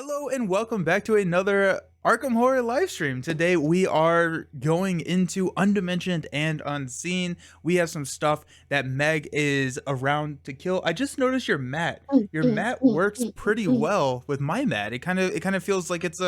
Hello and welcome back to another Arkham Horror livestream. Today we are going into Undimensioned and Unseen. We have some stuff that Meg is around to kill. I just noticed your mat. Your mat works pretty well with my mat. It kind of feels like I it's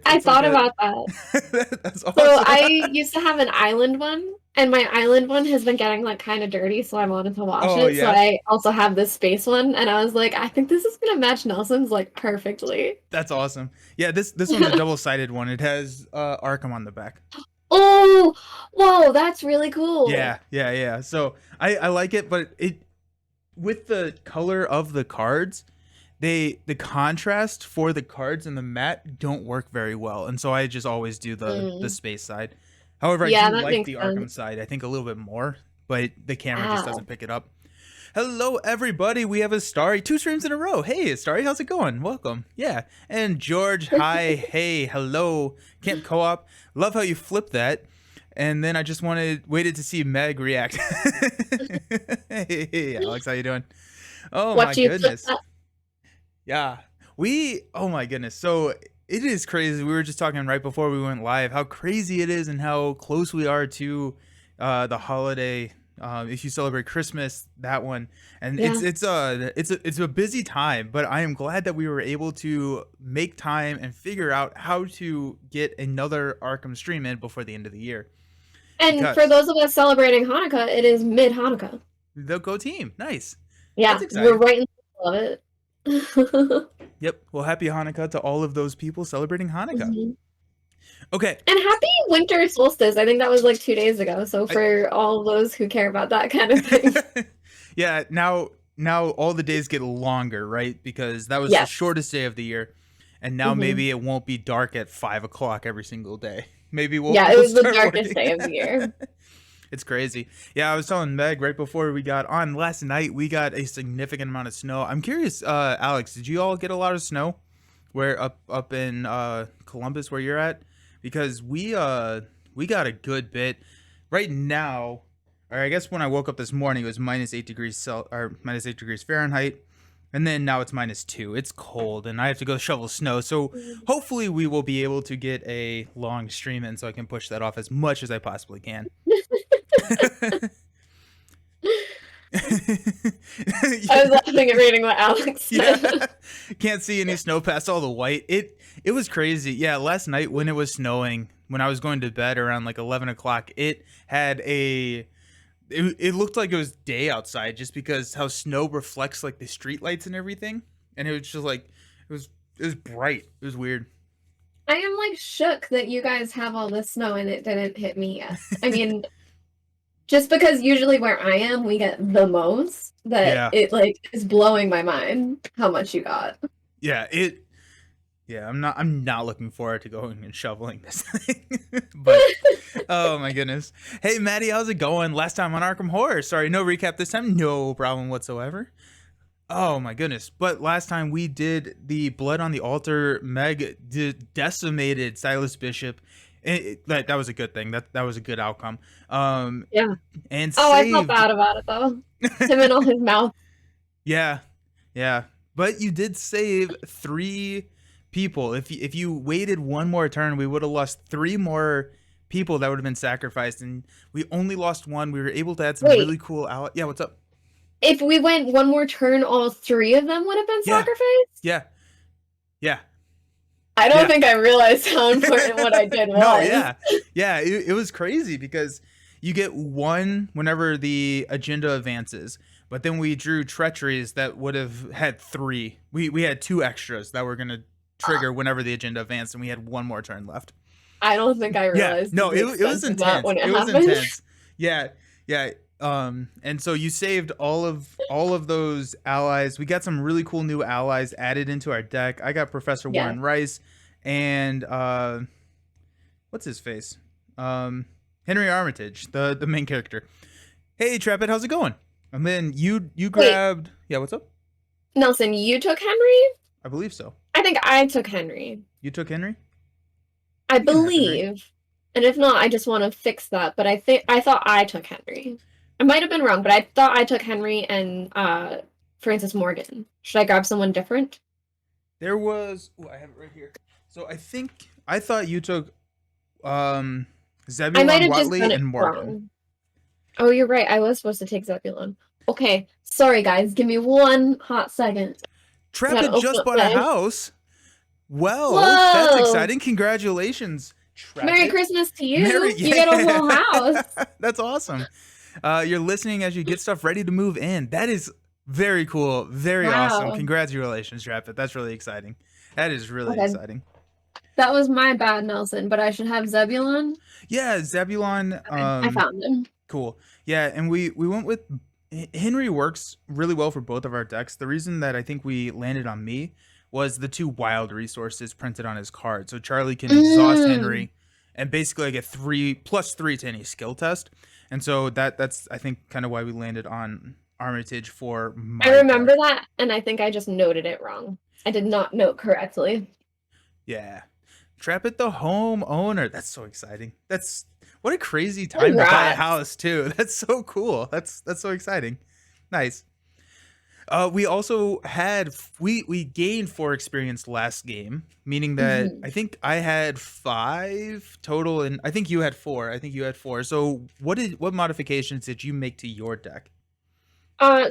like thought a about that. that's So awesome. I used to have an island one, and my island one has been getting like kind of dirty, so I wanted to wash Oh it. So yeah, I also have this space one, and I was like, I think this is gonna match Nelson's like perfectly. that's awesome. Yeah, this one's a double-sided one. It has Arkham on the back. Oh, whoa, that's really cool. Yeah. So I like it, but it with the color of the cards, the contrast for the cards and the mat don't work very well, and so I just always do the Mm. space side. However, I Yeah, do that like makes the Arkham sense. side, I think, a little bit more, but the camera just Wow. doesn't pick it up. Hello everybody, we have a Starry, two streams in a row. Hey Starry, how's it going? Welcome. Yeah. And George, hi, hey, hello. Camp Co-op, love how you flipped that. And then I just waited to see Meg react. Hey Alex, how you doing? Oh my Watch you flip goodness. that. Yeah. Oh my goodness. So it is crazy. We were just talking right before we went live how crazy it is and how close we are to the holiday. If you celebrate Christmas, that one, and Yeah. it's a busy time, but I am glad that we were able to make time and figure out how to get another Arkham stream in before the end of the year. And for Because those of us celebrating Hanukkah, it is mid-Hanukkah. the Go team, nice, that's Yeah, we're exciting. right in the middle of it. Yep. Well, happy Hanukkah to all of those people celebrating Hanukkah. Mhm. Okay. And happy winter solstice. I think that was like 2 days ago. So I, for all those who care about that kind of thing. yeah, now all the days get longer, right? Because that was the Yes. shortest day of the year, and now Hmm. maybe it won't be dark at 5 o'clock every single day. Maybe we'll Yeah, it we'll was the start darkest working. day of the year. It's crazy. Yeah, I was telling Meg right before we got on last night. We got a significant amount of snow. I'm curious, Alex, did you all get a lot of snow? Where up in Columbus, where you're at? Because we got a good bit right now. Or I guess when I woke up this morning, it was -8 degrees Fahrenheit, and then now it's -2. It's cold, and I have to go shovel snow. So hopefully, we will be able to get a long stream in, so I can push that off as much as I possibly can. I was laughing at reading what Alex Yeah, said. can't see any snow past all the white. It was crazy. Yeah, last night when it was snowing, when I was going to bed around like 11 o'clock, it had it looked like it was day outside just because how snow reflects like the street lights and everything, and it was just like it was bright. It was weird. I am like shook that you guys have all this snow and it didn't hit me yet. I mean, just because usually where I am, we get the most, that Yeah, it like is blowing my mind how much you got. yeah. Yeah, I'm not looking forward to going and shoveling this thing. But oh my goodness. Hey Maddie, how's it going? Last time on Arkham Horror. Sorry, no recap this time. No problem whatsoever. Oh my goodness. But last time we did the Blood on the Altar. Meg decimated Silas Bishop. That was a good thing. That was a good outcome. Yeah. And Oh, I felt saved. bad about it though. Him and all his mouth. Yeah. Yeah. But you did save three people. If you waited one more turn, we would have lost three more people that would have been sacrificed, and we only lost one. We were able to add some Wait, really cool Yeah, what's up? if we went one more turn, all three of them would have been Yeah. sacrificed? Yeah. Yeah. I don't Yeah. think I realized how important what I did No, was. yeah. Yeah, it was crazy because you get one whenever the agenda advances, but then we drew treacheries that would have had three. We had two extras that were going to trigger whenever the agenda advanced, and we had one more turn left. I don't think I Yeah, realized no, the it was extent of that intense. when it It was happened. intense. Yeah, yeah. And so you saved all of those allies. We got some really cool new allies added into our deck. I got Professor Yeah. Warren Rice and what's his face? Henry Armitage, the main character. Hey Trapid, how's it going? And then you Wait, grabbed, yeah, what's up? Nelson, you took Henry? I believe so. I think I took Henry. You took Henry? I That can happen, right? believe. And if not, I just want to fix that. But I thought I took Henry. I might have been wrong, but I thought I took Henry and Francis Morgan. Should I grab someone different? There was. Oh, I have it right here. So I thought you took um I might Zebulon, have just done Watley, it and Morgan. wrong. Oh, you're right. I was supposed to take Zebulon. Okay, sorry guys. Give me one hot second. I gotta Trapit open just up bought a my. house. Well, that's Whoa! exciting. Congratulations, Merry Trapit. Christmas to Merry, you. You get a whole house. yeah, that's awesome. You're listening as you get stuff ready to move in. That is very cool, very awesome. Wow. Congratulations, Trapit. That's really exciting. That is really Okay, exciting. that was my bad, Nelson. But I should have Zebulon. Yeah, Zebulon. Okay, I found him. Cool. Yeah, and we went with Henry works really well for both of our decks. The reason that I think we landed on me was the two wild resources printed on his card. So Charlie can exhaust Mm, Henry and basically get 3+3 to any skill test. And so that's I think kind of why we landed on Armitage for I my remember deck. that, and I think I just noted it wrong. I did not note correctly. Yeah. Trap it the homeowner. That's so exciting. That's what a crazy time to buy a Congrats. house too. That's so cool. That's so exciting. Nice. We also had we gained 4 experience last game, meaning that Mhm. I think I had 5 total, and I think you had 4. I think you had 4. So what modifications did you make to your deck?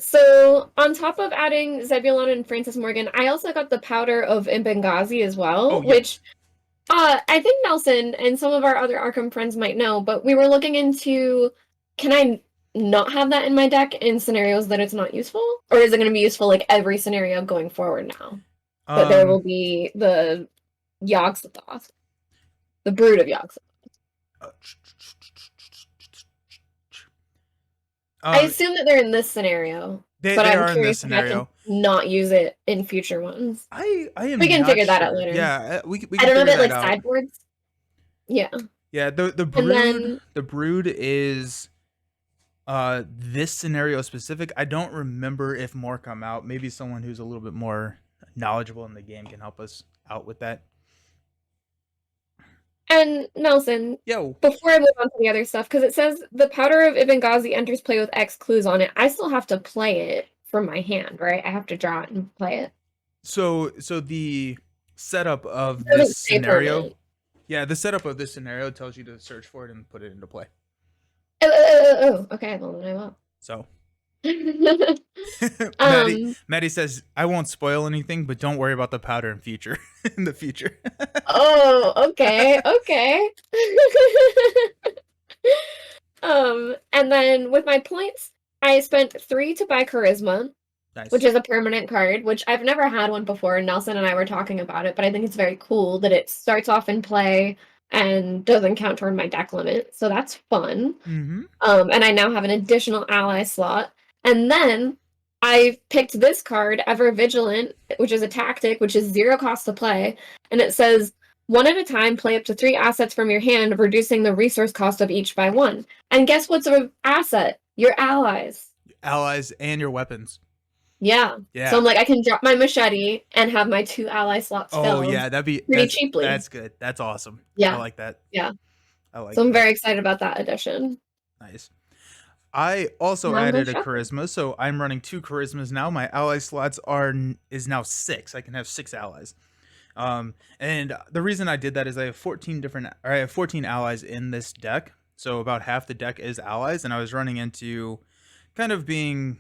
So on top of adding Zebulon and Francis Morgan, I also got the powder of Benghazi as well, Oh, yep. which I think Nelson and some of our other Arkham friends might know, but we were looking into, can I not have that in my deck in scenarios that it's not useful? Or is it going to be useful like every scenario going forward now? That there Um, will be the Yogg-Sothoth, the brood of Yogg-Sothoth. uh, I um, assume that they're in this scenario, they but they I'm are in this curious if I can scenario. not use it in future ones. I We am can not figure that out sure. later. Yeah, we I can don't know figure if it that like out. sideboards. Yeah. Yeah, And then the brood is this scenario specific. I don't remember if more come out. Maybe someone who's a little bit more knowledgeable in the game can help us out with that. Nelson, Yo. before I move on to the other stuff, because it says the powder of Ibn Ghazi enters play with X clues on it. I still have to play it from my hand, right? I have to draw it and play it. So the setup It of this doesn't say scenario, permanent. yeah, the setup of this scenario tells you to search for it and put it into play. Okay, well then I will. So Maddie um. Maddie says I won't spoil anything, but don't worry about the powder in future in the future. Oh, okay, okay. And then with my points, I spent 3 to buy charisma, which Nice. is a permanent card, which I've never had one before. Nelson and I were talking about it, but I think it's very cool that it starts off in play and doesn't count toward my deck limit. So that's fun. Mm-hmm. And I now have an additional ally slot. And then I picked this card, Ever Vigilant, which is a tactic, which is 0 cost to play. And it says, 1 at a time, play up to 3 assets from your hand, reducing the resource cost of each by 1. And guess what's an asset? Your allies. Allies and your weapons. Yeah. So Yeah. I'm like, I can drop my machete and have my 2 ally slots Oh filled yeah, pretty cheaply. that's good. That's awesome. I Yeah. like that. Yeah. I like So I'm that. very excited about that addition. Nice. I also Now I'm going added a shopping. charisma, so I'm running 2 charismas now. My ally slots is now 6. I can have 6 allies. And the reason I did that is I have 14 allies in this deck. So about half the deck is allies, and I was running into kind of being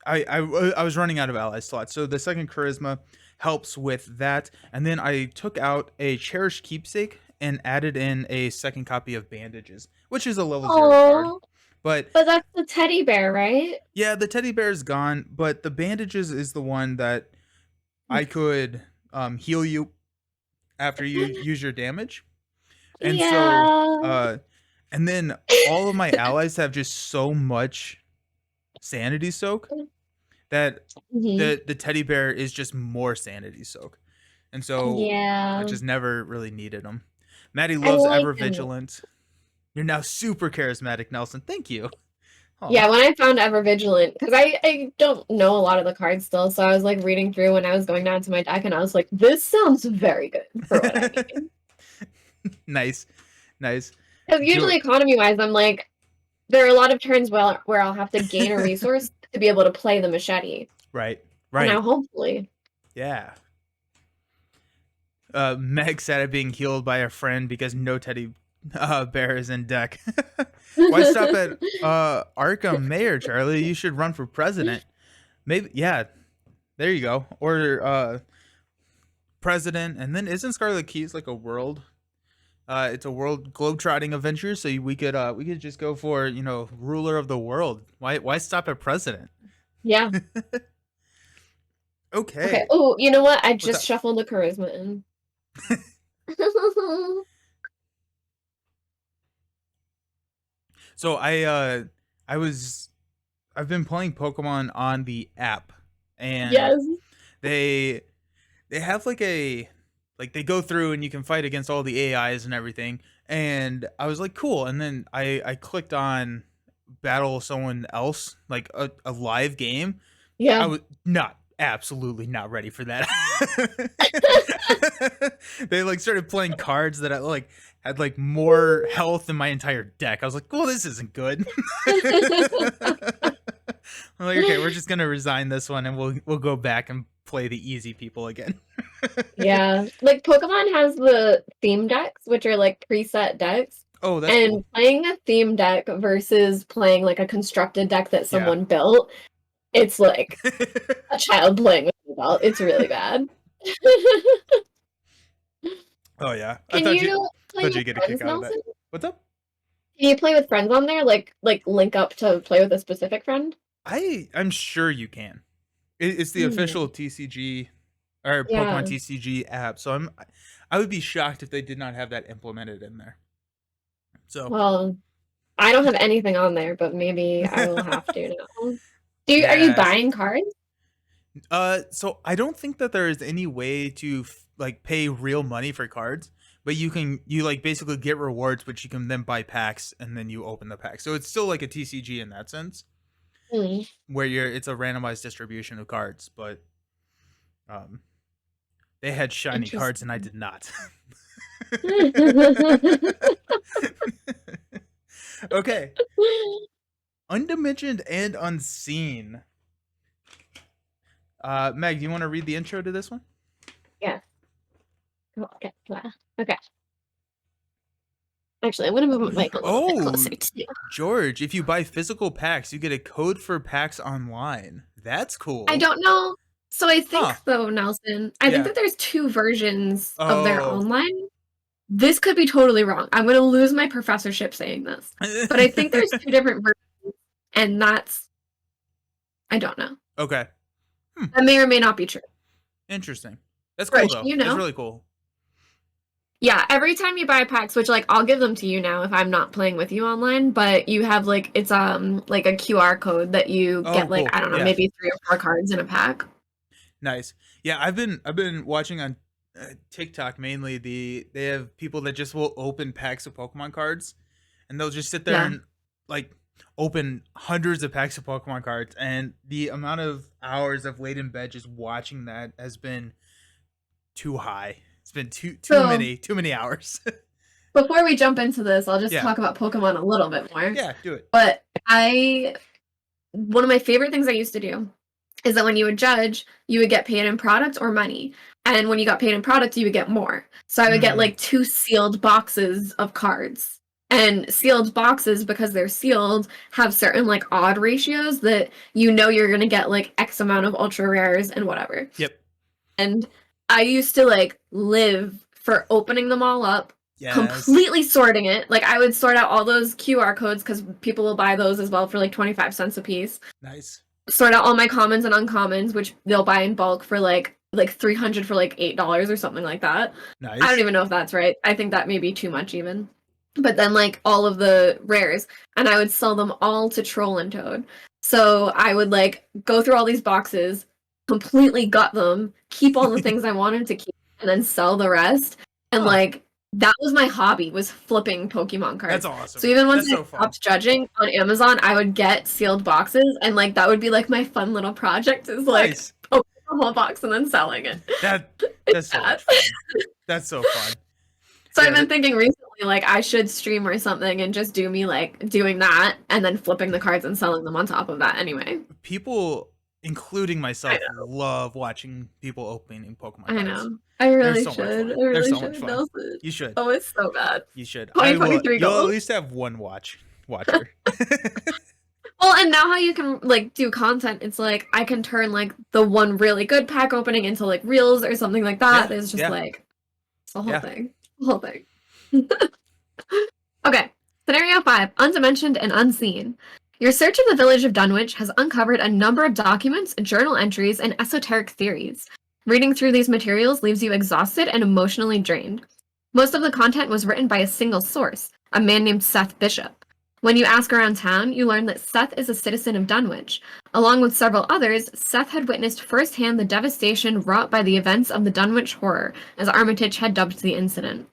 I was running out of ally slots. So the second charisma helps with that. And then I took out a cherished keepsake and added in a second copy of bandages, which is a level 0 card. Oh, But but that's the teddy bear, right? yeah, the teddy bear is gone, but the bandages is the one that I could heal you after you use your damage. And so Yeah. and then all of my allies have just so much sanity soak that Mhm. the teddy bear is just more sanity soak. And so I Yeah. just never really needed them. Maddie I loves like Ever him. Vigilant. You're now super charismatic, Nelson. Thank you. Oh, Yeah, when I found Ever Vigilant, because I don't know a lot of the cards still, so I was like reading through when I was going down to my deck, and I was like, this sounds very good for what I need. nice, nice. Because Jo- usually economy-wise, I'm like, there are a lot of turns where I'll have to gain a resource to be able to play the machete. right, Now, Right. hopefully. Yeah. Meg said it being healed by a friend because no teddy bear is in deck. Why stop at Arkham Mayor, Charlie? You should run for president. Maybe, yeah. There you go. Or president, and then isn't Scarlet Keys like a world? It's a world globetrotting adventure, so we could just go for ruler of the world. Why stop at president? Yeah. Okay. Okay, Oh, you know what? I what's just up? shuffled the charisma in. So I was I've been playing Pokemon on the app, and Yes. they they have like they go through and you can fight against all the AIs and everything. And I was like, cool. And then I clicked on battle someone else, like a live game. I Yeah. was not absolutely not ready for that. They like started playing cards that I like had like more health than my entire deck. I was like, well, this isn't good. I'm like, okay, we're just gonna resign this one and we'll go back and play the easy people again. Yeah. Like Pokemon has the theme decks, which are like preset decks. Oh, that's cool. And playing a theme deck versus playing like a constructed deck that Yeah. someone built, it's like a child playing with an adult. It's really bad. Oh yeah. Can you play Thought you with get a kick friends, out of that. Nelson? What's up? Can you play with friends on there? Like link up to play with a specific friend? I'm sure you can. It's the Hmm. official TCG or Pokemon Yeah. TCG app. So I would be shocked if they did not have that implemented in there. So Well, I don't have anything on there, but maybe I will have to now. Are you yes. buying cards? So I don't think that there is any way to like pay real money for cards, but you like basically get rewards, which you can then buy packs and then you open the pack. So it's still like a TCG in that sense, Hmm. where it's a randomized distribution of cards, but um, they had shiny cards and I Interesting. did not. Okay, Undimensioned and Unseen. Meg, do you want to read the intro to this one? Yeah. Okay. Okay. Actually, I'm gonna move my mic a little bit Oh, closer to you. George, if you buy physical packs, you get a code for packs online. That's I cool. don't know. So I Huh. think though, Nelson, I think Yeah. that there's two versions of their Oh. online. This could be totally wrong. I'm gonna lose my professorship saying this. But I think there's two different versions, and I don't know. Okay. Hmm. That may or may not be true. Interesting. That's cool George, though. you That's know? really cool. Yeah, every time you buy packs, which like I'll give them to you now if I'm not playing with you online, but you have like it's like a QR code that you Oh, get like cool. I don't know, Yeah. maybe 3 or 4 cards in a pack. Nice. Yeah, I've been watching on TikTok mainly. They have people that just will open packs of Pokemon cards, and they'll just sit there Yeah. and like open hundreds of packs of Pokemon cards. And the amount of hours I've laid in bed just watching that has been too high. It's been So too many hours. before we jump into this, I'll just Yeah, talk about Pokemon a little bit more. yeah, do it. But one of my favorite things I used to do is that when you would judge, you would get paid in product or money. And when you got paid in product, you would get more. So I would get Mm, like 2 sealed boxes of cards. And sealed boxes, because they're sealed, have certain like odd ratios that you know you're gonna get like X amount of ultra rares and whatever. yep. And I used to like live for opening them all up, Yes. completely sorting it. Like I would sort out all those QR codes because people will buy those as well for like 25 cents a piece. Nice. Sort out all my commons and uncommons, which they'll buy in bulk for like 300 for like $8 or something like that. I don't Nice. even know if that's right. I think that may be too much even. But then like all of the rares, and I would sell them all to Troll and Toad. So I would like go through all these boxes, completely gut them, keep all the things I wanted to keep, and then sell the rest. And Huh. like that was my hobby, was flipping Pokemon That's cards. So awesome. even once That's I so fun. stopped judging on Amazon, I would get sealed boxes, and like that would be like my fun little project, is like Nice. opening the whole box and then selling it. That It's that's so bad. much fun. That's so fun. So I've Yeah, been thinking recently, like I should stream or something and just do me like doing that and then flipping the cards and selling them on top of that anyway. people including I myself, know. love watching people opening Pokemon I cards. know. I They're really so much should. fun. I They're really so much should. fun. Nelson. You should. Oh, it's so bad. You should. I will. 2023 You'll at goals. least have one watcher. Well, and now how you can like do content, it's like I can turn like the one really good pack opening into like reels or something like that. Yeah. It's just Yeah. like it's the whole Yeah. thing. The whole thing. Okay. Scenario 5, Undimensioned and Unseen. Your search of the village of Dunwich has uncovered a number of documents, journal entries, and esoteric theories. Reading through these materials leaves you exhausted and emotionally drained. Most of the content was written by a single source, a man named Seth Bishop. When you ask around town, you learn that Seth is a citizen of Dunwich. Along with several others, Seth had witnessed firsthand the devastation wrought by the events of the Dunwich Horror, as Armitage had dubbed the incident.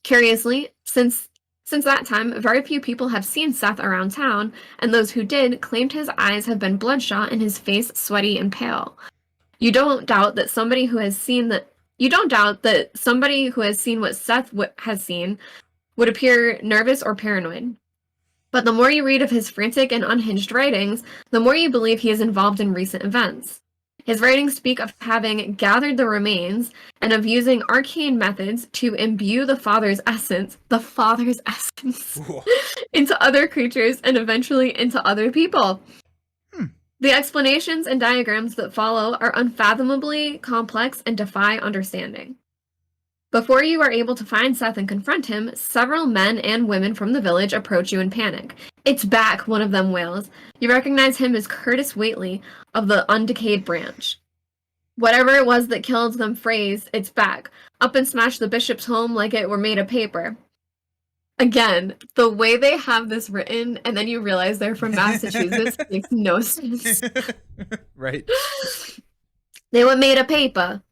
Curiously, since that time, very few people have seen Seth around town, and those who did claimed his eyes have been bloodshot and his face sweaty and pale. You don't doubt that somebody who has seen what Seth has seen would appear nervous or paranoid. But the more you read of his frantic and unhinged writings, the more you believe he is involved in recent events. His writings speak of having gathered the remains and of using arcane methods to imbue the father's essence, Ooh. into other creatures and eventually into other people. Hmm. The explanations and diagrams that follow are unfathomably complex and defy understanding. Before you are able to find Seth and confront him, several men and women from the village approach you in panic. "It's back," one of them wails. You recognize him as Curtis Whately of the Undecayed branch. Whatever it was that killed them phrase, "It's back," up and smash the bishop's home like it were made of paper. Again, the way they have this written, and then you realize they're from Massachusetts, makes no sense. Right. They were made of paper.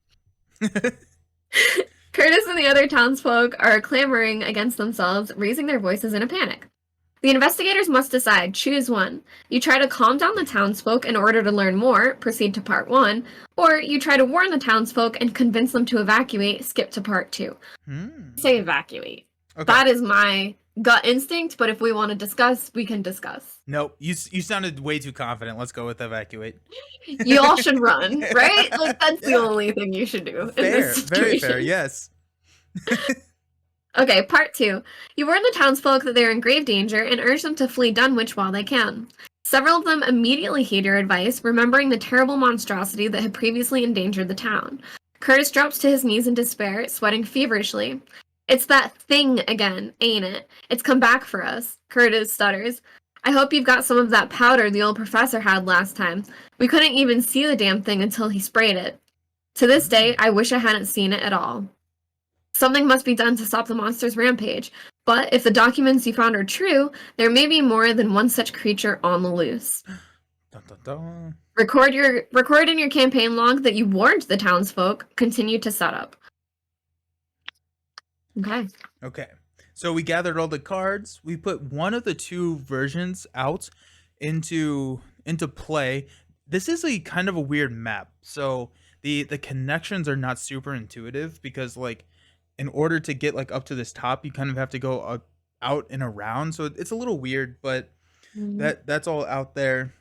Curtis and the other townsfolk are clamoring against themselves, raising their voices in a panic. The investigators must decide, choose one. You try to calm down the townsfolk in order to learn more, proceed to part 1, or you try to warn the townsfolk and convince them to evacuate, skip to part 2. Say evacuate. Okay. That is my gut instinct, but if we want to discuss, we can discuss. Nope. You sounded way too confident. Let's go with evacuate. You all should run, right? Like that's the only thing you should do. Fair. In this Very fair. situation. Yes. Okay, part 2. You warn the townsfolk that they are in grave danger and urge them to flee Dunwich while they can. Several of them immediately heed your advice, remembering the terrible monstrosity that had previously endangered the town. Curtis drops to his knees in despair, sweating feverishly. "It's that thing again, ain't it? It's come back for us," Curtis stutters. "I hope you've got some of that powder the old professor had last time. We couldn't even see the damn thing until he sprayed it. To this day, I wish I hadn't seen it at all. Something must be done to stop the monster's rampage, but if the documents you found are true, there may be more than one such creature on the loose. Dun, dun, dun. Record in your campaign log that you warned the townsfolk. Continue to set up." Okay. Okay. So we gathered all the cards. We put one of the two versions out into play. This is a kind of a weird map. So the connections are not super intuitive because like in order to get like up to this top, you kind of have to go out and around. So it's a little weird, but that's all out there.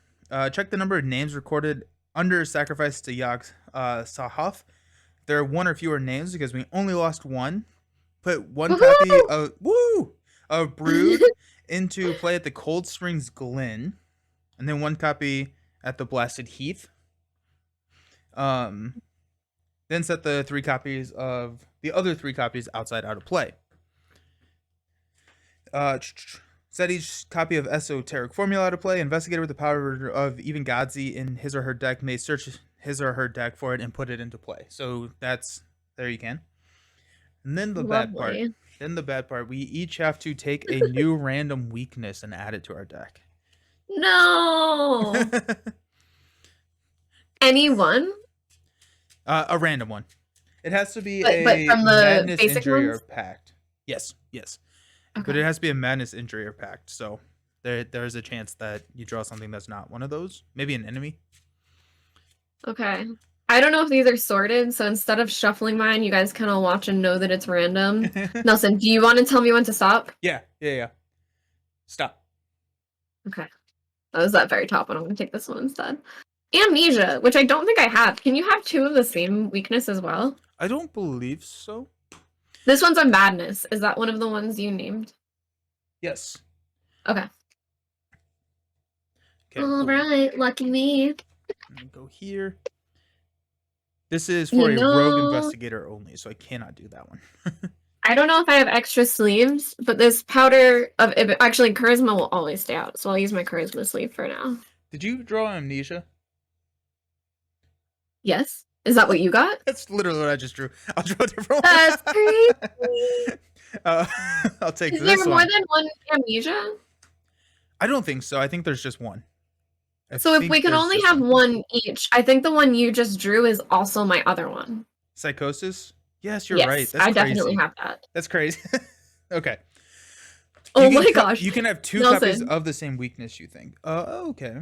Check the number of names recorded under sacrifice to Yog Sahaf. There are one or fewer names because we only lost one. Put one copy of Brood into play at the Cold Springs Glen, and then one copy at the Blasted Heath. Then set the the other three copies outside out of play. Set each copy of Esoteric Formula out of play. Investigator with the power of even Godsey in his or her deck may search his or her deck for it and put it into play. So there you can. And then the bad part. We each have to take a new random weakness and add it to our deck. No. Anyone? A random one. It has to be but from the madness, basic injury, ones? or pact. Yes. Okay. But it has to be a madness, injury, or pact. So there's a chance that you draw something that's not one of those. Maybe an enemy. Okay. I don't know if these are sorted, so instead of shuffling mine, you guys kind of watch and know that it's random. Nelson, do you want to tell me when to stop? Yeah. Stop. Okay. That was that very top one. I'm going to take this one instead. amnesia, which I don't think I have. Can you have two of the same weakness as well? I don't believe so. This one's a madness. Is that one of the ones you named? Yes. Okay. Okay. All Cool. right, lucky me. I'm gonna go here. This is You for a rogue know, investigator only, so I cannot do that one. I don't know if I have extra sleeves, but this powder of actually charisma will always stay out, so I'll use my charisma sleeve for now. Did you draw amnesia? Yes. Is that what you got? That's literally what I just drew. I'll draw a different That's one. crazy. uh, I'll take Is this there more one. than one amnesia? I don't think so. I think there's just one. So if we can only have one each, I think the one you just drew is also my other one. Psychosis? Yes, you're Yes, right. That's I crazy. definitely have that. That's crazy. Okay. Oh my gosh. You can have two Nelson. copies of the same weakness, you think. Okay.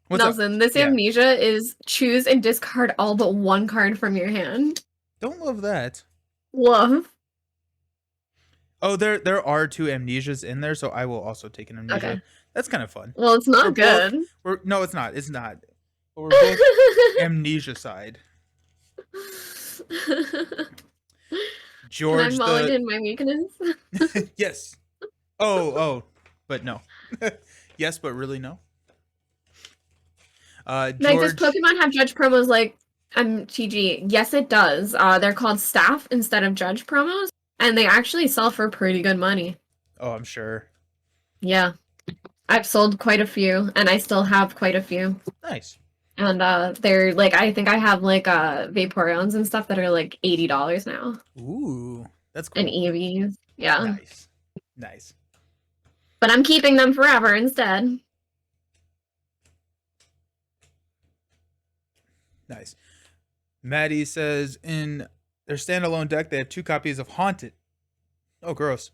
What's Nelson, up? this Yeah. amnesia is choose and discard all but one card from your hand. Don't love that. Love. Oh, there are two amnesias in there, so I will also take an amnesia. Okay. That's kind of fun. Well, it's not good. No, it's not. It's not. But we're both amnesia side. George Can I mulligan my weakness? Yes. Oh, but no. Yes, but really no. Like, does George. Pokemon have judge promos like MTG? Yes, it does. They're called staff instead of judge promos, and they actually sell for pretty good money. Oh, I'm sure. Yeah. I've sold quite a few, and I still have quite a few. Nice. And they're like, I think I have like Vaporeons and stuff that are like $80 now. Ooh, that's cool. And EVs. Yeah. Nice. But I'm keeping them forever instead. Nice. Maddie says in their standalone deck they have two copies of Haunted. Oh, gross.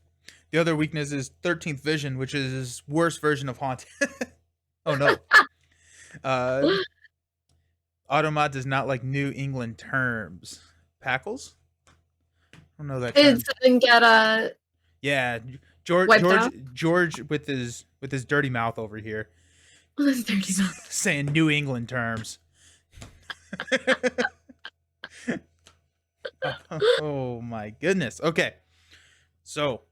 The other weakness is 13th Vision, which is his worst version of Haunted. Oh no. Automat does not like New England terms. Packles? I don't know that term. Didn't get Yeah, wiped out? George with his dirty mouth over here. His dirty mouth. Saying New England terms. Oh my goodness. Okay. So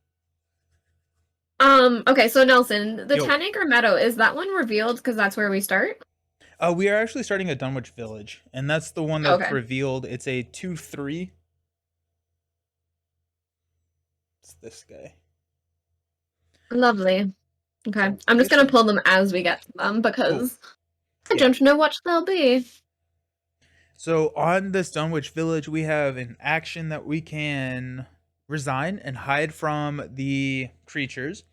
okay, so Nelson, the Yo. 10-acre meadow, is that one revealed because that's where we start? we are actually starting at Dunwich Village, and that's the one that's Okay. revealed. It's a 2/3. It's this guy. Lovely. Okay. So I'm just this gonna is- pull them as we get to them because I Yeah. don't know what they'll be. So on this Dunwich Village, we have an action that we can resign and hide from the creatures,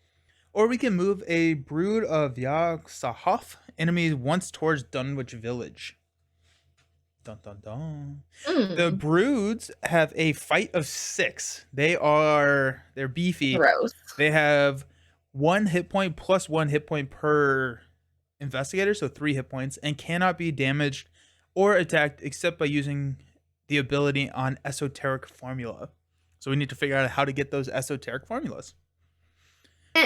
or we can move a brood of Yog-Sothoth enemies once towards Dunwich Village. Dun dun dun. The broods have a fight of 6. They're beefy. Gross. They have 1 hit point plus 1 hit point per investigator, so 3 hit points, and cannot be damaged or attacked except by using the ability on Esoteric Formula. So we need to figure out how to get those esoteric formulas.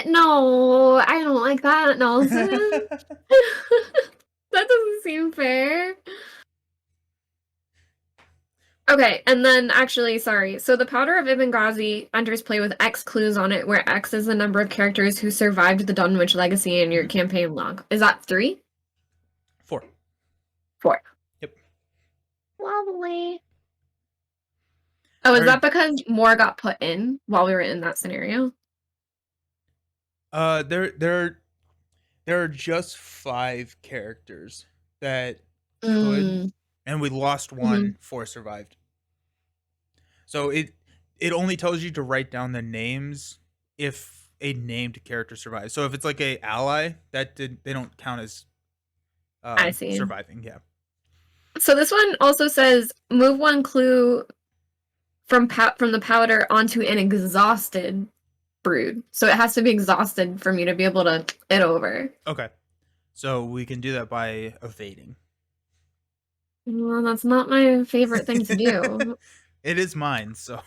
No, I don't like that, Nelson. That doesn't seem fair. Okay, and then actually, sorry. So the Powder of Ibn Ghazi enters play with X clues on it, where X is the number of characters who survived the Dunwich legacy in your campaign log. Is that 3? 4. 4. Yep. Lovely. Oh, is that because more got put in while we were in that scenario? There are just 5 characters that could, and we lost 1. 4 survived. So it only tells you to write down the names if a named character survives. So if it's like a ally, they don't count as I see. surviving. Yeah. So this one also says move 1 clue from the powder onto an exhausted brood. So it has to be exhausted for me to be able to it over. Okay. So we can do that by evading. Well, that's not my favorite thing to do. It is mine, so.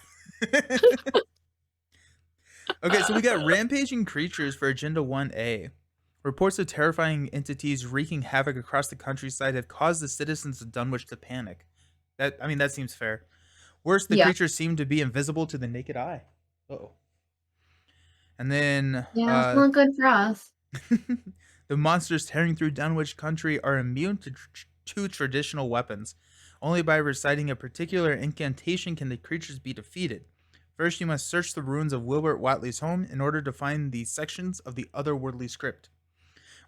Okay, so we got rampaging creatures for Agenda 1A. Reports of terrifying entities wreaking havoc across the countryside have caused the citizens of Dunwich to panic. That seems fair. Worse, the Yeah. creatures seem to be invisible to the naked eye. Oh. And then Yeah, it's not good for us. the monsters tearing through Dunwich country are immune to traditional weapons. Only by reciting a particular incantation can the creatures be defeated. First, you must search the ruins of Wilbert Watley's home in order to find the sections of the otherworldly script.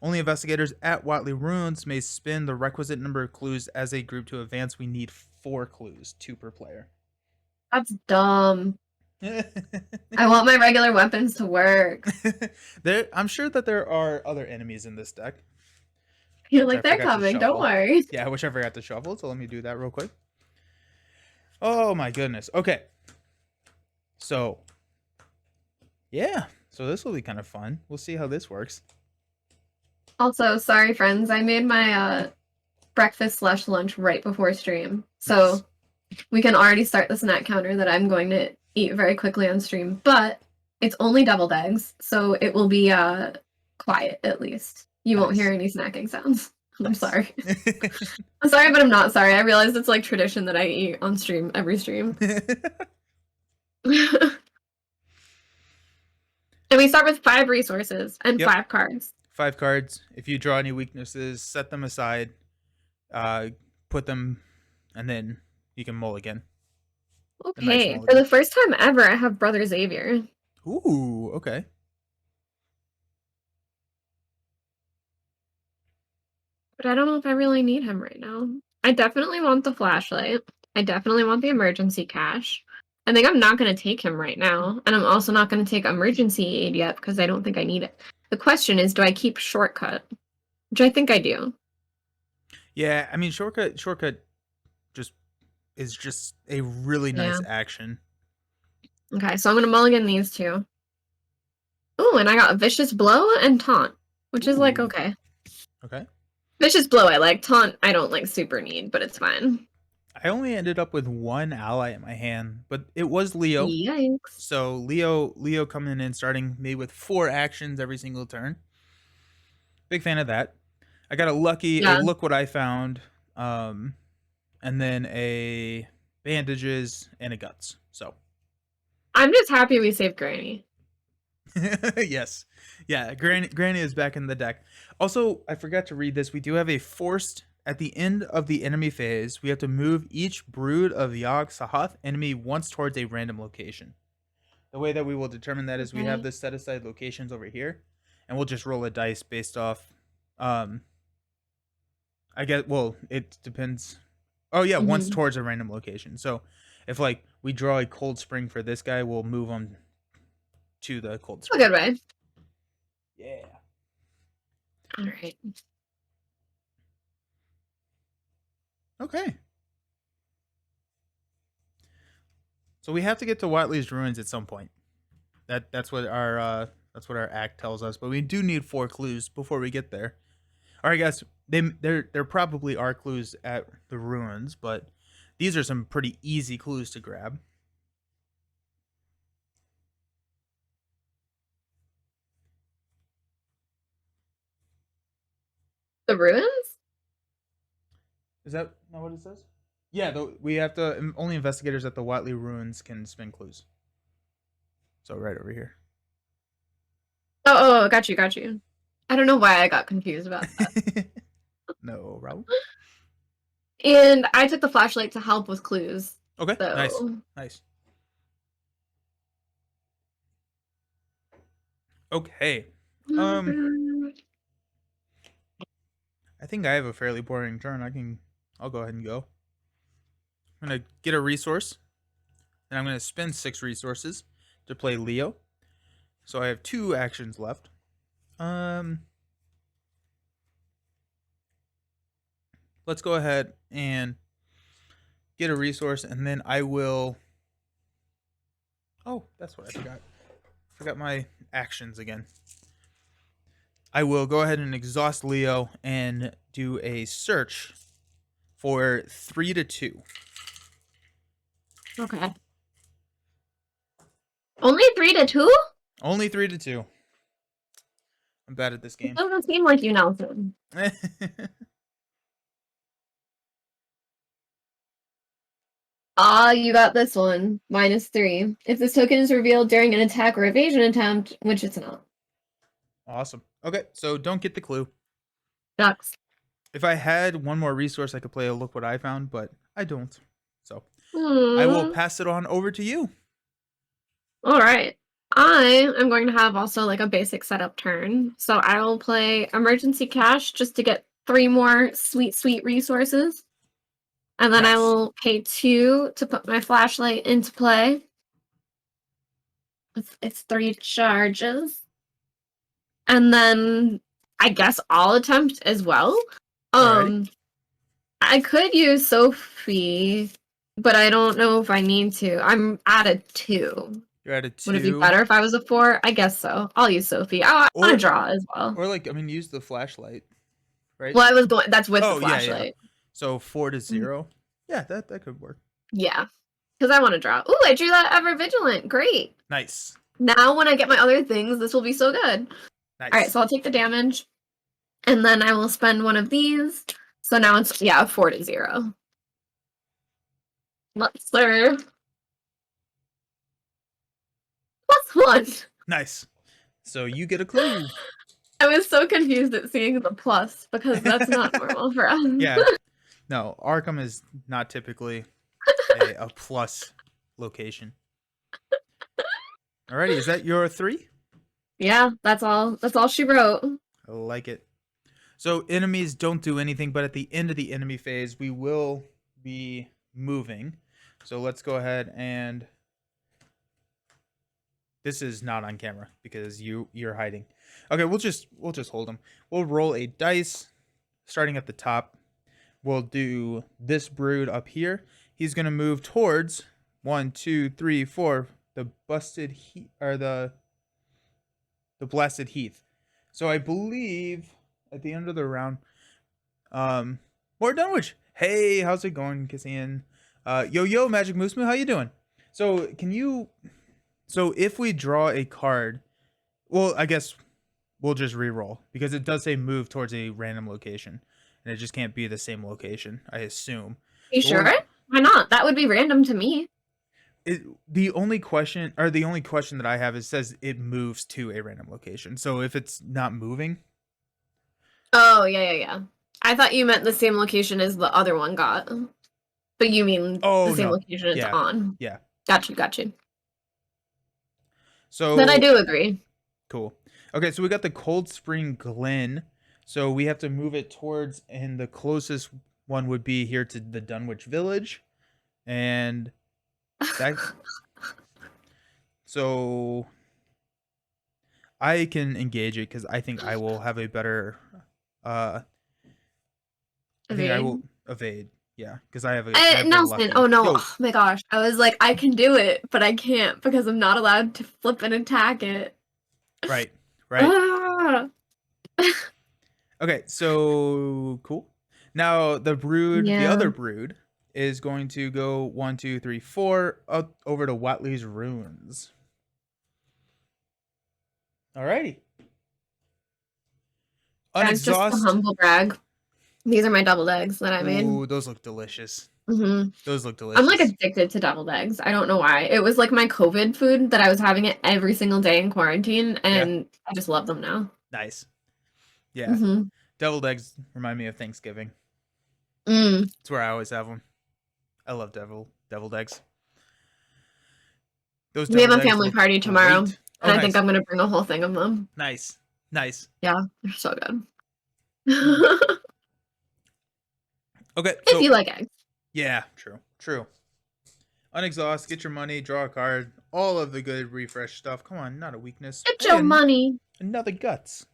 Only investigators at Watley Ruins may spin the requisite number of clues as a group to advance. We need 4 clues, 2 per player. That's dumb. I want my regular weapons to work. I'm sure that there are other enemies in this deck. You're like, they're coming, don't worry. Yeah, which I forgot to shuffle, so let me do that real quick. Oh my goodness. Okay. So, yeah. So this will be kind of fun. We'll see how this works. Also, sorry friends, I made my breakfast/lunch right before stream. So Nice. we can already start the snack counter that I'm going to eat very quickly on stream. But it's only deviled eggs, so it will be quiet at least. You won't hear any snacking sounds. I'm sorry. I'm sorry, but I'm not sorry. I realize it's like tradition that I eat on stream every stream. And we start with 5 resources and 5 cards. 5 cards. If you draw any weaknesses, set them aside, put them, and then you can mulligan. Okay, nice for the first time ever, I have Brother Xavier. Ooh, okay. But I don't know if I really need him right now. I definitely want the flashlight. I definitely want the emergency cache. I think I'm not going to take him right now. And I'm also not going to take emergency aid yet because I don't think I need it. The question is, do I keep shortcut? Which I think I do. Yeah, I mean, shortcut is just a really nice action. Okay, so I'm going to mulligan these 2. Ooh, and I got Vicious Blow and Taunt, which is like, okay. Okay. Vicious Blow I like. Taunt I don't like super need, but it's fine. I only ended up with 1 ally in my hand, but it was Leo. Yikes. So Leo coming in, starting me with 4 actions every single turn. Big fan of that. I got a look what I found, and then a bandages and a guts. So I'm just happy we saved Granny. Yes. Yeah, Granny is back in the deck. Also, I forgot to read this. We do have a forced at the end of the enemy phase. We have to move each brood of Yogg Sahath enemy once towards a random location. The way that we will determine that is we have this set aside locations over here, and we'll just roll a dice based off. I guess. Well, it depends. Oh yeah, once towards a random location. So if like we draw a cold spring for this guy, we'll move him to the cold spring. A good way. Yeah. All right. Okay. So we have to get to Watley's Ruins at some point. That's what our act tells us. But we do need 4 clues before we get there. All right, guys. There probably are clues at the ruins, but these are some pretty easy clues to grab. The ruins? Is that not what it says? Yeah, we have to. Only investigators at the Watley Ruins can spin clues. So right over here. Oh, got you. I don't know why I got confused about that. No problem. And I took the flashlight to help with clues. Okay, so. Nice. Okay. I think I have a fairly boring turn. I'll go ahead and go. I'm going to get a resource. And I'm going to spend 6 resources to play Leo. So I have 2 actions left. Let's go ahead and get a resource, and then I will... Oh, that's what I forgot. Forgot my actions again. I will go ahead and exhaust Leo and do a search for 3 to 2. Okay. Only 3 to 2? Only 3 to 2. I'm bad at this It game. doesn't seem like you, Nelson. Ah, you got this one. -3. If this token is revealed during an attack or evasion attempt, which it's not. Awesome. Okay, so don't get the clue. Ducks. If I had one more resource, I could play a look what I found, but I don't. So I will Hmm. pass it on over to you. All right. I am going to have also like a basic setup turn. So I will play Emergency Cash just to get 3 more sweet, sweet resources. And then I Nice. will pay 2 to put my flashlight into play. It's 3 charges. And then I guess I'll attempt as well. Alrighty. I could use Sophie, but I don't know if I need to. I'm at a 2. You're at a Would it be 2. better if I was a 4? I guess so. I'll use Sophie. I want to Or draw as well. or like I mean use the flashlight, right? Well, I was going. That's with the Oh yeah, yeah. flashlight. So 4 to 0. Yeah, that could work. Yeah, because I want to draw. Ooh, I drew that Ever Vigilant. Great. Nice. Now when I get my other things, this will be so good. Nice. All right, so I'll take the damage, and then I will spend one of these. So now it's 4 to 0. Let's serve. +1. Nice. So you get a clue. I was so confused at seeing the plus because that's not normal for us. Yeah. No, Arkham is not typically a plus location. Alrighty, is that your 3? Yeah, that's all. That's all she wrote. I like it. So enemies don't do anything, but at the end of the enemy phase, we will be moving. So let's go ahead and this is not on camera because you're hiding. Okay, we'll just hold them. We'll roll a dice starting at the top. We'll do this brood up here. He's gonna move towards 1, 2, 3, 4, the busted heath or the blasted heath. So I believe at the end of the round, more Dunwich. Hey, how's it going, Kissian? Yo, Magic Moose Moo, how you doing? So so if we draw a card, well, I guess we'll just re-roll because it does say move towards a random location, and it just can't be the same location, I assume. You sure? Why not? That would be random to me. The only question that I have is says it moves to a random location. So if it's not moving, Oh, yeah. I thought you meant the same location as the other one got. But you mean the same no, location it's yeah, on. yeah. Got you. So Then I do agree. cool. Okay, so we got the Cold Spring Glen. So we have to move it towards, and the closest one would be here to the Dunwich Village, and that. So I can engage it because I think I will have a better. I think I will evade. Yeah, because I have I have the Nelson, lucky. oh no, Yo. oh my gosh. I was like, I can do it, but I can't because I'm not allowed to flip and attack it. Right. Ah! Okay, so cool. Now the other Yeah. brood, is going to go 1, 2, 3, 4 up over to Watley's Ruins. Alrighty. Guys, just a Unexhaust. humble brag. These are my deviled eggs that I made. Ooh, those look delicious. Mm-hmm. Those look delicious. I'm like addicted to deviled eggs. I don't know why. It was like my COVID food that I was having it every single day in quarantine, and I just love them now. Nice. Yeah. Mm-hmm. Deviled eggs remind me of Thanksgiving. Mm. It's where I always have them. I love deviled eggs. Those We have a deviled eggs family look party tomorrow, great. and I nice. think I'm gonna bring a whole thing of them. Nice. Yeah, they're so good. Okay. If you like eggs. Yeah, true. Unexhaust, get your money, draw a card, all of the good refresh stuff. Come on, not a weakness. Get your money. Another guts.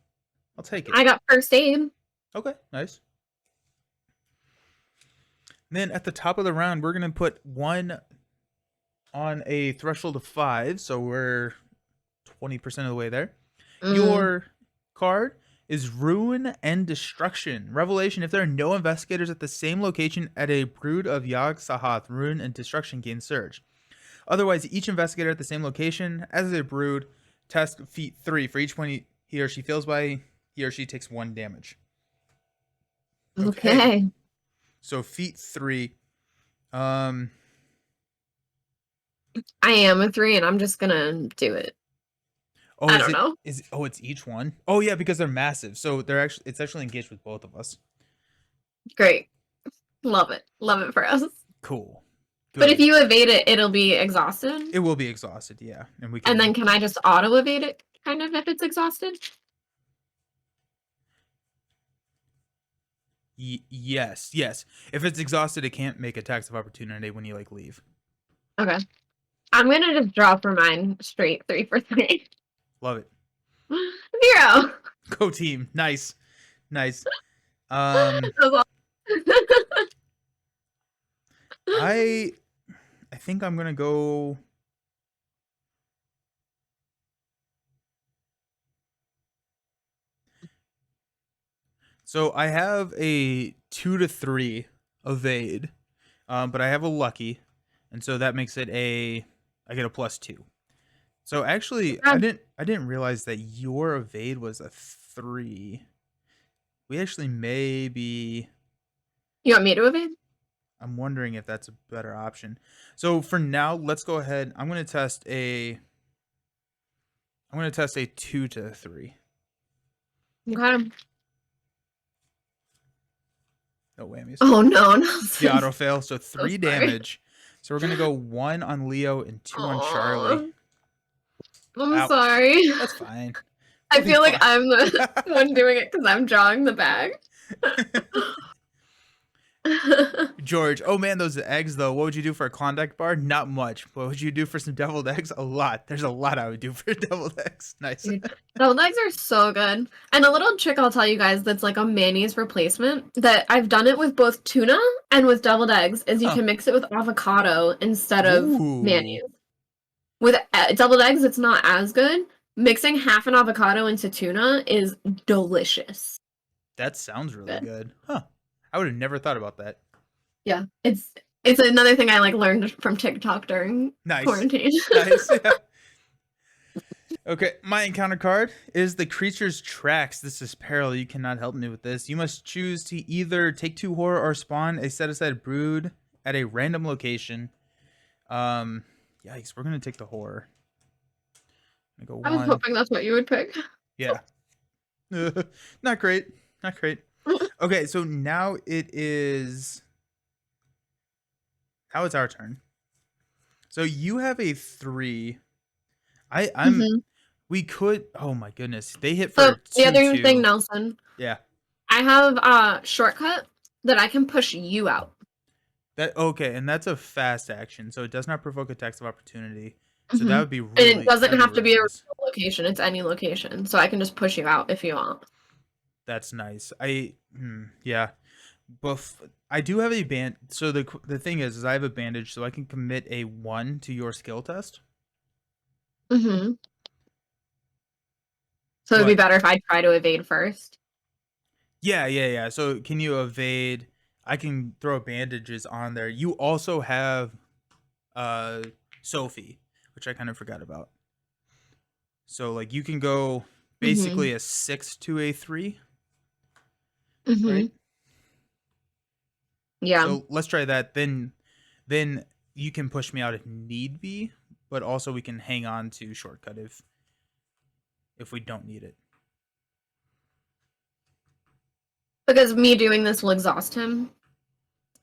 I'll take it. I got first aid. Okay, nice. And then at the top of the round, we're gonna put 1 on a threshold of 5, so we're 20% of the way there. Your card is Ruin and Destruction. Revelation: if there are no investigators at the same location at a brood of Yog Sahath, Ruin and Destruction gain surge. Otherwise, each investigator at the same location as a brood test feat 3 for each He or she fails by he or she takes 1 damage. Okay. Okay. So feat 3. Um I am a 3 and I'm just gonna do it. oh I is don't it know. is oh it's each one? Oh yeah, because they're massive. So it's actually engaged with both of us. Great. Love it. Love it for us. Cool. But if Good. you evade it, it'll be exhausted. It will be exhausted, yeah. And we And can then can I just auto evade it kind of if it's exhausted? yes, yes. If it's exhausted, it can't make attacks of opportunity when you like leave. Okay. I'm gonna just draw for mine straight 3 for 3. Love it. 0. Go team. Nice. Nice. Um That's all. I I think I'm going to go so I have a 2 to 3 evade. But I have a lucky, and so that makes it I get a +2. So actually, I didn't realize that your evade was a 3. We actually maybe You want me to evade? I'm wondering if that's a better option. So for now, let's go ahead. I'm gonna test a 2 to 3. Okay. No whammies. Oh no, The Nelson. auto fail, so So 3 sorry. damage. So we're gonna go 1 on Leo and 2 on Charlie. Aw, I'm Ouch. sorry. That's fine. I We'll be feel like fine. I'm the one doing it because I'm drawing the bag. George, oh man, those eggs though. What would you do for a Klondike bar? Not much. What would you do for some deviled eggs? A lot. There's a lot I would do for deviled eggs. Nice. Dude, deviled eggs are so good. And a little trick I'll tell you guys that's like a mayonnaise replacement that I've done it with both tuna and with deviled eggs is you Huh. can mix it with avocado instead of Ooh, mayonnaise. With deviled eggs, it's not as good. Mixing half an avocado into tuna is delicious. that sounds really Good. good. Huh. I would have never thought about that. Yeah, it's another thing I like learned from TikTok during Nice. quarantine. Nice. Yeah. Okay, my encounter card is the creature's tracks. This is peril. You cannot help me with this. You must choose to either take 2 horror or spawn a set aside brood at a random location. Yikes, we're gonna take the horror. I'm gonna go I was 1. hoping that's what you would pick. Yeah. Not great. Not great. Okay, so now now it's our turn. So you have a 3. I'm Mhm. we could oh my goodness. They hit So for the 2 other thing, 2. Nelson, Yeah. I have a shortcut that I can push you out. That okay, and that's a fast action, so it does not provoke attacks of opportunity. So that Mhm. would be And it really doesn't that'd be have to really be a real nice. location, it's any location. So I can just push you out if you want. That's nice. Yeah. I do have a band. So the thing is I have a bandage, so I can commit a 1 to your skill test. Mhm. So it'd be But better if I try to evade first. yeah. So can you evade? I can throw bandages on there. You also have uh Sophie, which I kind of forgot about. So like you can go basically Mhm. a 6 to a 3, right? Mhm. Yeah. So let's try that. Then you can push me out if need be, but also we can hang on to shortcut if we don't need it. Because me doing this will exhaust him.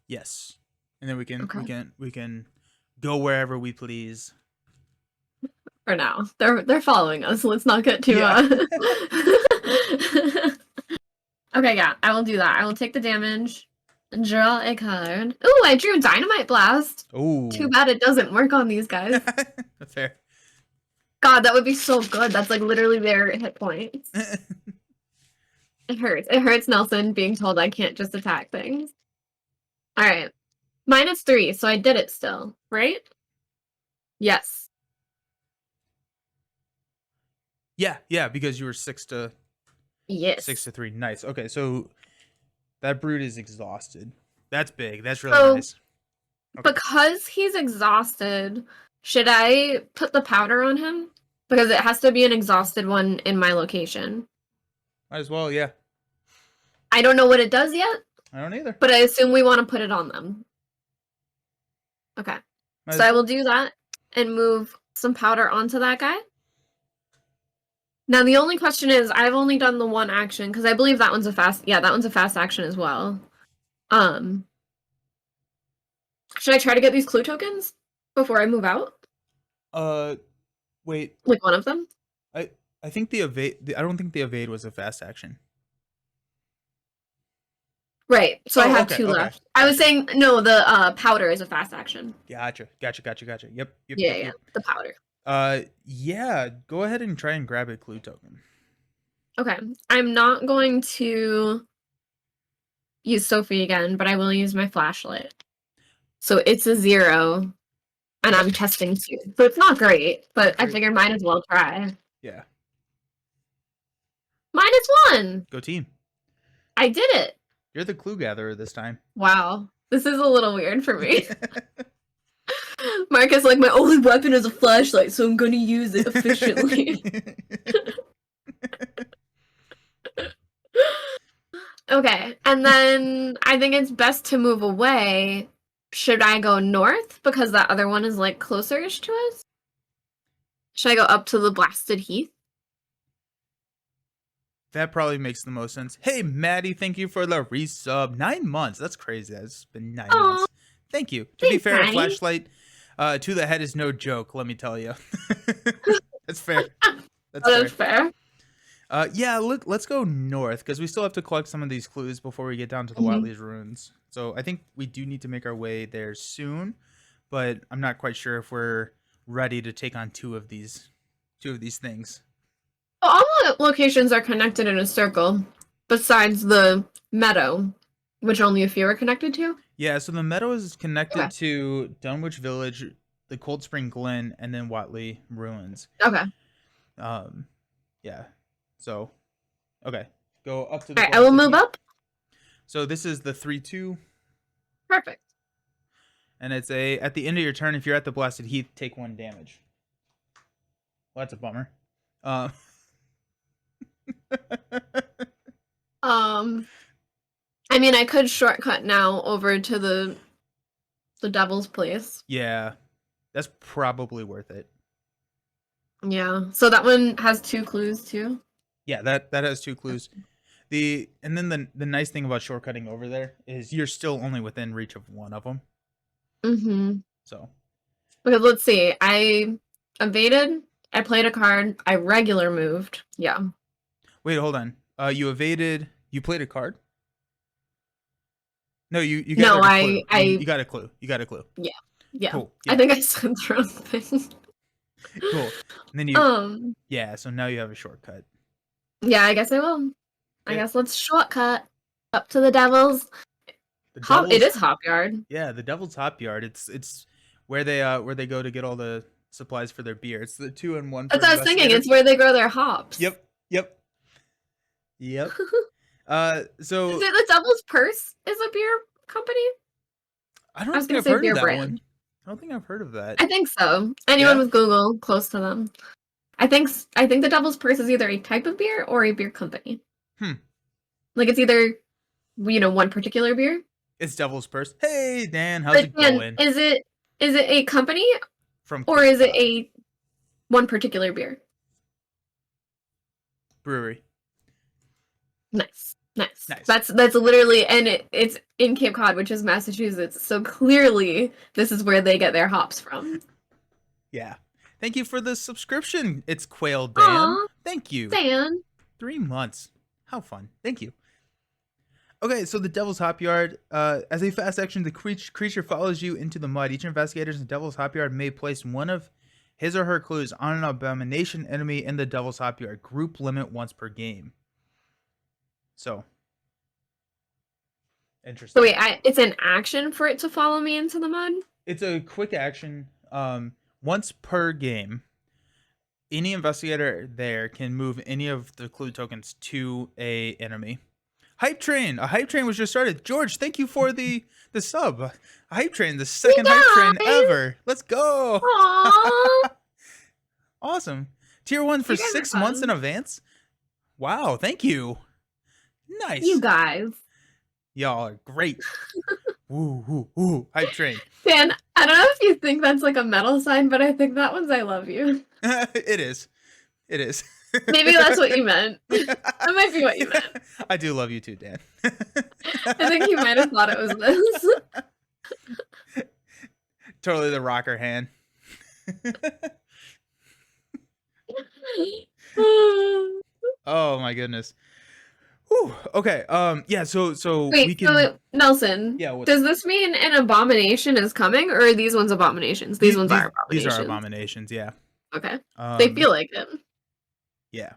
Yes. And then we can we Okay. can we can go wherever we please. For now. They're following us. Let's not get too Yeah. Okay, yeah, I will do that. I will take the damage. Draw a card. Ooh, I drew Dynamite Blast. Too Ooh. bad it doesn't work on these guys. Fair. God, that would be so good. That's like literally their hit points. It hurts. It hurts Nelson being told I can't just attack things. Alright. -3, so I did it still, right? Yes. Yeah, because you were 6 to Yes. 3. Nice. Okay, so that brood is exhausted. That's big. That's really So, nice. Okay. because he's exhausted, should I put the powder on him? Because it has to be an exhausted one in my location. Might as well, yeah. I don't know what it does yet, I don't either. but I assume we want to put it on them. Okay. Might So as I will well. do that and move some powder onto that guy. Now the only question is, I've only done the one action because I believe that one's a fast. Yeah, that one's a fast action as well. Should I try to get these clue tokens before I move out? Wait. Like one of them? I think the evade. I don't think the evade was a fast action. Right. So I have okay, two okay. left. I was saying no. The powder is a fast action. Gotcha. Yep. Yeah. The powder. Yeah. Go ahead and try and grab a clue token. Okay. I'm not going to use Sophie again, but I will use my flashlight. So it's a 0, and I'm testing 2. So it's not great, but I figured might as well try. Yeah. -1. Go team. I did it. You're the clue gatherer this time. Wow. This is a little weird for me. Marcus, like, my only weapon is a flashlight, so I'm going to use it efficiently. Okay, and then I think it's best to move away. Should I go north? Because that other one is, like, closer-ish to us? Should I go up to the blasted heath? That probably makes the most sense. Hey, Maddie, thank you for the resub. 9 months. That's crazy. That's been 9 months. Thank you. To be fair, Maddie. a flashlight to the head is no joke, let me tell you. That's fair. That's fair. Yeah, let's go north, because we still have to collect some of these clues before we get down to the Watley's ruins. So I think we do need to make our way there soon, but I'm not quite sure if we're ready to take on two of these things. Well, all the locations are connected in a circle, besides the meadow, which only a few are connected to. Yeah, so the meadow is connected to Dunwich Village, the Cold Spring Glen, and then Watley Ruins. Okay. Yeah. So, okay. Go up to the... All right, I will move up. So this is the 3-2. Perfect. And it's at the end of your turn, if you're at the Blasted Heath, take 1 damage. Well, that's a bummer. I mean, I could shortcut now over to the devil's place. Yeah, that's probably worth it. Yeah, so that one has 2 clues too. Yeah, that has 2 clues. And then the nice thing about shortcutting over there is you're still only within reach of one of them. Mm-hmm. So. Because let's see, I evaded. I played a card. I regular moved. Yeah. Wait, hold on. You evaded. You played a card. No, you got no, a clue. You got a clue. You got a clue. Yeah. Yeah. Cool. Yeah. I think I said the wrong thing. Cool. And then you. Yeah. So now you have a shortcut. Yeah, I guess I will. Okay. I guess let's shortcut up to the devil's. It is Hop Yard. Yeah, the Devil's Hop Yard. It's where they go to get all the supplies for their beer. It's the 2-in-1. That's what I was thinking. It's where they grow their hops. Yep. So is it the Devil's Purse is a beer company? I don't think I've heard of that one. I don't think I've heard of that. I think so. Anyone with Google close to them. I think the Devil's Purse is either a type of beer or a beer company. Like it's either one particular beer. It's Devil's Purse. Hey Dan, how's it going? Is it a company or is it a one particular beer? Brewery. Nice. That's literally, and it's in Cape Cod, which is Massachusetts. So clearly, this is where they get their hops from. Yeah. Thank you for the subscription. It's Quail Dan. Aww, thank you. Dan. 3 months. How fun. Thank you. Okay, so the Devil's Hop Yard. As a fast action, the creature follows you into the mud. Each investigator in the Devil's Hop Yard may place one of his or her clues on an abomination enemy in the Devil's Hop Yard. Group limit once per game. So, interesting. So wait, it's an action for it to follow me into the mud? It's a quick action. Once per game, any investigator there can move any of the clue tokens to a enemy. Hype Train. A Hype Train was just started. George, thank you for the sub. A Hype Train, the second Hype Train ever. Let's go. Aww. Awesome. Tier 1 for You guys are 6 months in fun. advance? Wow, thank you. You Nice. guys. Y'all are great. Woo, woo, woo. Hype train. Dan, I don't know if you think that's like a metal sign, but I think that one's I love you. It is. It is. Maybe that's what you meant. That might be what you meant. I do love you too, Dan. I think you might have thought it was this. Totally the rocker hand. Oh my goodness. Whew. Okay. Yeah. So we Wait, can. so Nelson, Yeah. What's does this mean an abomination is coming, or are these ones abominations? These ones are these are abominations. abominations. Yeah. Okay. They feel like it. Yeah.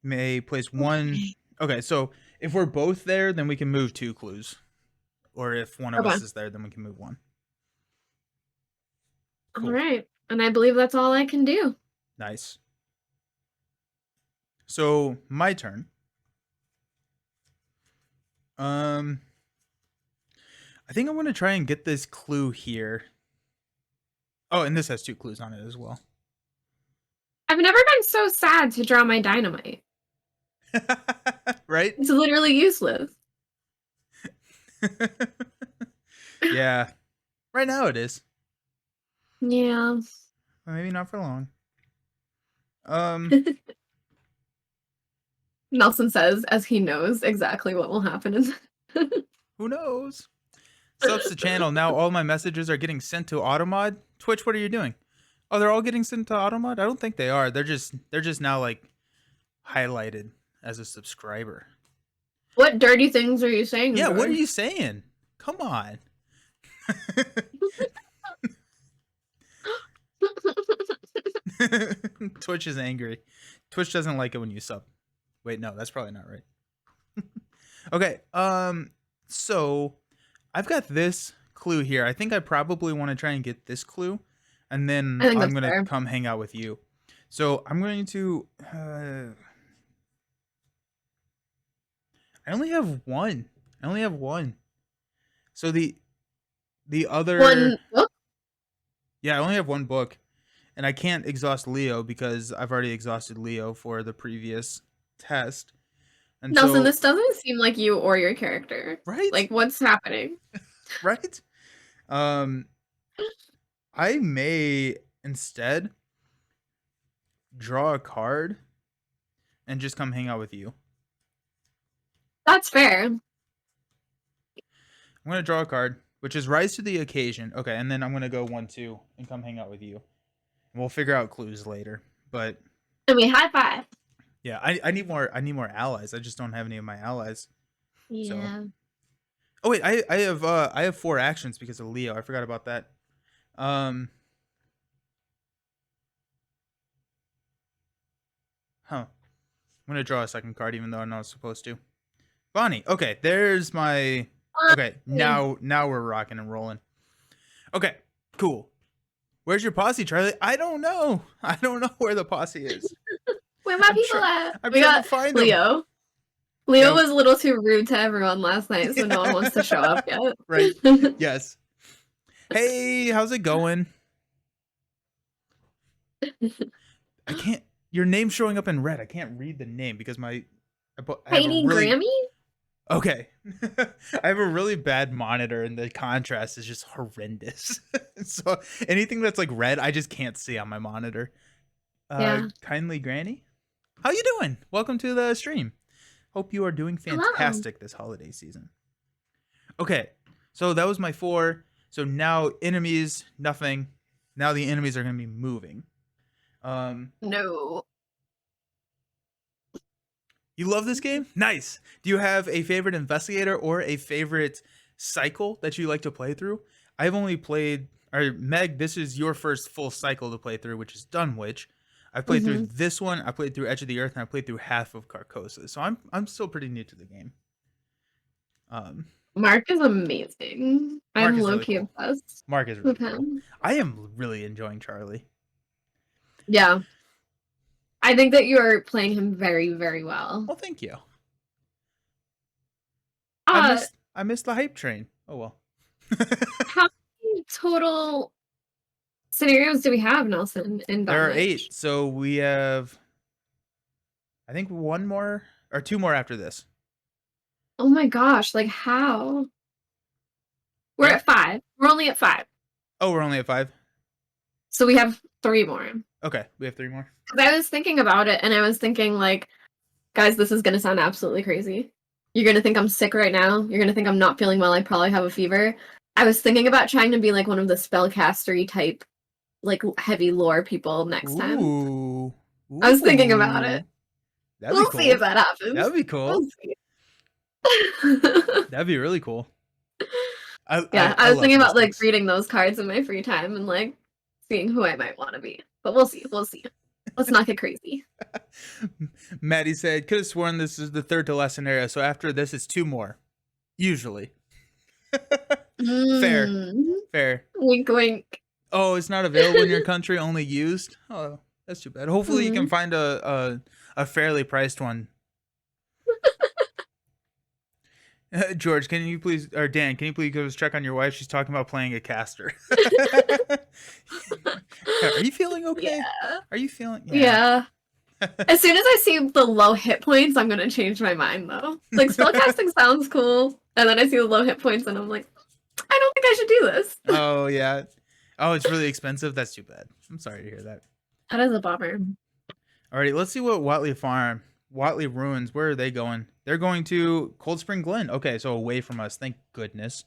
May place one. Okay. So if we're both there, then we can move 2 clues, or if one of us is there, then we can move 1. Cool. All right, and I believe that's all I can do. Nice. So my turn. I think I'm gonna try and get this clue here. Oh, and this has 2 clues on it as well. I've never been so sad to draw my dynamite. Right? It's literally useless. Yeah. Right now it is. Yeah. Maybe not for long. Nelson says, as he knows exactly what will happen. Who knows? Subs the channel. Now all my messages are getting sent to Automod. Twitch, what are you doing? Oh, they're all getting sent to Automod? I don't think they are. They're just now like highlighted as a subscriber. What dirty things are you saying? Yeah, George? what are you saying? Come on. Twitch is angry. Twitch doesn't like it when you sub. Wait, no, that's probably not right. Okay, so I've got this clue here. I think I probably want to try and get this clue, and then I'm going to come hang out with you. So I'm going to... I only have one. So the other... One book? Yeah, I only have 1 book. And I can't exhaust Leo because I've already exhausted Leo for the previous test. And Nelson, so, this doesn't seem like you or your character. Right? Like, what's happening? Right? I may instead draw a card and just come hang out with you. That's fair. I'm going to draw a card, which is Rise to the Occasion. Okay, and then I'm going to go 1-2 and come hang out with you. And we'll figure out clues later. But I mean, high five. Yeah, I need more allies. I just don't have any of my allies. Yeah. So. Oh wait, I have 4 actions because of Leo. I forgot about that. Huh. I'm gonna draw a second card even though I'm not supposed to. Bonnie. Okay, there's my. Okay, now we're rocking and rolling. Okay, cool. Where's your posse, Charlie? I don't know. I don't know where the posse is. Where my people at? We got to find Leo. Them. Leo was a little too rude to everyone last night, so no one wants to show up yet. Right. Yes. Hey, how's it going? I can't. Your name's showing up in red. I can't read the name because Heidi Grammy? Okay. I have a really bad monitor and the contrast is just horrendous. So anything that's like red, I just can't see on my monitor. Yeah. Kindly Granny? How you doing? Welcome to the stream. Hope you are doing fantastic this holiday season. Okay. So that was my 4. So now enemies, nothing. Now the enemies are going to be moving. No. You love this game? Nice. Do you have a favorite investigator or a favorite cycle that you like to play through? I've only played, or Meg, this is your first full cycle to play through, which is Dunwich. I've played through this one, I played through Edge of the Earth, and I played through half of Carcosa. So I'm still pretty new to the game. Mark is amazing. I'm low-key obsessed. Mark is really cool. I am really enjoying Charlie. Yeah. I think that you are playing him very, very well. Well, thank you. I missed the hype train. Oh well. How many total scenarios do we have, Nelson, in There are Dunwich? 8, so we have, I think, one more or two more after this. Oh my gosh, like how? We're Yeah. at 5. We're only at 5. Oh, we're only at 5. So we have 3 more. Okay, we have 3 more. 'Cause I was thinking about it and I was thinking like, guys, this is gonna sound absolutely crazy. You're gonna think I'm sick right now. You're gonna think I'm not feeling well. I probably have a fever. I was thinking about trying to be like one of the spellcastery type, like heavy lore people next time. Ooh, I was thinking about it. ooh, that'd be We'll see if cool. that happens. That'd be We'll cool. see. That'd be really cool. I Yeah, I I was love thinking about like mystics. reading those cards in my free time and like seeing who I might want to be. But we'll see. We'll see. Let's not get crazy. Maddie said, "Could have sworn this is the third to last scenario, so after this, it's 2 more, usually." Fair, Mm. fair. Wink, wink. Oh, it's not available in your country, only used. Oh, that's too bad. Hopefully, you can Mm. find a fairly priced one. George, can you please, or Dan, can you please go check on your wife? She's talking about playing a caster. Are you feeling okay? Yeah. Are you feeling? Yeah. As soon as I see the low hit points, I'm gonna change my mind though. Like spellcasting sounds cool, and then I see the low hit points, and I'm like, I don't think I should do this. Oh yeah. Oh, it's really expensive. That's too bad. I'm sorry to hear that. That is a bummer. Alrighty, let's see what Watley Ruins. Where are they going? They're going to Cold Spring Glen. Okay, so away from us. Thank goodness.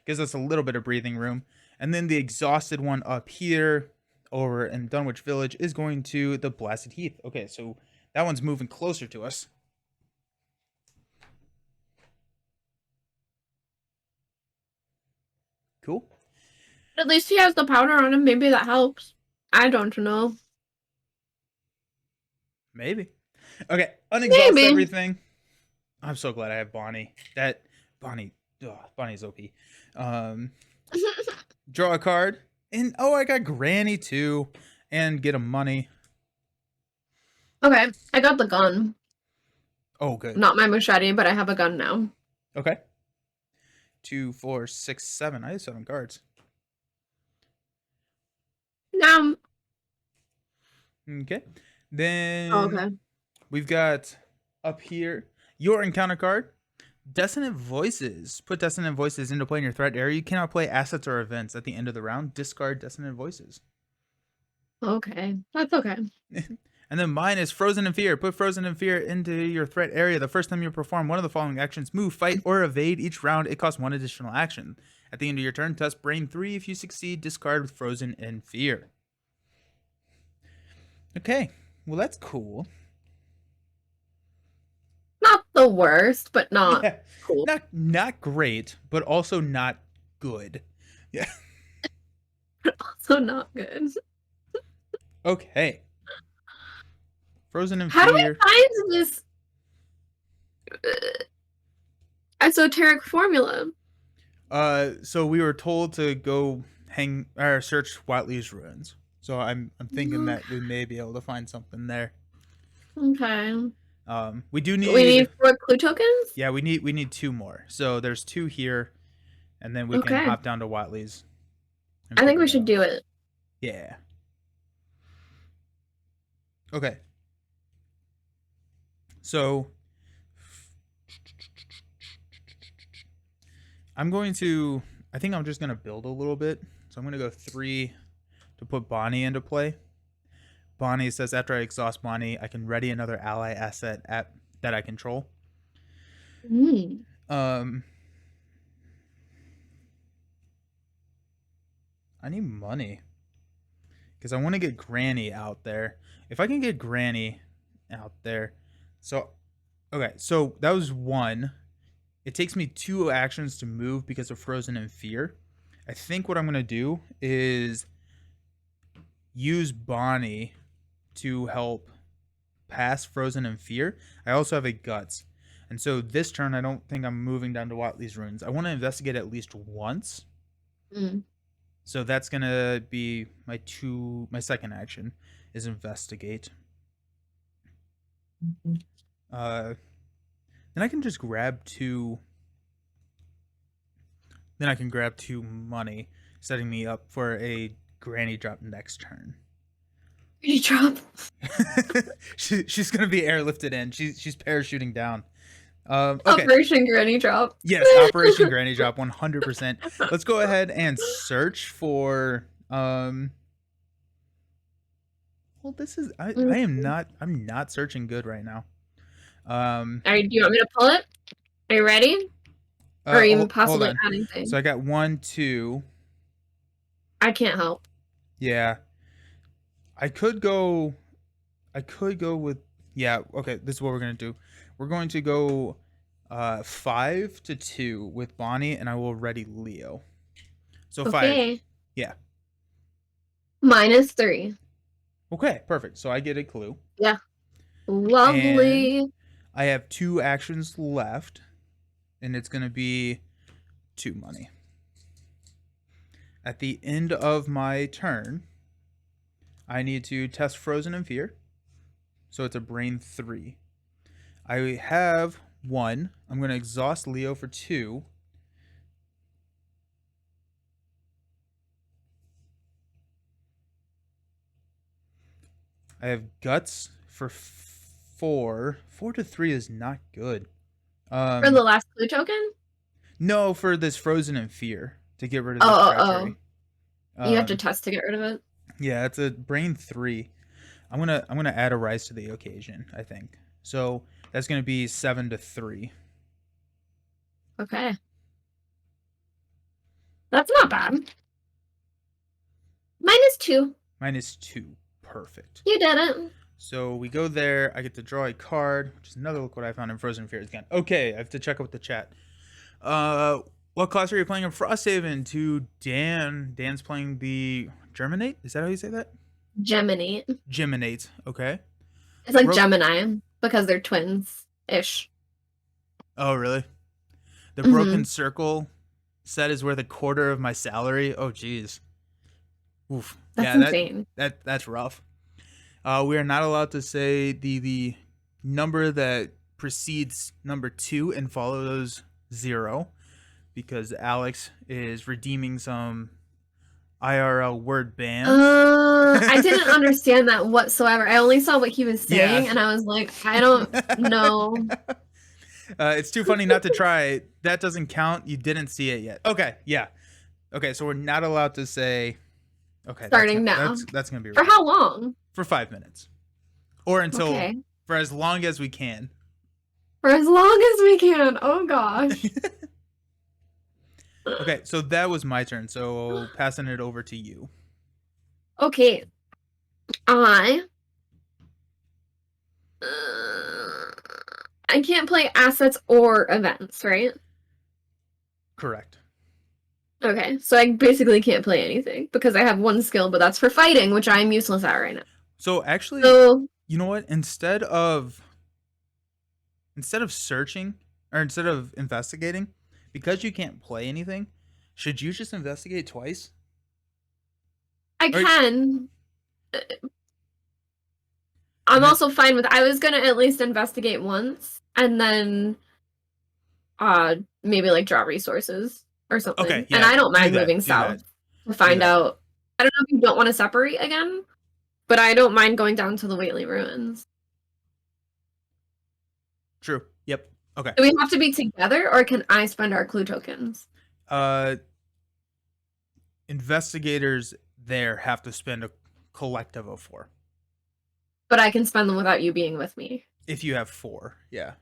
Gives us a little bit of breathing room. And then the exhausted one up here over in Dunwich Village is going to the Blasted Heath. Okay, so that one's moving closer to us. Cool. At least he has the powder on him. Maybe that helps. I don't know. Maybe. Okay, unexhaust Maybe. everything. I'm so glad I have Bonnie. That Bonnie, Bonnie's OP. Um, draw a card, and oh, I got Granny too, and get him money. Okay, I got the gun. Oh, good. Not my machete, but I have a gun now. Okay. 2, 4, 6, 7. I have 7 cards. Now. Okay. Then Okay. we've got up here your encounter card. Dissonant Voices. Put Dissonant Voices into play in your threat area. You cannot play assets or events at the end of the round. Discard Dissonant Voices. Okay, that's okay. And then mine is Frozen in Fear. Put Frozen in Fear into your threat area. The first time you perform one of the following actions: move, fight, or evade each round. It costs 1 additional action. At the end of your turn, test Brain 3. If you succeed, discard with Frozen in Fear. Okay, well that's cool. Not the worst, but not Yeah, cool. not great, but also not good. Yeah. Also not good. Okay. Frozen in How do we Fear. find this esoteric formula? So we were told to go hang or search Watley's ruins. So I'm thinking that we may be able to find something there. Okay. We do We need. need 4 clue tokens? Yeah, we need 2 more. So there's 2 here, and then we can Okay. hop down to Watley's. I think we should do it. Yeah. Okay. So I'm going to. I think I'm just gonna build a little bit. So I'm gonna go 3 to put Bonnie into play. Bonnie says after I exhaust Bonnie, I can ready another ally asset that I control. Mm. I need money because I want to get Granny out there. If I can get Granny out there, so okay, so that was 1. It takes me 2 actions to move because of Frozen in Fear. I think what I'm gonna do is use Bonnie to help pass Frozen in Fear. I also have a Guts. And so this turn, I don't think I'm moving down to Watley's ruins. I want to investigate at least once. Mm. So that's going to be my second action is investigate. Mhm. Then I can just grab 2. Then I can grab 2 money, setting me up for a Granny drop next turn. You drop. She's gonna be airlifted in. She's parachuting down. Okay. Operation Granny Drop. Yes, Operation Granny Drop, 100%. Let's go ahead and search for. Well, this is I'm not searching good right now. All right, do you want me to pull it? Are you ready? Or are you possibly adding things? So I got 1, 2. I can't help. Yeah. I could go with, yeah, okay, this is what we're going to do. We're going to go 5 to 2 with Bonnie, and I will ready Leo. So Okay. 5. Yeah. -3. Okay, perfect. So I get a clue. Yeah. Lovely. And I have 2 actions left, and it's going to be 2 money. At the end of my turn, I need to test Frozen in Fear. So it's a brain 3. I have 1. I'm going to exhaust Leo for 2. I have Guts for 4. 4 to 3 is not good. For the last clue token? No, for this Frozen in Fear to get rid of this treachery. You have to test to get rid of it. Yeah, it's a brain 3. I'm gonna add a rise to the occasion, I think. So that's gonna be 7 to 3. Okay. That's not bad. -2. -2. Perfect. You did it. So we go there. I get to draw a card, which is another look what I found in Frozen Fears again. Okay, I have to check out the chat. What class are you playing in Frosthaven? To Dan. Dan's playing the Germinate. Is that how you say that? Geminate. Geminate. Okay. It's like Gemini because they're twins-ish. Oh, really? The Broken Circle set is worth 1/4 of my salary. Oh, geez. Oof. That's insane. That's rough. We are not allowed to say the number that precedes number 2 and follows 0 because Alex is redeeming some IRL word bans. I didn't understand that whatsoever. I only saw what he was saying, and I was like, I don't know. It's too funny not to try. That doesn't count. You didn't see it yet. Okay, yeah. Okay, so we're not allowed to say. Okay, starting now. That's gonna be for how long? For 5 minutes, or until for as long as we can. For as long as we can. Oh gosh. Okay, so that was my turn. So passing it over to you. Okay, I can't play assets or events, right? Correct. Okay, so I basically can't play anything because I have 1 skill, but that's for fighting, which I'm useless at right now. So actually, you know what? Instead of searching or instead of investigating, because you can't play anything, should you just investigate twice? I can. I'm also fine with. I was gonna at least investigate once, and then, maybe like draw resources or something. Okay, yeah, and I don't mind moving south to find out. I don't know if you don't want to separate again, but I don't mind going down to the Whately Ruins. True. Yep. Okay. Do we have to be together, or can I spend our clue tokens? Investigators there have to spend a collective of 4. But I can spend them without you being with me. If you have 4, yeah.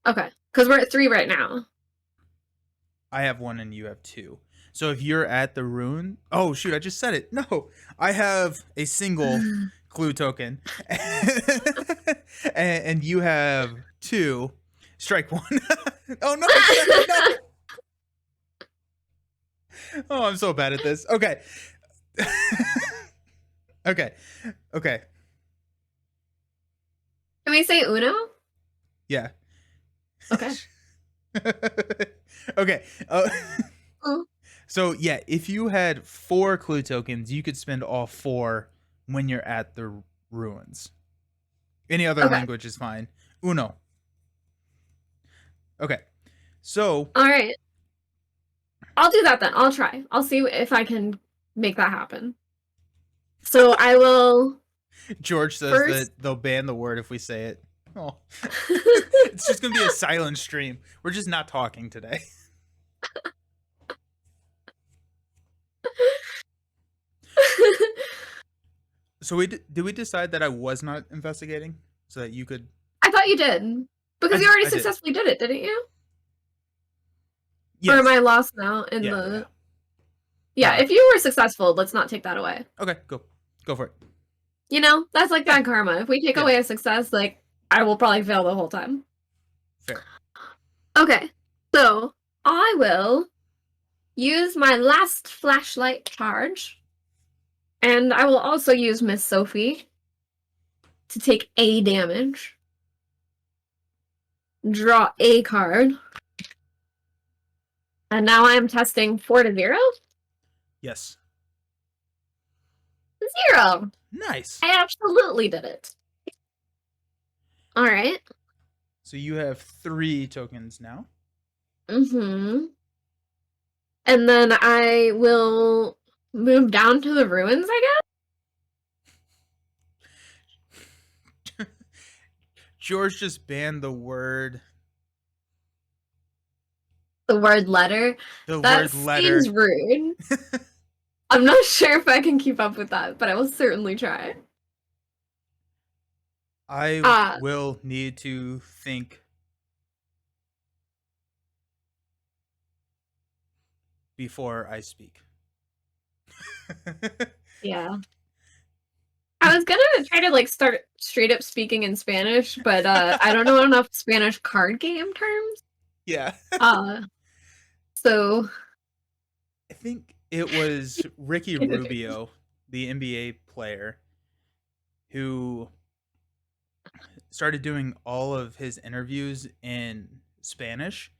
Okay, because we're at 3 right now. I have 1 and you have 2. So if you're at the ruin, oh shoot, I just said it. No, I have a single clue token, and you have 2. Strike 1. Oh no! No! Oh, I'm so bad at this. Okay. Okay. Can we say Uno? Yeah. Okay. Okay. So yeah, if you had 4 clue tokens, you could spend all 4 when you're at the ruins. Any other language is fine. Uno. Okay. So. All right. I'll do that then. I'll try. I'll see if I can make that happen. So I will George says first. that they'll ban the word if we say it. Oh, it's just gonna be a silent stream. We're just not talking today. So did we decide that I was not investigating so that you could? I thought you did because you already I did. successfully did it, didn't you? Or am I Yes. lost now in Yeah. the? Yeah, No. if you were successful, let's not take that away. Okay. Go for it. You know, that's like Yeah. bad karma. If we take Yeah. away a success, like I will probably fail the whole time. Fair. Okay, so I will use my last flashlight charge, and I will also use Miss Sophie to take a damage. Draw a card. And now I am testing 4 to 0. Yes. 0. Nice. I absolutely did it. All right. So you have 3 tokens now. Mm-hmm. And then I will move down to the ruins, I George just banned the word. guess. The word letter. The That word letter. seems rude. I'm not sure if I can keep up with that, but I will certainly try. I will need to think before I speak. Yeah. I was gonna try to like start straight up speaking in Spanish, but I don't know enough Spanish card game terms. Yeah. So I think it was Ricky Rubio, the NBA player, who started doing all of his interviews in Spanish.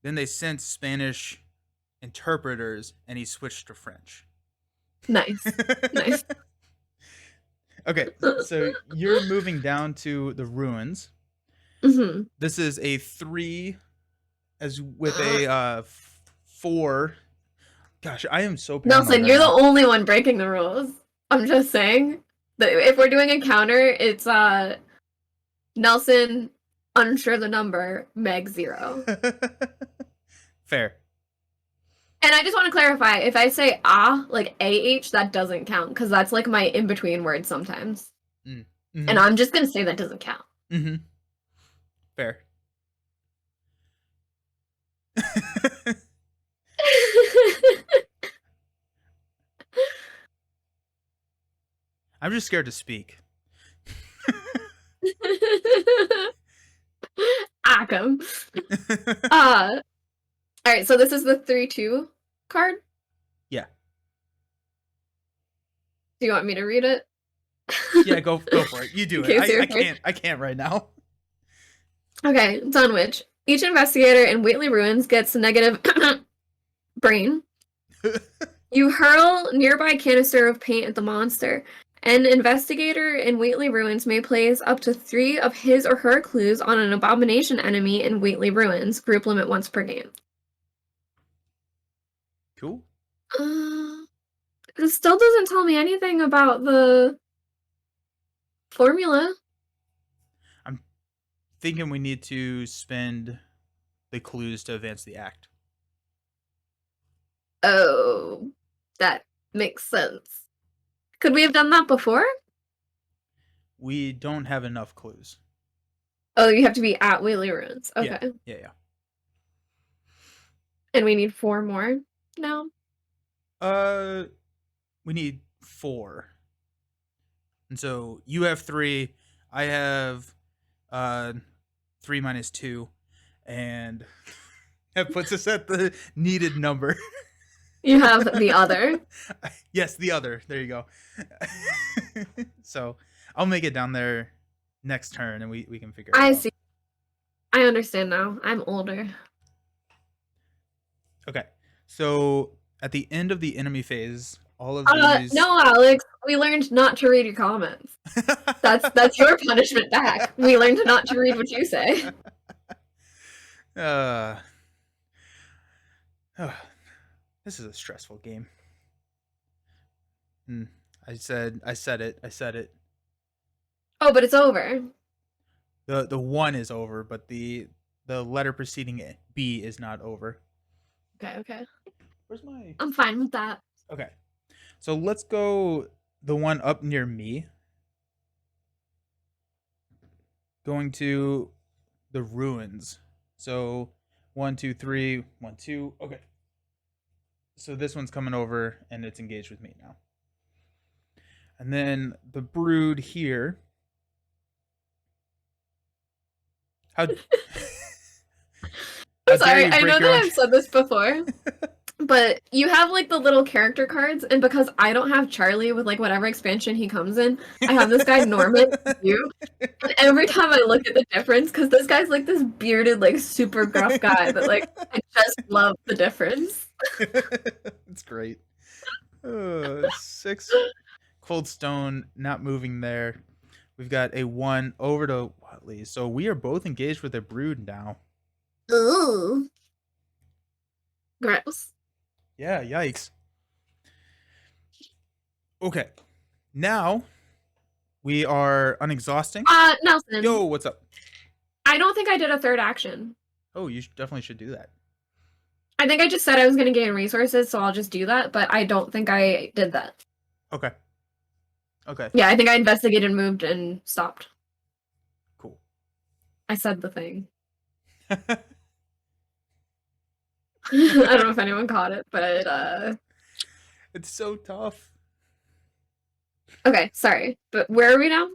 Then they sent Spanish interpreters and he switched to French. nice. Nice. Okay, so you're moving down to the ruins. Mm-hmm. This is a 3 as with a 4. Gosh, I am so paranoid Nelson, right you're the now. only one breaking the rules. I'm just saying that if we're doing a counter, it's Nelson unsure the number, Meg 0. Fair. And I just want to clarify, if I say like AH, that doesn't count, because that's like my in-between word sometimes. Mm-hmm. And I'm just gonna say that doesn't count. Mm-hmm. Fair. I'm just scared to speak. Arkham. All right, so this is the 3-2 card. Yeah. Do you want me to read it? Yeah, go for it. You do it. I can't right now. Okay, Dunwich. Each investigator in Whately Ruins gets a negative brain. You hurl nearby canister of paint at the monster. An investigator in Whately Ruins may place up to 3 of his or her clues on an abomination enemy in Whately Ruins. Group limit once per game. Cool. This still doesn't tell me anything about the formula. I'm thinking we need to spend the clues to advance the act. Oh, that makes sense. Could we have done that before? We don't have enough clues. Oh, you have to be at Whately Ruins. Okay. Yeah. And we need 4 more now? We need 4. And so you have 3, I have 3 minus 2, and that puts us at the needed number. You have the other? Yes, the other. There you go. So I'll make it down there next turn and we can figure it out. I see. I understand now. I'm older. Okay. So at the end of the enemy phase, all of these No, Alex, we learned not to read your comments. That's your punishment back. We learned not to read what you say. This is a stressful game. I said it. I said it. Oh, but it's over. The one is over, but the letter preceding it, B, is not over. Okay, okay. Where's my? I'm fine with that. Okay, so let's go the one up near me. Going to the ruins. So 1, 2, 3, 1, 2. Okay, so this one's coming over and it's engaged with me now. And then the brood here. How I'm how dare sorry. you I break know your that own? I've said this before, but you have like the little character cards, and because I don't have Charlie with like whatever expansion he comes in, I have this guy Norman, you. And every time I look at the difference, because this guy's like this bearded, like super gruff guy, but like I just love the difference. It's great. 6 cold stone not moving there. We've got a 1 over to Watley. So we are both engaged with a brood now. Ooh, gross. Yeah, yikes. Okay. Now we are unexhausting. Nelson, Yo, what's up? I don't think I did a third action. Oh, you definitely should do that. I think I just said I was going to gain resources, so I'll just do that, but I don't think I did that. Okay. Okay. Yeah, I think I investigated, moved, and stopped. Cool. I said the thing. I don't know if anyone caught it, but It's so tough. okay, sorry. But where are we now?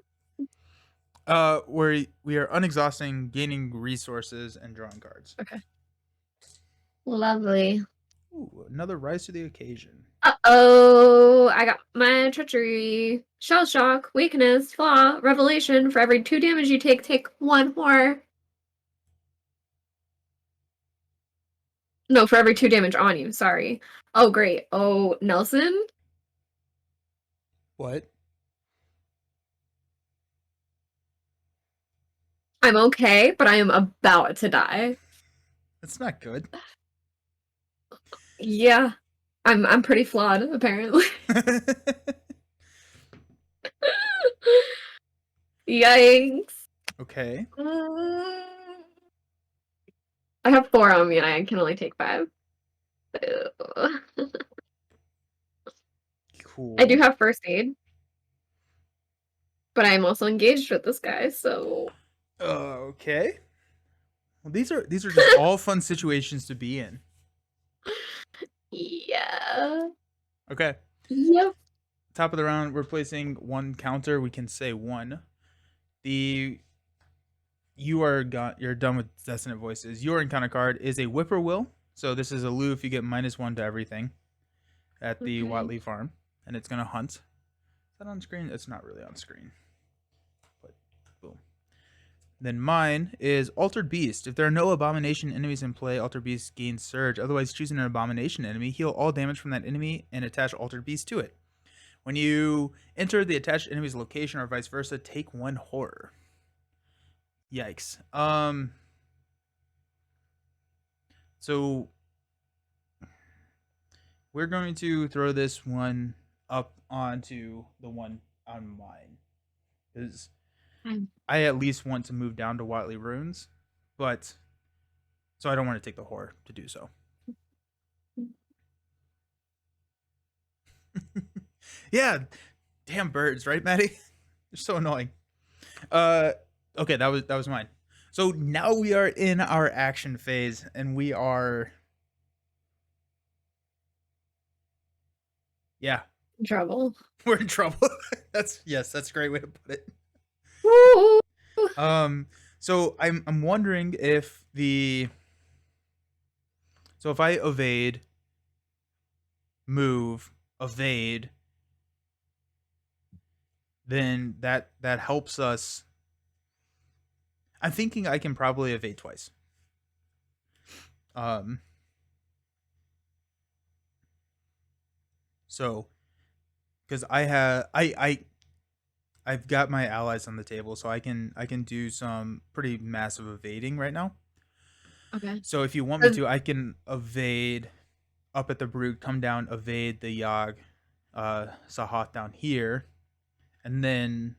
We are unexhausting, gaining resources, and drawing cards. Okay. Lovely. Ooh, another rise to the occasion. Uh-oh, I got my treachery. Shell shock, weakness, flaw, revelation. For every 2 damage you take, take 1 more. No, for every 2 damage on you, sorry. Oh, great. Oh, Nelson? What? I'm okay, but I am about to die. That's not good. Yeah. I'm pretty flawed, apparently. Yikes. Okay. I have 4 on me and I can only take 5. Ew. Cool. I do have first aid, but I'm also engaged with this guy, so Okay. Well, these are just all fun situations to be in. yeah. Okay. Yep. Top of the round, we're placing 1 counter. We can say 1. The you're done with Dissonant Voices. Your encounter card is a Whippoorwill. So this is a loo if you get -1 to everything at the Okay. Watley farm, and it's gonna hunt. Is that on screen? It's not really on screen. But boom. Then mine is Altered Beast. If there are no abomination enemies in play, Altered Beast gains Surge. Otherwise, choosing an abomination enemy, heal all damage from that enemy and attach Altered Beast to it. When you enter the attached enemy's location or vice versa, take 1 horror. Yikes. So we're going to throw this one up onto the one on mine. Because I at least want to move down to Watley Ruins, but so I don't want to take the horror to do so. Yeah, damn birds, right, Maddie? They're so annoying. Okay, that was mine. So now we are in our action phase, and we are, yeah, Trouble. we're in trouble. That's a great way to put it. Woo! So I'm wondering if if I evade, move, evade, then that helps us. I'm thinking I can probably evade twice. So because I've got my allies on the table, so I can do some pretty massive evading right now. Okay. So if you want me to, I can evade up at the brute, come down, evade the Yogg, Sahoth down here, and then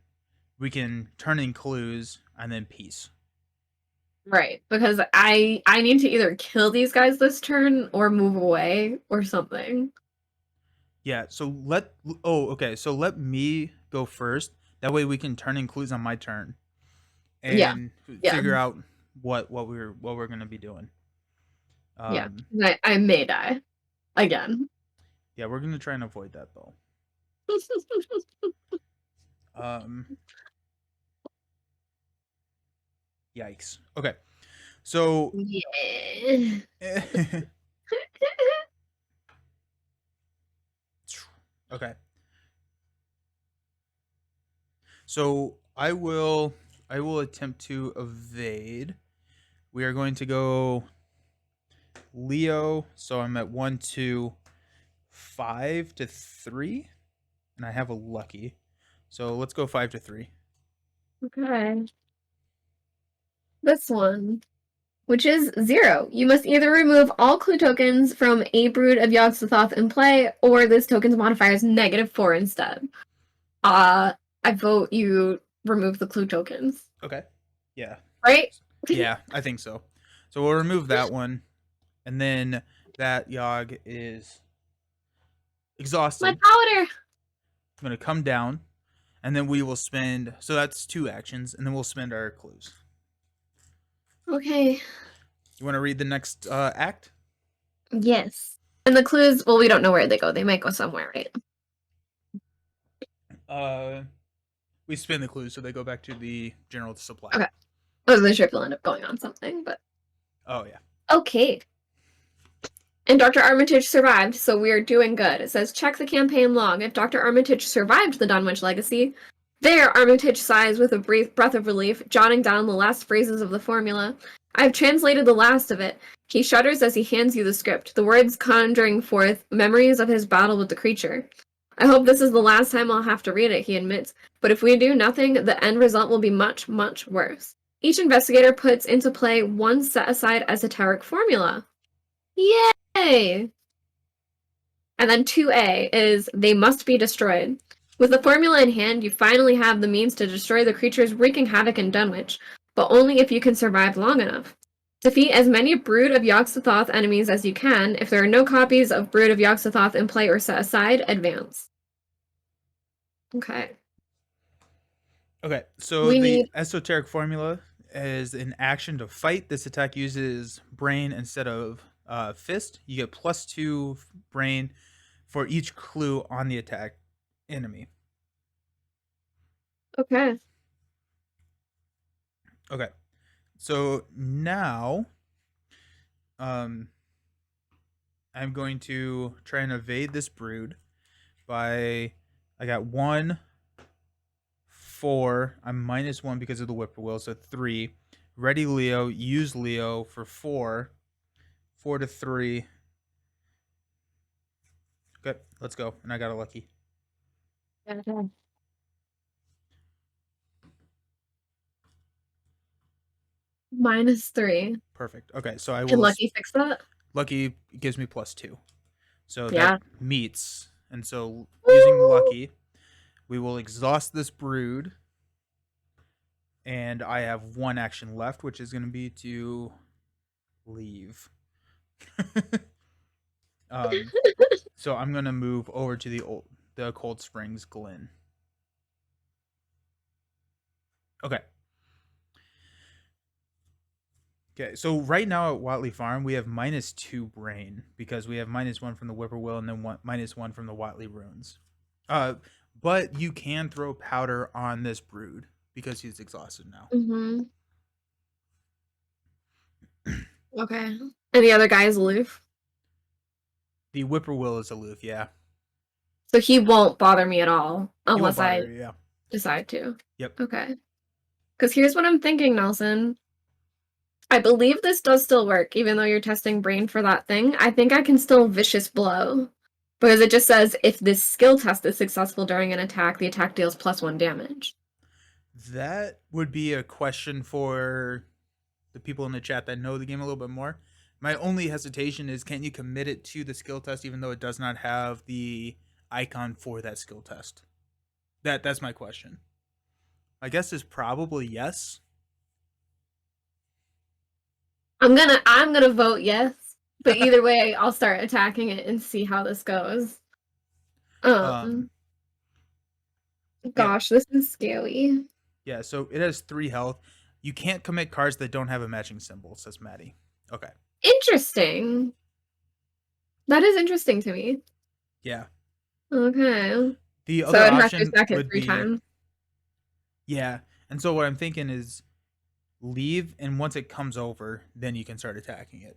we can turn in clues and then peace. Right, because I need to either kill these guys this turn or move away or something. Yeah. So let me go first. That way we can turn in clues on my turn Yeah, and yeah, figure out what we're gonna be doing. yeah. Um, I may die again. yeah, we're gonna try and avoid that though. Um, Yikes. Okay. So Yeah. okay. So I will attempt to evade. We are going to go Leo. So I'm at 1, 2, 5 to 3, and I have a lucky. So let's go 5 to 3. Okay. This one, which is 0. You must either remove all clue tokens from a brood of Yogg-Sothoth in play, or this token's modifier is -4 instead. Uh, I vote you remove the clue tokens. Okay. Yeah. Right? Yeah, I think so. So we'll remove that one, and then that Yogg is My exhausted. powder! I'm gonna come down, and then we will spend. So that's 2 actions, and then we'll spend our clues. Okay. You want to read the next act? Yes. And the clues, well, we don't know where they go. They might go somewhere, right? Uh, we spin the clues, so they go back to the general supply. Okay. I wasn't sure if they'll end up going on something, but Oh yeah. okay. And Dr. Armitage survived, so we're doing good. It says, check the campaign log. If Dr. Armitage survived the Dunwich legacy, there, Armitage sighs with a brief breath of relief, jotting down the last phrases of the formula. I've translated the last of it. He shudders as he hands you the script, the words conjuring forth memories of his battle with the creature. I hope this is the last time I'll have to read it, he admits, but if we do nothing, the end result will be much, much worse. Each investigator puts into play one set-aside esoteric formula. Yay! And then 2A is they must be destroyed. With the formula in hand, you finally have the means to destroy the creatures wreaking havoc in Dunwich, but only if you can survive long enough. Defeat as many Brood of Yogg-Sothoth enemies as you can. If there are no copies of Brood of Yogg-Sothoth in play or set aside, advance. Okay. Okay. So We the need... esoteric formula is an action to fight. This attack uses brain instead of fist. You get +2 brain for each clue on the attack enemy. Okay. Okay. So now, I'm going to try and evade this brood by. I got 1, 4. I'm -1 because of the whippoorwill, so 3. Ready Leo. Use Leo for 4. 4 to 3. Okay, let's go. And I got a lucky. Okay. -3. Perfect. Okay, so I Can will. Lucky fix that? Lucky gives me +2. So Yeah. that meets. And so using Woo! lucky, we will exhaust this brood. And I have 1 action left, which is going to be to leave. um, so I'm going to move over to the Cold Springs Glen. Okay. Okay, so right now at Watley Farm, we have -2 brain because we have -1 from the whippoorwill and then -1 from the Watley runes. But you can throw powder on this brood because he's exhausted now. Mm-hmm. Okay. And the other guy is aloof. The whippoorwill is aloof, yeah. So he won't bother me at all He won't unless bother I you, yeah. decide to. Yep. Okay. Because here's what I'm thinking, Nelson. I believe this does still work, even though you're testing brain for that thing. I think I can still vicious blow. Because it just says if this skill test is successful during an attack, the attack deals +1 damage. That would be a question for the people in the chat that know the game a little bit more. My only hesitation is, can you commit it to the skill test even though it does not have the icon for that skill test? That's my question. My guess is probably yes. I'm gonna vote yes. But either way, I'll start attacking it and see how this goes. Um, Um, yeah, gosh, this is scary. yeah. So it has 3 health. You can't commit cards that don't have a matching symbol, says Maddie. Okay. Interesting. That is interesting to me. Yeah. Okay. The So other I'd have to option attack it would three be, times. yeah. And so what I'm thinking is leave, and once it comes over, then you can start attacking it.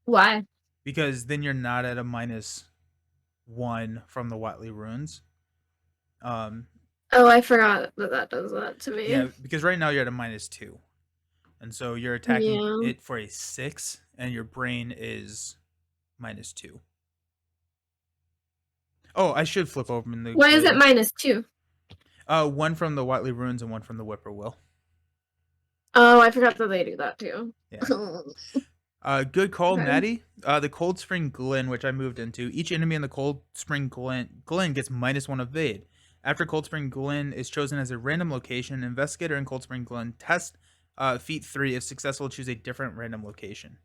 Why? Because then you're not at a -1 from the Watley runes. Um, Oh, I forgot that that does that to yeah, me. because right now you're at a -2, and so you're attacking Yeah. it for a 6, and your brain is -2. Oh, I should flip open Why is it the -2? one from the Watley runes and one from the Whippoorwill. Oh, I forgot that they do that too. Yeah. Good call, Okay. Maddie. The Cold Spring Glen, which I moved into, each enemy in the Cold Spring Glen gets -1 evade. After Cold Spring Glen is chosen as a random location, investigator in Cold Spring Glen test feat 3. If successful, choose a different random location.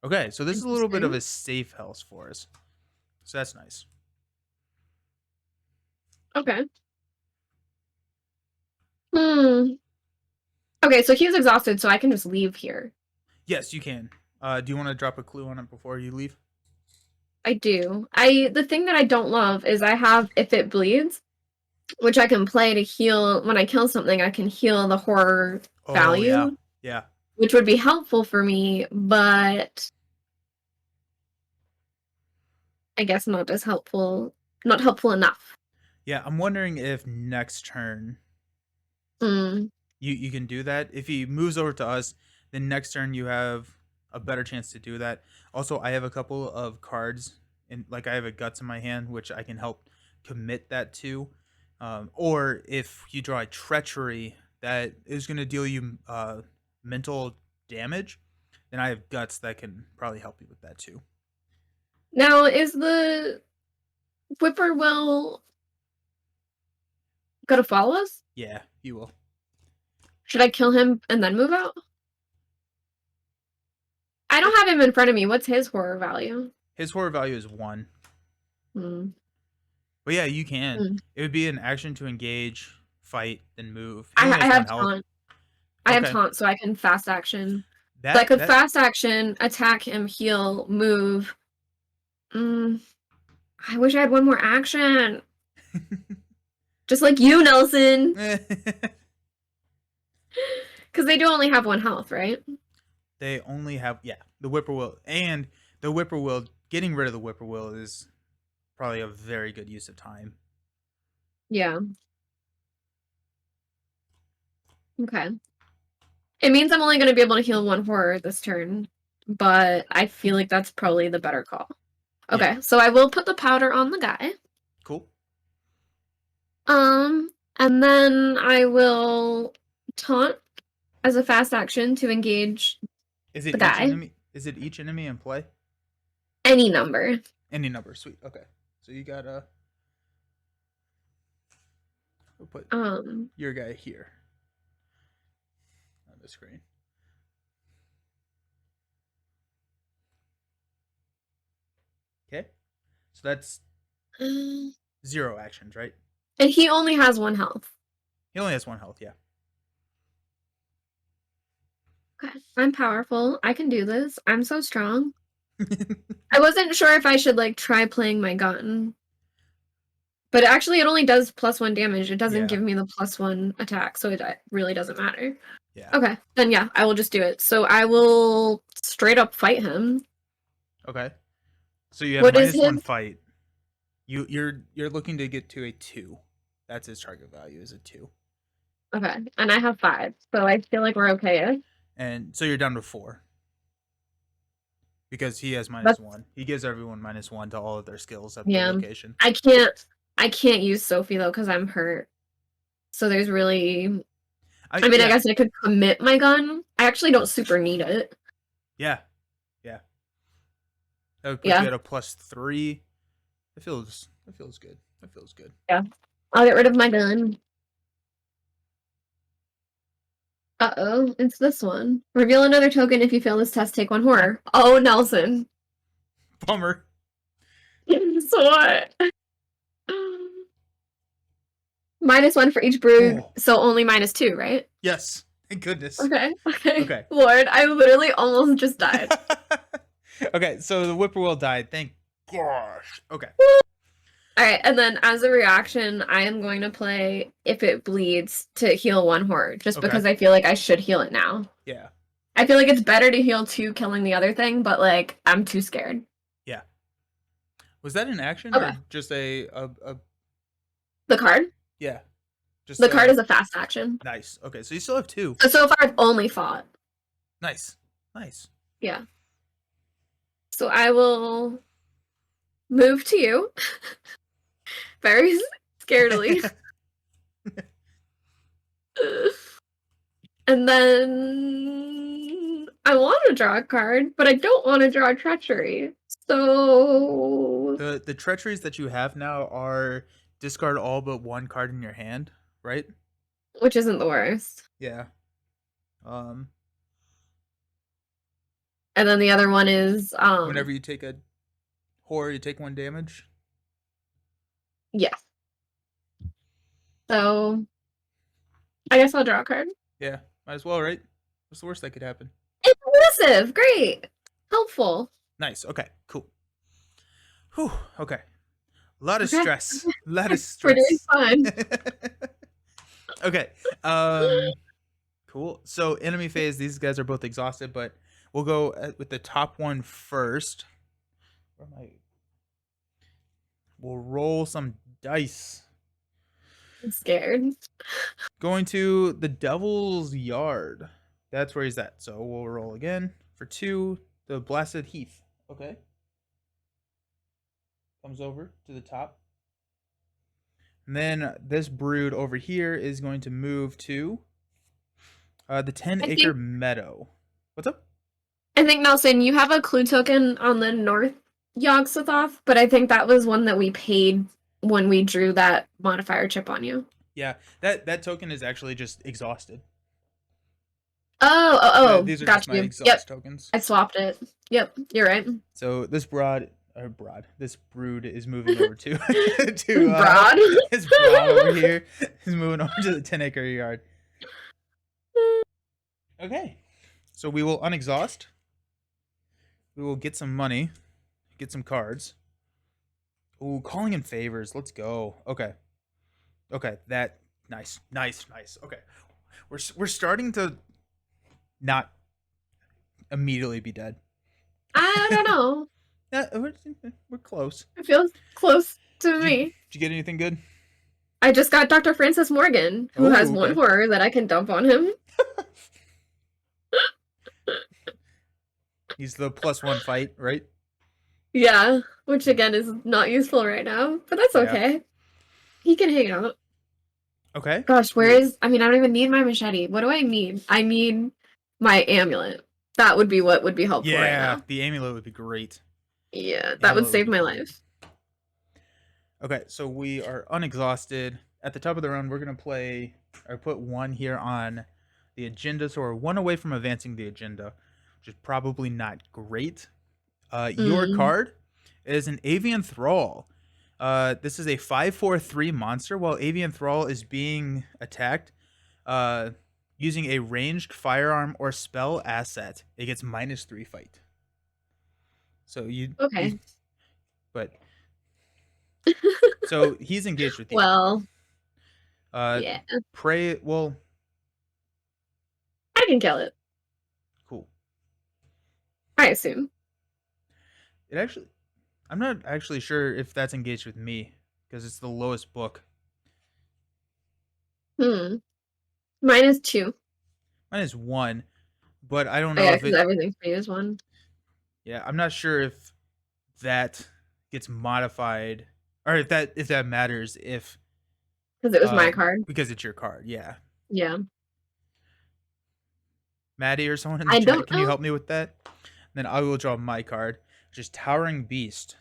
Okay, so this is a little bit of Interesting. a safe house for us. So that's nice. Okay. Hmm. Okay, so he's exhausted, so I can just leave here. Yes, you can. Do you want to drop a clue on it before you leave? I do. The thing that I don't love is I have if it bleeds, which I can play to heal when I kill something, I can heal the horror Oh yeah, value, yeah, which would be helpful for me, but I guess not helpful enough. yeah. I'm wondering if next turn Mm. you can do that. If he moves over to us, then next turn you have a better chance to do that. Also, I have a couple of cards, and like I have a guts in my hand, which I can help commit that to. Or if you draw a treachery that is going to deal you mental damage, then I have guts that can probably help you with that too. Now, is the Whippoorwill gonna follow us? Yeah, you will. Should I kill him and then move out? I don't have him in front of me. What's his horror value? His horror value is 1. Hmm. But yeah, you can. Hmm. It would be an action to engage, fight, then move. He only I has one have health. taunt. I have Okay. taunt, so I can fast action. So I That could that fast action, attack him, heal, move. Mm, I wish I had one more action. Just like you, Nelson. Because they do only have one health, right? they only have, yeah, the whippoorwill, and the whippoorwill, getting rid of the whippoorwill is probably a very good use of time. Yeah. Okay. It means I'm only going to be able to heal one horror this turn, but I feel like that's probably the better call. Yeah. Okay, so I will put the powder on the guy. Cool. Um, and then I will taunt as a fast action to engage Is the it each guy. enemy? Is it each enemy in play? Any number. Any number. Sweet. Okay. So you got we'll put Um, your guy here on the screen. Okay. So that's and 0 actions, right? he only has one health. He only has 1 health. Yeah. Okay, I'm powerful. I can do this. I'm so strong. I wasn't sure if I should like try playing my gun. But actually it only does +1 damage. It doesn't Yeah. give me the +1 attack, so it really doesn't matter. Yeah. Okay, then yeah, I will just do it. So I will straight up fight him. Okay. So you have What is -1 his fight. You're looking to get to a 2. That's his target value is a 2. Okay, and I have 5, so I feel like we're okay. And so you're down to 4 because he has That's -1. He gives everyone -1 to all of their skills at the yeah. location. I can't I can't use Sophie though because I'm hurt. So there's really I mean, I Yeah. guess I could commit my gun. I actually don't super need it. Yeah. Yeah. That would put you Yeah, at a +3. That feels good. That feels good. yeah. I'll get rid of my gun. Uh-oh, it's this one. Reveal another token if you fail this test, take one horror. Oh, Nelson. Bummer. Guess what? -1 for each brood, Oh, so only -2, right? yes. Thank goodness. Okay, okay. Okay. Lord, I literally almost just died. Okay, so the whippoorwill died. Thank gosh. Okay. Alright, and then as a reaction, I am going to play If It Bleeds to heal 1 horror, just Okay. because I feel like I should heal it now. Yeah. I feel like it's better to heal 2 killing the other thing, but like, I'm too scared. Yeah. Was that an action Okay. or just a The card? yeah. Just The card is a fast action. nice. Okay, so you still have 2. So far I've only fought. Nice. Nice. Yeah. So I will move to you. Very scaredly. And then I want to draw a card, but I don't want to draw treachery. So The treacheries that you have now are discard all but 1 card in your hand, right? which isn't the worst. Yeah. Um And then the other one is Whenever you take a horror, you take 1 damage. yes. So I guess I'll draw a card. Yeah, might as well, right? What's the worst that could happen? Impressive, great, helpful. Nice. Okay, cool. Whew, okay. A lot of Okay. stress. A lot of We're doing stress. fine. Okay. Cool. So enemy phase, these guys are both exhausted, but we'll go with the top one first. Where am I? We'll roll some dice. I'm scared. Going to the Devil's Yard. That's where he's at. So we'll roll again for 2. The Blasted Heath. Okay. Comes over to the top. And then this brood over here is going to move to the 10-acre meadow. What's up? I think, Nelson, you have a clue token on the North Yogg-Sothoth, but I think that was one that we paid when we drew that modifier chip on you. Yeah, that token is actually just exhausted. Oh, These are got just my you. exhaust Yep, tokens. I swapped it. Yep, you're right. So this this brood is moving over to Broad? this broad over here is moving over to the 10-acre yard. Okay, so we will unexhaust. We will get some money, get some cards. Ooh, calling in favors. Let's go. Okay, that nice. Okay, we're starting to not immediately be dead. I don't know. Yeah, we're close. It feels close to Did me. you get anything good? I just got Dr. Francis Morgan, who has Oh, 1 okay. horror that I can dump on him. He's the +1 fight, right? Yeah, which again is not useful right now, but that's Yeah. okay. He can hang out. Okay. Gosh, I mean, I don't even need my machete. What do I need? I need my amulet. That would be what would be helpful right Yeah, now. the amulet would be great. Yeah, that would Amulet save be my great. life. Okay, so we are unexhausted. At the top of the round, we're gonna play or put 1 here on the agenda, so we're 1 away from advancing the agenda, which is probably not great. Your card is an Avian Thrall. This is a 5/4/3 monster. While Avian Thrall is being attacked, using a ranged firearm or spell asset, it gets -3 fight. So Okay. but so he's engaged with you. Well, Uh, yeah, Pray. Well, I can kill it. cool. I assume. It actually, I'm not actually sure if that's engaged with me because it's the lowest book. -2. Mine is 1, but I don't Oh, know yeah, if because it. everything's for you is 1. Yeah, I'm not sure if that gets modified or if that matters if Because it was my card. because it's your card. Yeah, Yeah. Maddie or someone in the I chat, don't can you know. help me with that? Then I will draw my card. Just towering beast.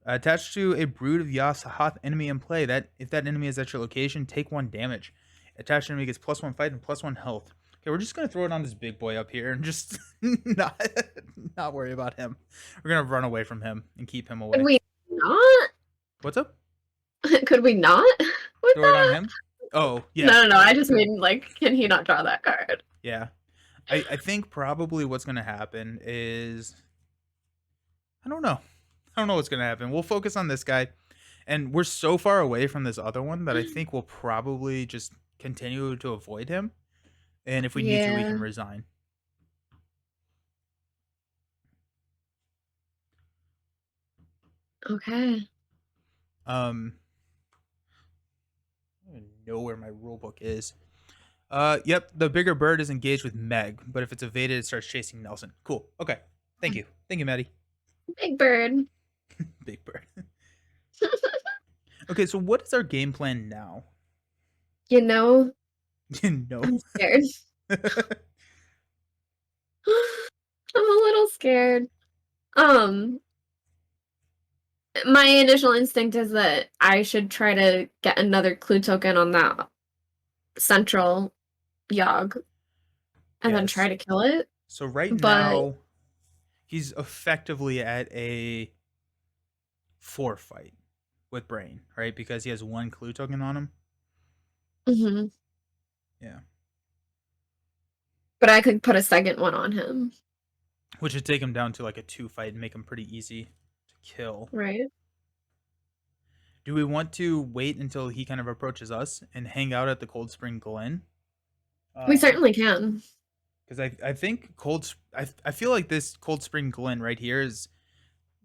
Attached to a brood of Yasahath enemy in play. That if that enemy is at your location, take 1 damage. Attached enemy gets +1 fight and +1 health. Okay, we're just gonna throw it on this big boy up here and just not not worry about him. We're gonna run away from him and keep him Could away. we not? What's up? Could we not with Throw it on that? him? Oh yeah, No, no, no. I just mean like, can he not draw that card? yeah. I think probably what's gonna happen is I don't know. I don't know what's gonna happen. We'll focus on this guy, and we're so far away from this other one that I think we'll probably just continue to avoid him. And if we need to, we Yeah. can resign. Okay. I don't even know where my rule book is. Yep, the bigger bird is engaged with Meg, but if it's evaded, it starts chasing Nelson. Cool. Okay. Thank you, Maddie. Big bird. Big bird. Okay, so what is our game plan now? You know, No. I'm scared. I'm a little scared. Um, my initial instinct is that I should try to get another clue token on that central Yogg and then try Yes. to kill it. So right But now, he's effectively at a 4 fight with Brain, right? Because he has 1 clue token on him. mhm. Yeah. But I could put a second one on him, Which would take him down to like a 2 fight and make him pretty easy to kill. right? Do we want to wait until he kind of approaches us and hang out at the Cold Spring Glen? We certainly can. Because I think I feel like this Cold Spring Glen right here is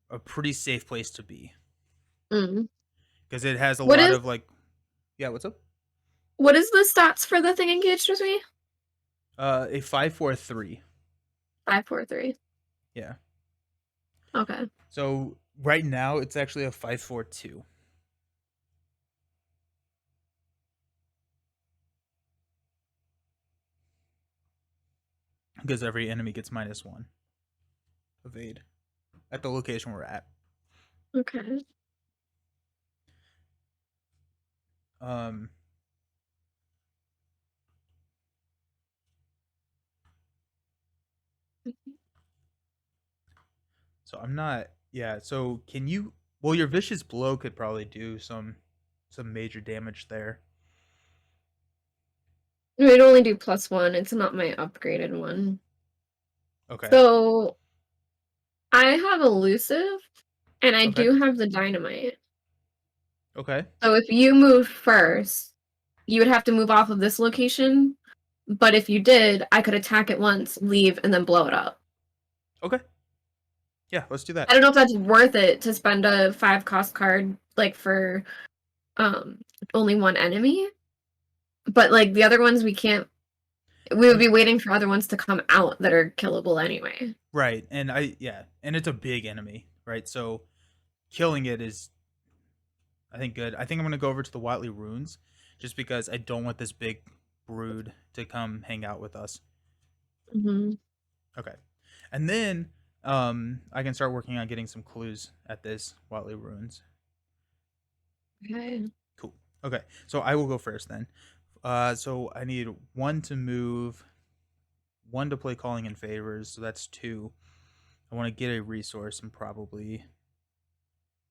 a pretty safe place to be Mm. because it has a What lot is of like, yeah, what's up? what is the stats for the thing engaged with me? A 5-4-3. 543. Yeah. Okay. So right now it's actually a 5-4-2. Because every enemy gets -1 evade at the location we're at. Okay. Um. So I'm not. Yeah. So can you? Well, your vicious blow could probably do some major damage there. We'd only do +1. It's not my upgraded one. Okay. So I have elusive and I Okay. do have the dynamite. Okay. So if you move first, you would have to move off of this location. But if you did, I could attack it once, leave, and then blow it up. Okay. Yeah. Let's do I that. don't know if that's worth it to spend a 5 cost card like for um only one enemy. But like the other ones we would And be waiting for other ones to come out that are killable anyway. right. And and it's a big enemy, right? So killing it is, I think, good. I think I'm gonna go over to the Watley Ruins, just because I don't want this big brood to come hang out with us. Hmm. Okay. And then I can start working on getting some clues at this Watley Ruins. Okay. Cool. Okay. So I will go first then. So I need 1 to move, 1 to play Calling in Favors, so that's 2. I want to get a resource and probably,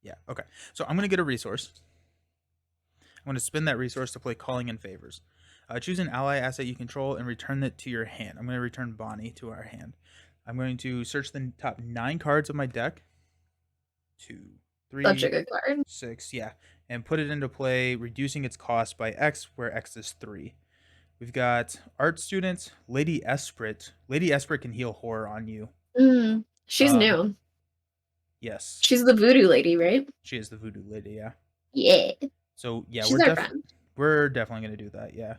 yeah, okay. So I'm going to get a resource. I'm going to spend that resource to play Calling in Favors. Choose an ally asset you control and return it to your hand. I'm going to return Bonnie to our hand. I'm going to search the top 9 cards of my deck. 2, Such a 3, good card. 6, yeah, and put it into play, reducing its cost by X, where X is 3. We've got Art Student, Lady Esprit. Lady Esprit can heal horror on you. She's new. Yes, She's the voodoo lady, right? she is the voodoo lady. Yeah. Yeah. So yeah, She's our friend. we're definitely gonna do that. Yeah.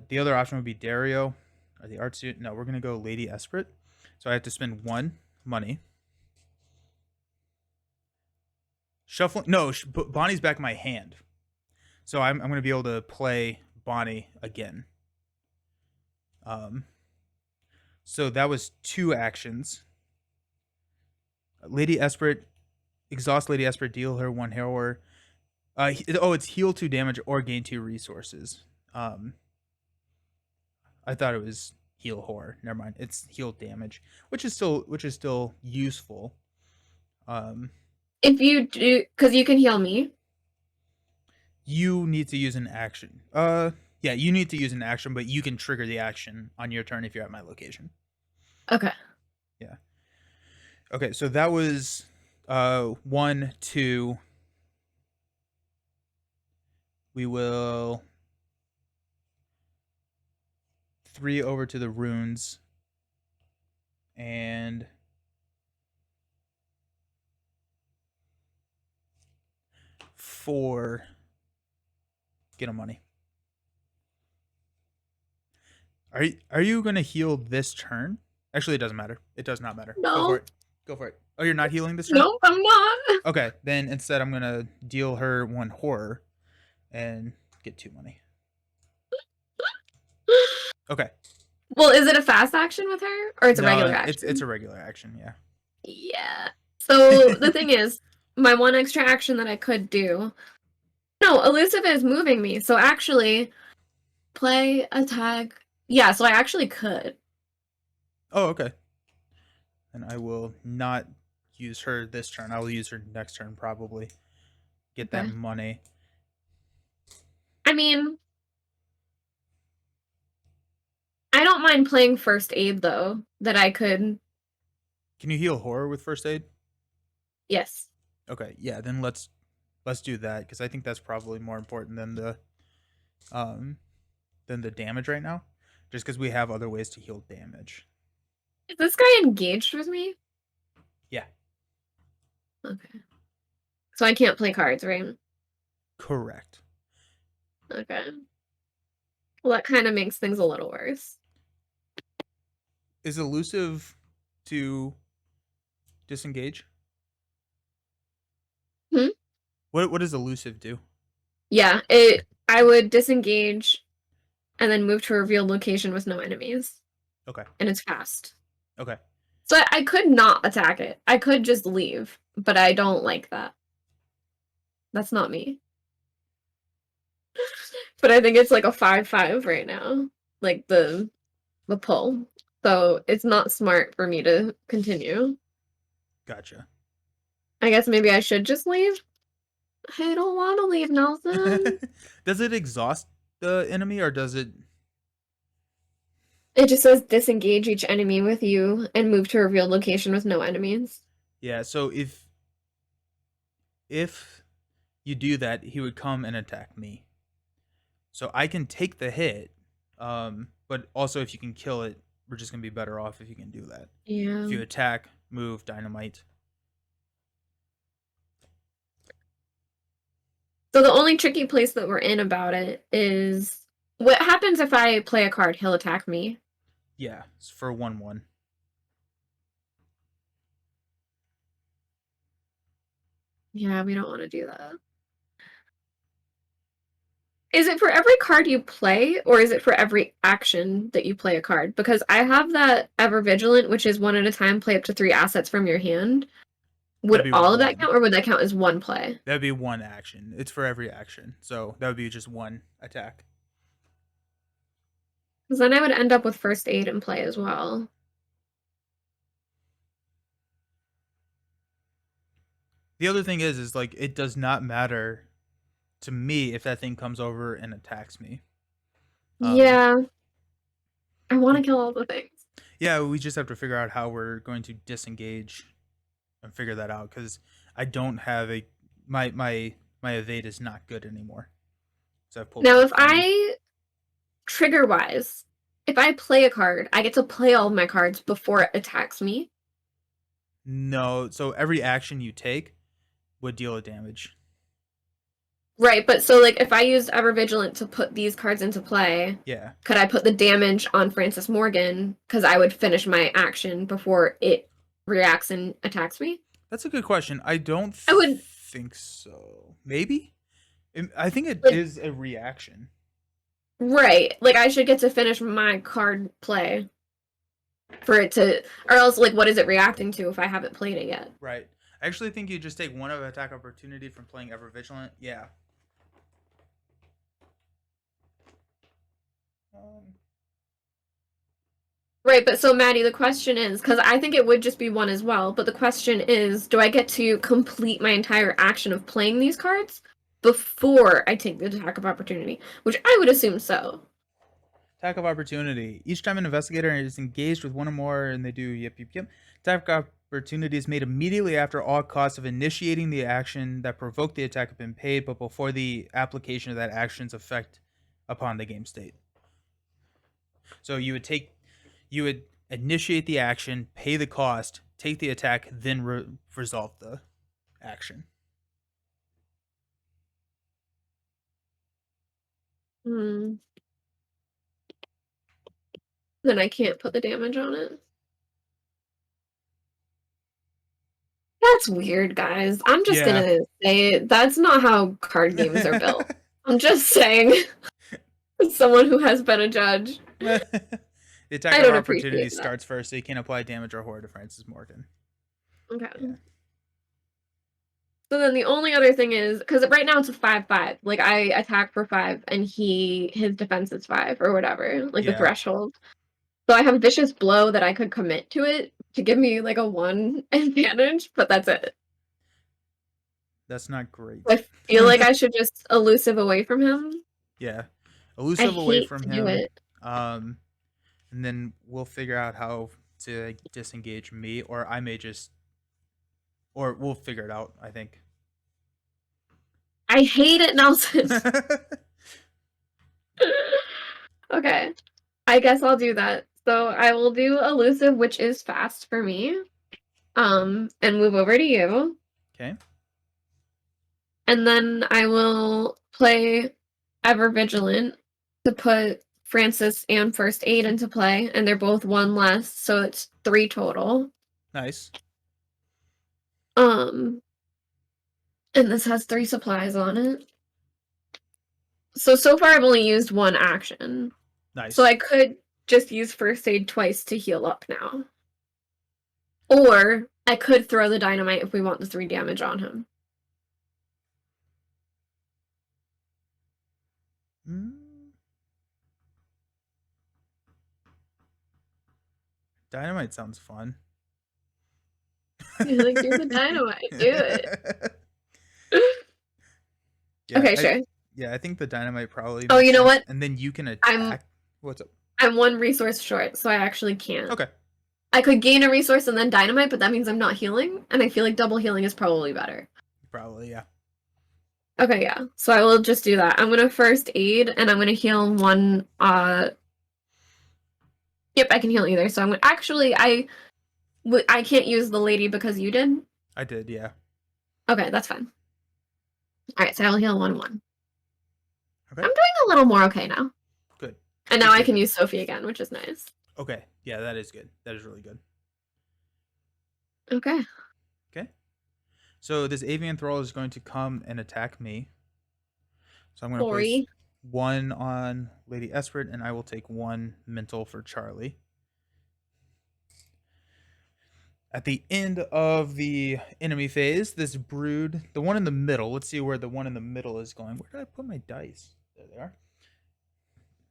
The other option would be Dario, or the art student. No, we're gonna go Lady Esprit. So I have to spend 1 money. Shuffling. No, Bonnie's back in my hand. So I'm gonna be able to play Bonnie again. So that was 2 actions. Lady Esprit, exhaust Lady Esprit, deal her one horror. It's heal 2 damage or gain 2 resources. Um, I thought it was heal horror. Never mind. It's heal damage, which is still useful. Um, If you do, because you can heal me. you need to use an action. Yeah, you need to use an action, but you can trigger the action on your turn if you're at my location. Okay. Yeah. Okay, so that was 1, 2. We will 3 over to the runes and 4 get a money. Are you gonna heal this turn? Actually, it doesn't matter. It does not matter. Go for No, it. Go for it. Oh, you're not healing this turn? no, I'm not. Okay, then instead I'm gonna deal her 1 horror and get 2 money. Okay. Well, is it a fast action with her, or it's a regular No, action? it's a regular action, yeah. Yeah. So the thing is, my one extra action that I could do. No, elusive is moving me. So actually, play attack. Yeah, so I actually could. Oh, okay. And I will not use her this turn. I will use her next turn probably. Get that Okay. money. I mean, I don't mind playing first aid though. That I could. Can you heal horror with first aid? Yes. Okay, yeah, then let's do that because I think that's probably more important um than the damage right now. Just because we have other ways to heal damage. Is this guy engaged with me? Yeah, Okay. So I can't play cards, right? correct. Okay. Well, that kind of makes things a little worse. Is elusive to disengage? Hmm? What does elusive do? Yeah, it. I would disengage and then move to a revealed location with no enemies, Okay. and it's fast. Okay. So I could not attack it. I could just leave, but I don't like that. That's not me. But I think it's like a 5-5 right now, like the pull. So it's not smart for me to continue. Gotcha. I guess maybe I should just leave. I don't want to leave, Nelson. Does it exhaust the enemy or does it? It just says disengage each enemy with you and move to a revealed location with no enemies. Yeah, so if you do that, he would come and attack me. So I can take the hit, but also if you can kill it, we're just gonna be better off if you can do that. Yeah. If you attack, move, dynamite. So the only tricky place that we're in about it is what happens if I play a card? He'll attack me. Yeah, it's for 1/1. Yeah, we don't want to do that. Is it for every card you play, or is it for every action that you play a card? Because I have that Ever Vigilant, which is one at a time, play up to 3 assets from your hand. That'd Would be all of that one. count, or would that count as one play? That'd be one action. It's for every action, so that would be just one attack. Because then I would end up with first aid in play as well. The other thing is like it does not matter to me if that thing comes over and attacks me. Yeah, I want to kill all the things. Yeah, we just have to figure out how we're going to disengage and figure that out because I don't have a my evade is not good anymore. So I've pulled. Now, Back if I trigger wise, if I play a card, I get to play all of my cards before it attacks me. No, so every action you take would deal a damage. Right, but so like if I used Ever Vigilant to put these cards into play, Yeah, could I put the damage on Francis Morgan? Because I would finish my action before it reacts and attacks me. that's a good question. I don't I would think so. Maybe. I think it like is a reaction. right, like I should get to finish my card play. for it to, or else like what is it reacting to if I haven't played it yet? Right. I actually think you just take one of attack opportunity from playing Ever Vigilant. Yeah. Um, Right, but so Maddie, the question is, because I think it would just be one as well, but the question is, do I get to complete my entire action of playing these cards before I take the attack of opportunity? Which I would assume so. Attack of opportunity. Each time an investigator is engaged with one or more, and they do yip yip yip. Attack of opportunity is made immediately after all costs of initiating the action that provoked the attack have been paid, but before the application of that action's effect upon the game state. So you would initiate the action, pay the cost, take the attack, then resolve the action. Hmm. Then I can't put the damage on it. That's weird, guys. I'm just Yeah. gonna say it. That's not how card games are built. I'm just saying, as someone who has been a judge, The attack I of don't opportunity appreciate that. starts first, so you can apply damage or horror to Francis Morgan. Okay. Yeah. So then the only other thing is, because right now it's a 5/5. Like I attack for 5, and his defense is 5 or whatever, like the Yeah. threshold. So I have vicious blow that I could commit to it to give me like a 1 advantage, but that's it. That's not great. I feel like I should just elusive away from him. Yeah. I Elusive away hate from to do him. it. And then we'll figure out how to disengage me, or I may just, or we'll figure it out, I think. I hate it, Nelson. Okay. I guess I'll do that. So I will do elusive, which is fast for me. And move over to you. Okay. And then I will play Ever Vigilant to put Francis and First Aid into play, and they're both 1 less, so it's 3 total. Nice. Um, and this has 3 supplies on it. So far I've only used 1 action. Nice. So I could just use First Aid twice to heal up now. Or I could throw the dynamite if we want the 3 damage on him. Dynamite sounds fun. Like, do the dynamite, do it. Yeah, Okay, sure. Yeah, I think the dynamite probably Oh, makes you know sense. what? And then you can I'm attack. What's up? I'm 1 resource short, so I actually can't. Okay. I could gain a resource and then dynamite, but that means I'm not healing, and I feel like double healing is probably better. Probably, yeah. Okay, yeah. So I will just do that. I'm gonna First Aid, and I'm gonna heal 1, Yep, I can heal either, so I'm gonna... Actually, I can't use the lady because you did? I did, yeah. Okay, that's fine. Alright, so I will heal 1/1. Okay. I'm doing a little more okay now. Good. And now I can use Sophie again, which is nice. Okay. Yeah, that is good. That is really good. Okay. Okay. So this avian thrall is going to come and attack me. So I'm going to place 1 on Lady Esprit, and I will take 1 mental for Charlie. At the end of the enemy phase, this brood, the one in the middle, let's see where the one in the middle is going. Where did I put my dice? There they are.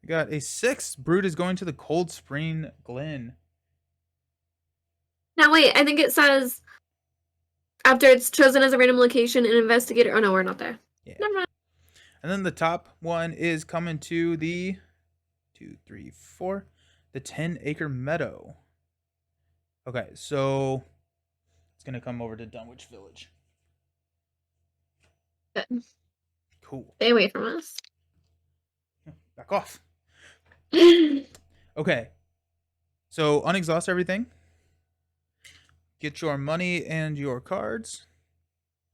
We got a 6. Brood is going to the Cold Spring Glen. Now wait, I think it says after it's chosen as a random location, an investigator... Oh no, we're not there. Yeah. Never mind. And then the top one is coming to the 2, 3, 4, the 10-acre meadow. Okay, so it's gonna come over to Dunwich Village. Good. Cool. Stay away from us. Back off. Okay. So unexhaust everything. Get your money and your cards.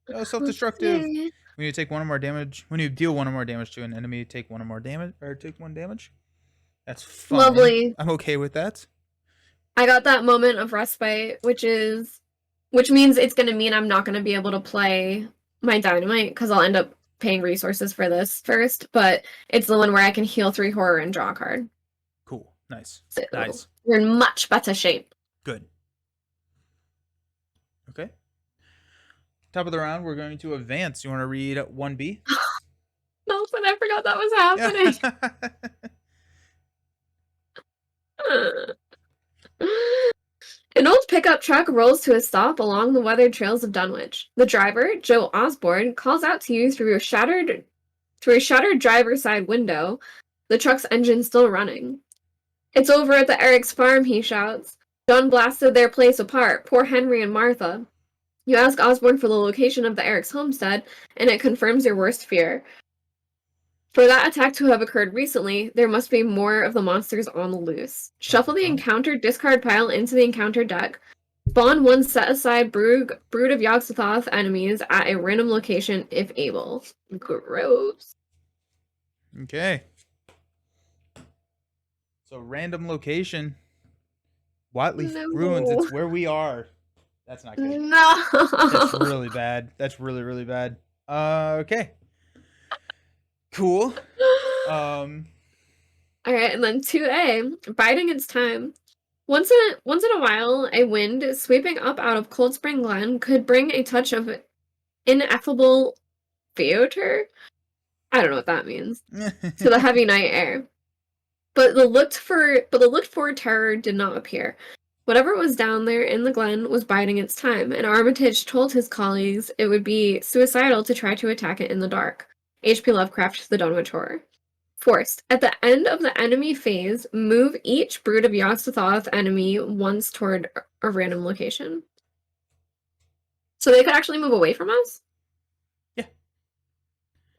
No self-destructive. Okay. When you take 1 or more damage, when you deal 1 or more damage to an enemy, take 1 or more damage, or take 1 damage. That's fine. Lovely. I'm okay with that. I got that moment of respite, which means it's gonna mean I'm not gonna be able to play my dynamite because I'll end up paying resources for this first, but it's the one where I can heal 3 horror and draw a card. Cool. Nice. So Nice. We're in much better shape. Good. Okay. Top of the round, we're going to advance. You want to read 1B? No, but I forgot that was Yeah. happening. An old pickup truck rolls to a stop along the weathered trails of Dunwich. The driver, Joe Osborne, calls out to you through a shattered driver's side window, the truck's engine still running. It's over at the Eric's farm, he shouts. John blasted their place apart, poor Henry and Martha. You ask Osborne for the location of the Eric's homestead, and it confirms your worst fear. For that attack to have occurred recently, there must be more of the monsters on the loose. Shuffle the encounter discard pile into the encounter deck. Spawn one set-aside brood of Yogg-Sothoth enemies at a random location if able. Gross. Okay. So random location. Whatleaf Ruins. It's where we are. That's not good. No. That's really bad. That's really, really bad. Okay. Cool. All right, and then 2A, biding its time. Once in a while, a wind sweeping up out of Cold Spring Glen could bring a touch of ineffable theater. I don't know what that means. To the heavy night air. But the looked for terror did not appear. Whatever was down there in the glen was biding its time, and Armitage told his colleagues it would be suicidal to try to attack it in the dark. H.P. Lovecraft, The Dunwich Horror. Forced. At the end of the enemy phase, move each brood of Yogg-Sothoth enemy once toward a random location. So they could actually move away from us? Yeah.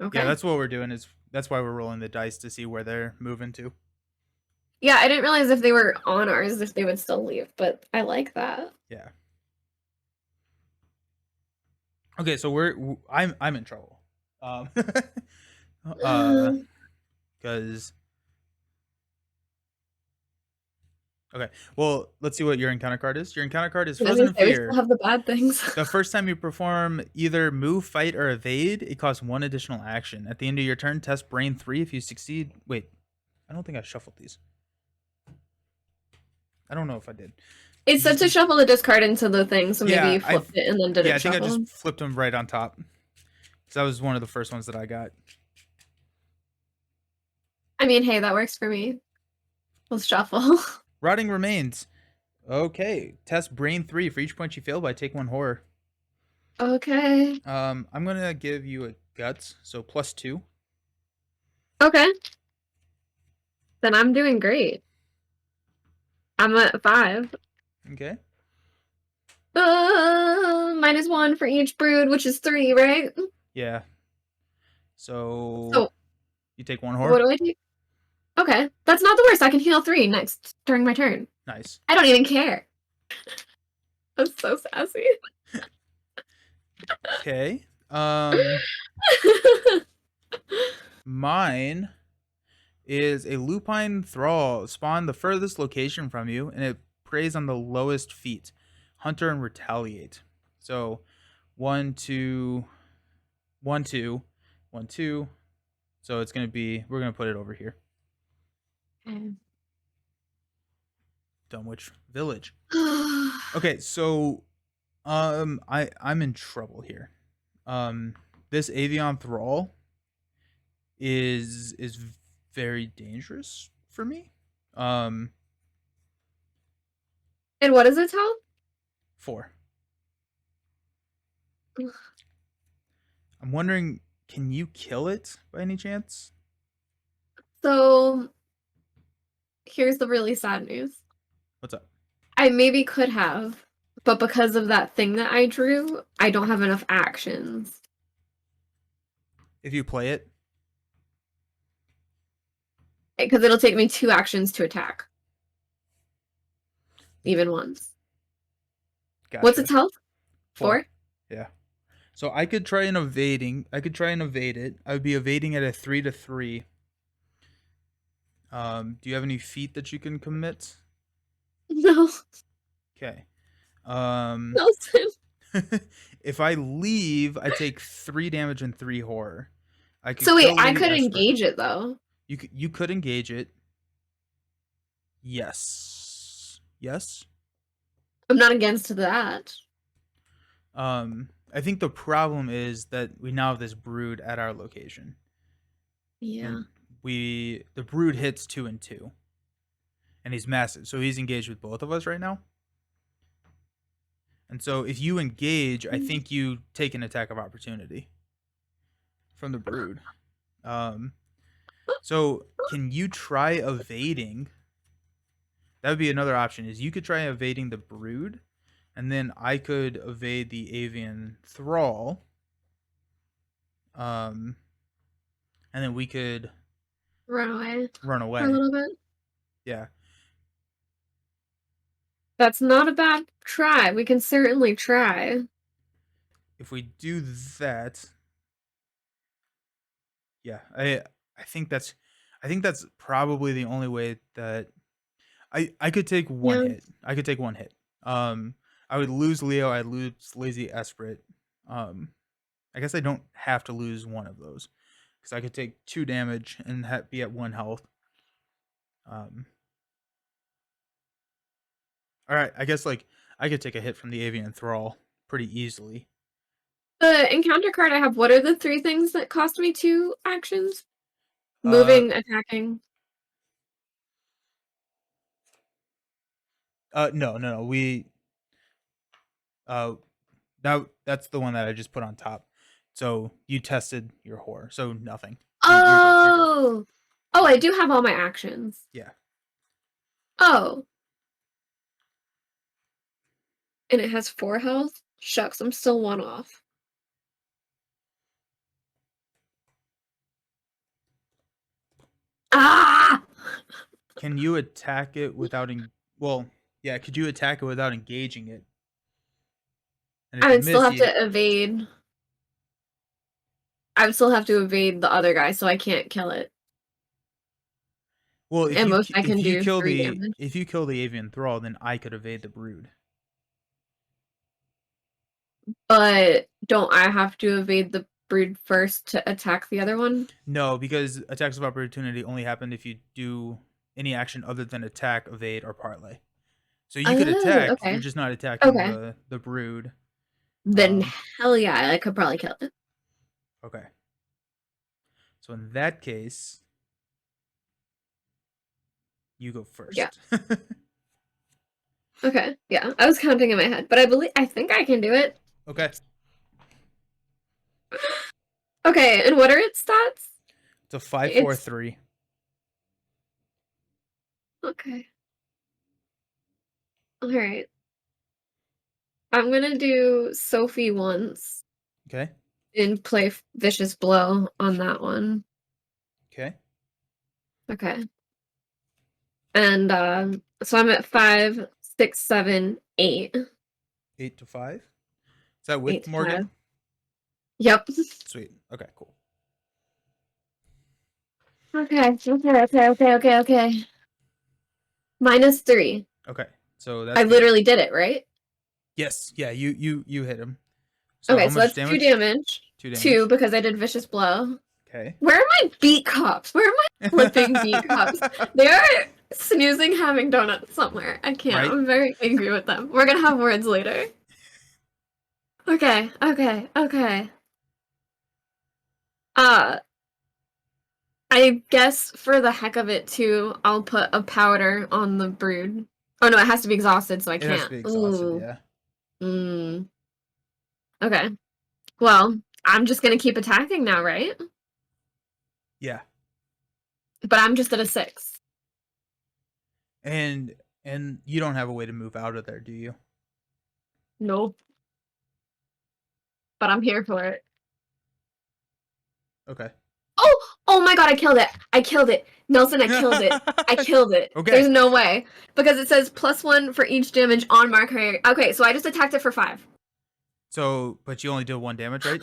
Okay. Yeah, that's what we're doing. That's why we're rolling the dice to see where they're moving to. Yeah, I didn't realize if they were on ours, if they would still leave, but I like that. Yeah. Okay, so I'm in trouble. Because okay, well, let's see what your encounter card is. Your encounter card is Frozen in We Fear. still have the bad things. The first time you perform either move, fight, or evade, it costs 1 additional action. At the end of your turn, test Brain 3 if you succeed. Wait, I don't think I shuffled these. I don't know if I did. It said to shuffle the discard into the thing, so maybe Yeah, you flipped it and then did it shuffle. I think I just flipped them right on top. Because that was one of the first ones that I got. I mean, hey, that works for me. Let's shuffle. Rotting Remains. Okay. Test Brain 3. For each point you fail by, take 1 horror. Okay. I'm gonna give you a guts, so +2. Okay. Then I'm doing great. I'm at 5. Okay. -1 for each brood, which is 3, right? Yeah. So you take 1 horror. What do I do? Okay. That's not the worst. I can heal 3 next during my turn. Nice. I don't even care. I'm so sassy. Okay. Mine is a lupine thrall. Spawn the furthest location from you, and it preys on the lowest feet. Hunter and retaliate. So 1, 2, 1, 2, 1, 2. So it's gonna be, we're gonna put it over here. Dunwich Village. Okay, so I'm in trouble here. This Avion Thrall is very dangerous for me. And what does it tell? 4. I'm wondering, can you kill it by any chance? So here's the really sad news. What's up? I maybe could have, but because of that thing that I drew, I don't have enough actions. If you play it? Because it'll take me 2 actions to attack. Even once. Gotcha. What's its health? 4? Yeah. So I could try and evade it. I would be evading at a 3 to 3. Do you have any feat that you can commit? No. Okay. Nelson. If I leave, I take 3 damage and 3 horror. I could So wait, I Lady could Esper. engage it though. You could engage it. Yes. Yes. I'm not against that. I think the problem is that we now have this brood at our location, Yeah. and the brood hits 2 and 2, and he's massive, so he's engaged with both of us right now. And so if you engage, I think you take an attack of opportunity from the brood. Um, so can you try evading? That would be another option. Is you could try evading the brood, and then I could evade the avian thrall. Um, and then we could Run away run for a away. little bit. Yeah. That's not a bad try. We can certainly try. If we do that, yeah, I think that's probably the only way that I could take one Yeah. hit. I could take one hit. Um, I would lose Leo. I'd lose Lazy Esprit. Um, I guess I don't have to lose one of those because I could take 2 damage and be at 1 health. Um, all right, I guess like I could take a hit from the Avian Thrall pretty easily. The encounter card I have, what are the 3 things that cost me 2 actions? Uh, Moving, attacking. no, no, no. Uh, that's the one that I just put on top. So you tested your horror, so nothing. You're good. You're good. Oh! Oh, I do have all my actions. Yeah. Oh. And it has 4 health? Shucks, I'm still 1 off. Ah! Can you attack it without well, yeah, could you attack it without engaging it? And if I you would still miss, have you to evade. I would still have to evade the other guy, so I can't kill it. well, At most, I can do 3 damage. if you kill the avian thrall, then I could evade the brood. But don't I have to evade the brood first to attack the other one? No, because attacks of opportunity only happen if you do any action other than attack, evade, or parlay. So you could Oh, attack, you're okay. just not attacking Okay. the brood. Then hell yeah, I could probably kill it. Okay. So in that case, you go Yeah. first. Okay. Yeah. I was counting in my head, but I think I can do it. Okay. Okay, and what are its stats? It's a 5, 4, It's 3. okay. All right. I'm gonna do Sophie once Okay. and play Vicious Blow on that one. Okay. Okay. And so I'm at 5, 6, 7, 8. 8 to 5. Is that 8 with to 5. Morgan? Yep. Sweet. Okay, cool. Okay. Okay. -3. Okay. So I that's good. literally did it, right? Yes. Yeah, you hit him. So Okay, how so much that's 2 damage? damage. 2 2 damage. because I did Vicious Blow. Okay. Where are my beat cups? Where are my flipping beat cups? They are snoozing having donuts somewhere. I can't. Right? I'm very angry with them. We're gonna have words later. Okay. Uh, I guess for the heck of it too, I'll put a powder on the brood. Oh no, it has to be exhausted, so I It has to can't. be exhausted, Ooh. yeah. Mm. Okay. Well, I'm just gonna keep attacking now, right? Yeah. But I'm just at a 6. And you don't have a way to move out of there, do you? Nope. But I'm here for it. Okay. Oh! Oh my god, I killed it! I killed it! Nelson, I killed it! I killed it! Okay. There's no way. Because it says +1 for each damage on marker area. Okay, so I just attacked it for 5. So, but you only did 1 damage, right?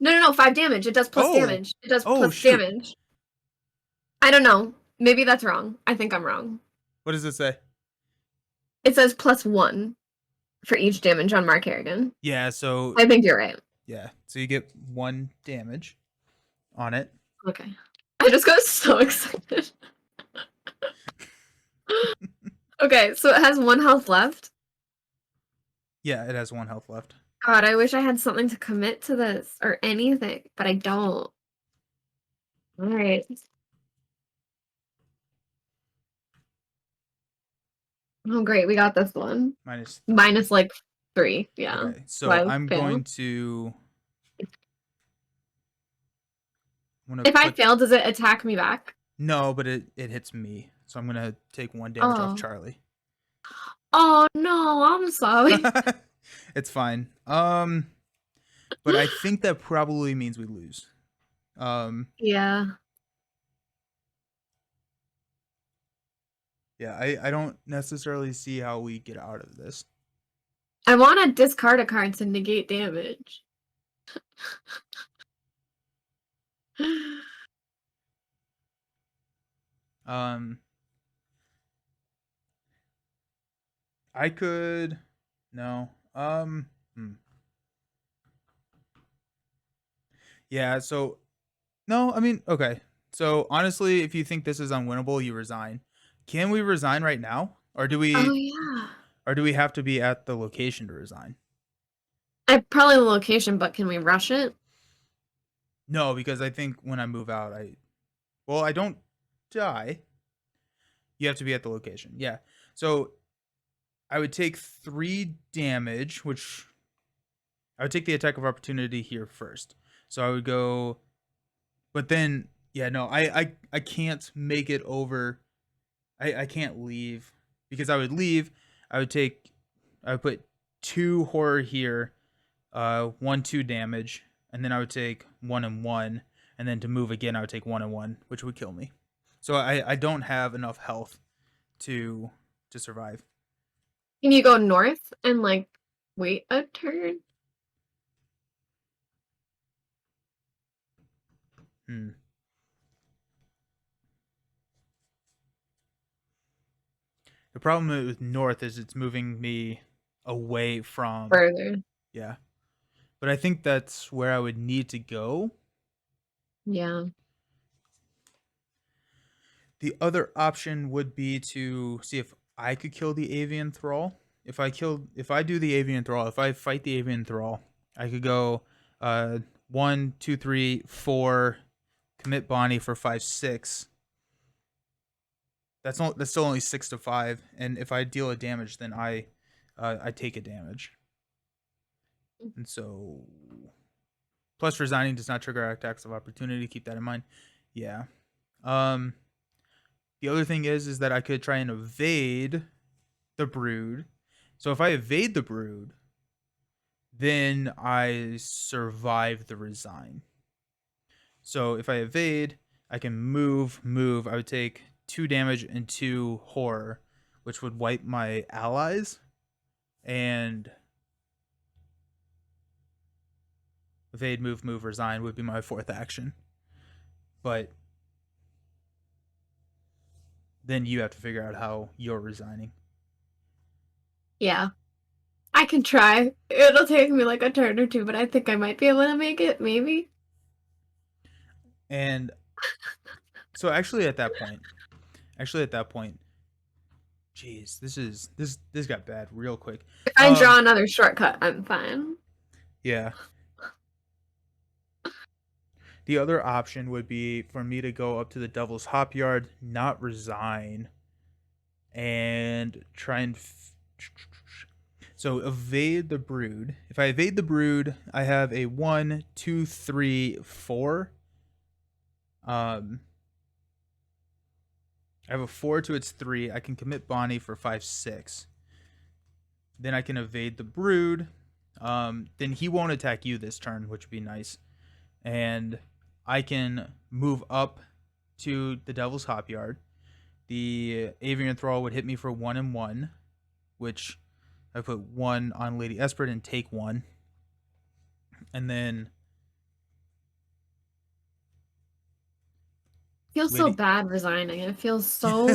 No, 5 damage. It does plus Oh. damage. It does Oh, plus shoot. damage. I don't know. Maybe that's wrong. I think I'm wrong. What does it say? It says +1 for each damage on Mark Harrigan. Yeah, so I think you're right. yeah. So you get 1 damage on it. Okay. I just got so excited. Okay, so it has 1 health left. Yeah, it has 1 health left. God, I wish I had something to commit to this or anything, but I don't. All right. Oh, great. We got this one. -3. Minus like 3. Yeah. Okay, So so I I'm fail. going to. I'm gonna If I put. fail, does it attack me back? No, but it hits me, so I'm gonna take 1 damage off Oh. Charlie. Oh no, I'm sorry. It's fine. But I think that probably means we lose. Um, Yeah. yeah, I don't necessarily see how we get out of this. I want to discard a card to negate damage. Um, I could. No. Yeah. So no. I mean, okay. So honestly, if you think this is unwinnable, you resign. Can we resign right now, or do Oh we, yeah. or do we have to be at the location to resign? I probably the location, but can we rush it? No, because I think when I move out, I don't die. You have to be at the location. Yeah. So I would take 3 damage, which I would take the attack of opportunity here first. So I would go, but then yeah, no, I can't make it over. I can't leave because I would leave. I would take, I would put 2 horror here, 1 2 damage, and then I would take 1 and 1, and then to move again I would take 1 and 1, which would kill me. So I don't have enough health to survive. Can you go north and like wait a turn? Hmm. The problem with north is it's moving me away from, Further. yeah. But I think that's where I would need to go. Yeah. The other option would be to see if I could kill the avian thrall. If I do the avian thrall, if I fight the avian thrall, I could go 1, 2, 3, 4, commit Bonnie for 5, 6. That's still only 6 to 5, and if I deal a damage, then I take a damage, and so plus resigning does not trigger attacks of opportunity. Keep that in mind. Yeah. Um. The other thing is that I could try and evade the brood. So if I evade the brood, then I survive the resign. So if I evade, I can move. I would take 2 damage and 2 horror, which would wipe my allies. And evade, move, resign would be my 4th action. But then you have to figure out how you're resigning. Yeah. I can try. It'll take me like a turn or two, but I think I might be able to make it, maybe. And so actually at that point, jeez, this got bad real quick. If I draw another shortcut, I'm fine. Yeah. The other option would be for me to go up to the Devil's Hop Yard, not resign, and try and so evade the brood. If I evade the brood, I have a 1, 2, 3, 4. I have a 4 to its 3. I can commit Bonnie for 5, 6. Then I can evade the brood. Then he won't attack you this turn, which would be nice. And I can move up to the Devil's Hop Yard. The Avian Thrall would hit me for 1 and 1, which I put 1 on Lady Esprit and take 1. And then Feels so Lady bad resigning. It feels so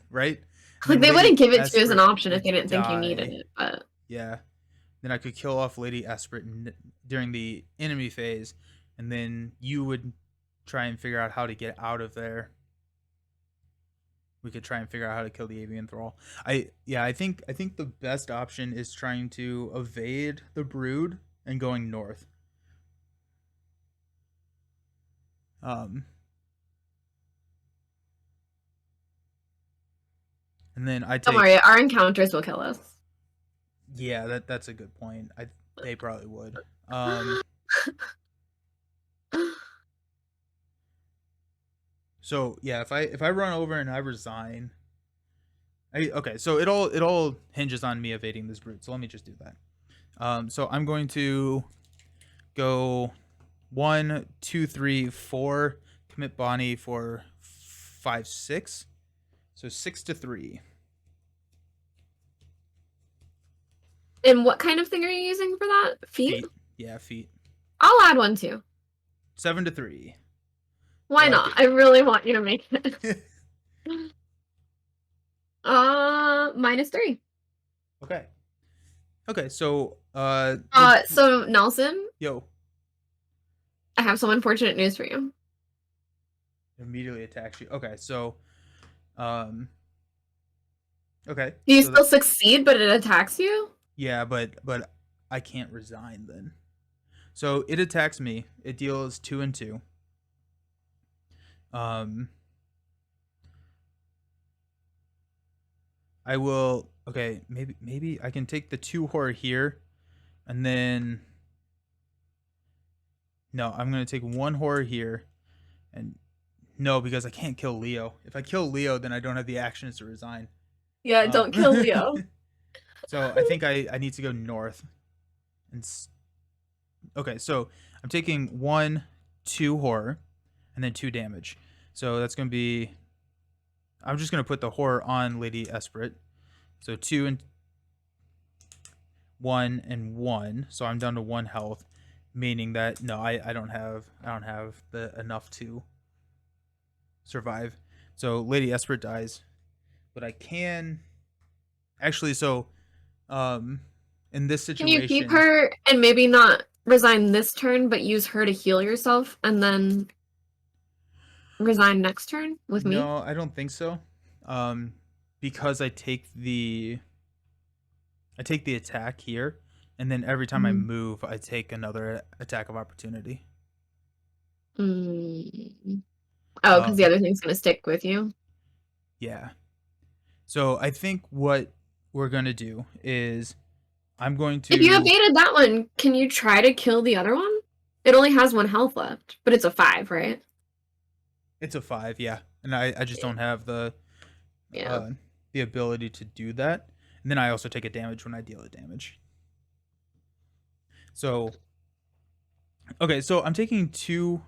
right? And like then they Lady wouldn't give it to you as an Esprit option if would they didn't think you needed die. it, but Yeah. Then I could kill off Lady Esprit during the enemy phase, and then you would try and figure out how to get out of there. we could try and figure out how to kill the avian thrall. I think the best option is trying to evade the brood and going north. Um, and then I Don't take worry, our encounters will kill us. yeah, that's a good point. They probably would. Um, so yeah, if I run over and I resign, okay, so it all hinges on me evading this brute. So let me just do that. So I'm going to go 1, 2, 3, 4. Commit Bonnie for 5, 6. So 6-3. And what kind of thing are you using for that? Feet? Feet. Yeah, feet. I'll add one too. 7-3. Why not? I really want you to make it. -3. Okay. Okay, so So Nelson, yo, I have some unfortunate news for you. immediately attacks you. Okay, so um okay. Do you So that still succeed, but it attacks you? yeah, but I can't resign then. So it attacks me. It deals 2 and 2. Um I will okay, maybe I can take the 2 horror here and then no, I'm going to take 1 horror here and no because I can't kill Leo. If I kill Leo then I don't have the actions to resign. Yeah, don't kill Leo. So I think I need to go north and okay, so I'm taking 1 2 horror and then 2 damage. So that's going to be I'm just going to put the horror on Lady Esprit. So 2 and 1 and 1. So I'm down to 1 health, meaning that no, I don't have the enough to survive. So Lady Esprit dies, but I can actually um in this Can you keep situation, her and maybe not resign this turn, but use her to heal yourself and then resign next turn with me? no, I don't think so. Um because I take the attack here and then every time I Mm. move I take another attack of opportunity. Mm. Oh, because the Um other thing's gonna stick with you. yeah. So I think what we're going to do is I'm going If you to evaded that one, can you try to kill the other one? It only has 1 health left, but it's a 5, right? it's a 5, yeah. And I just don't have Yeah. uh the ability to do that. And then I also take a damage when I deal a damage. So okay, so I'm taking 2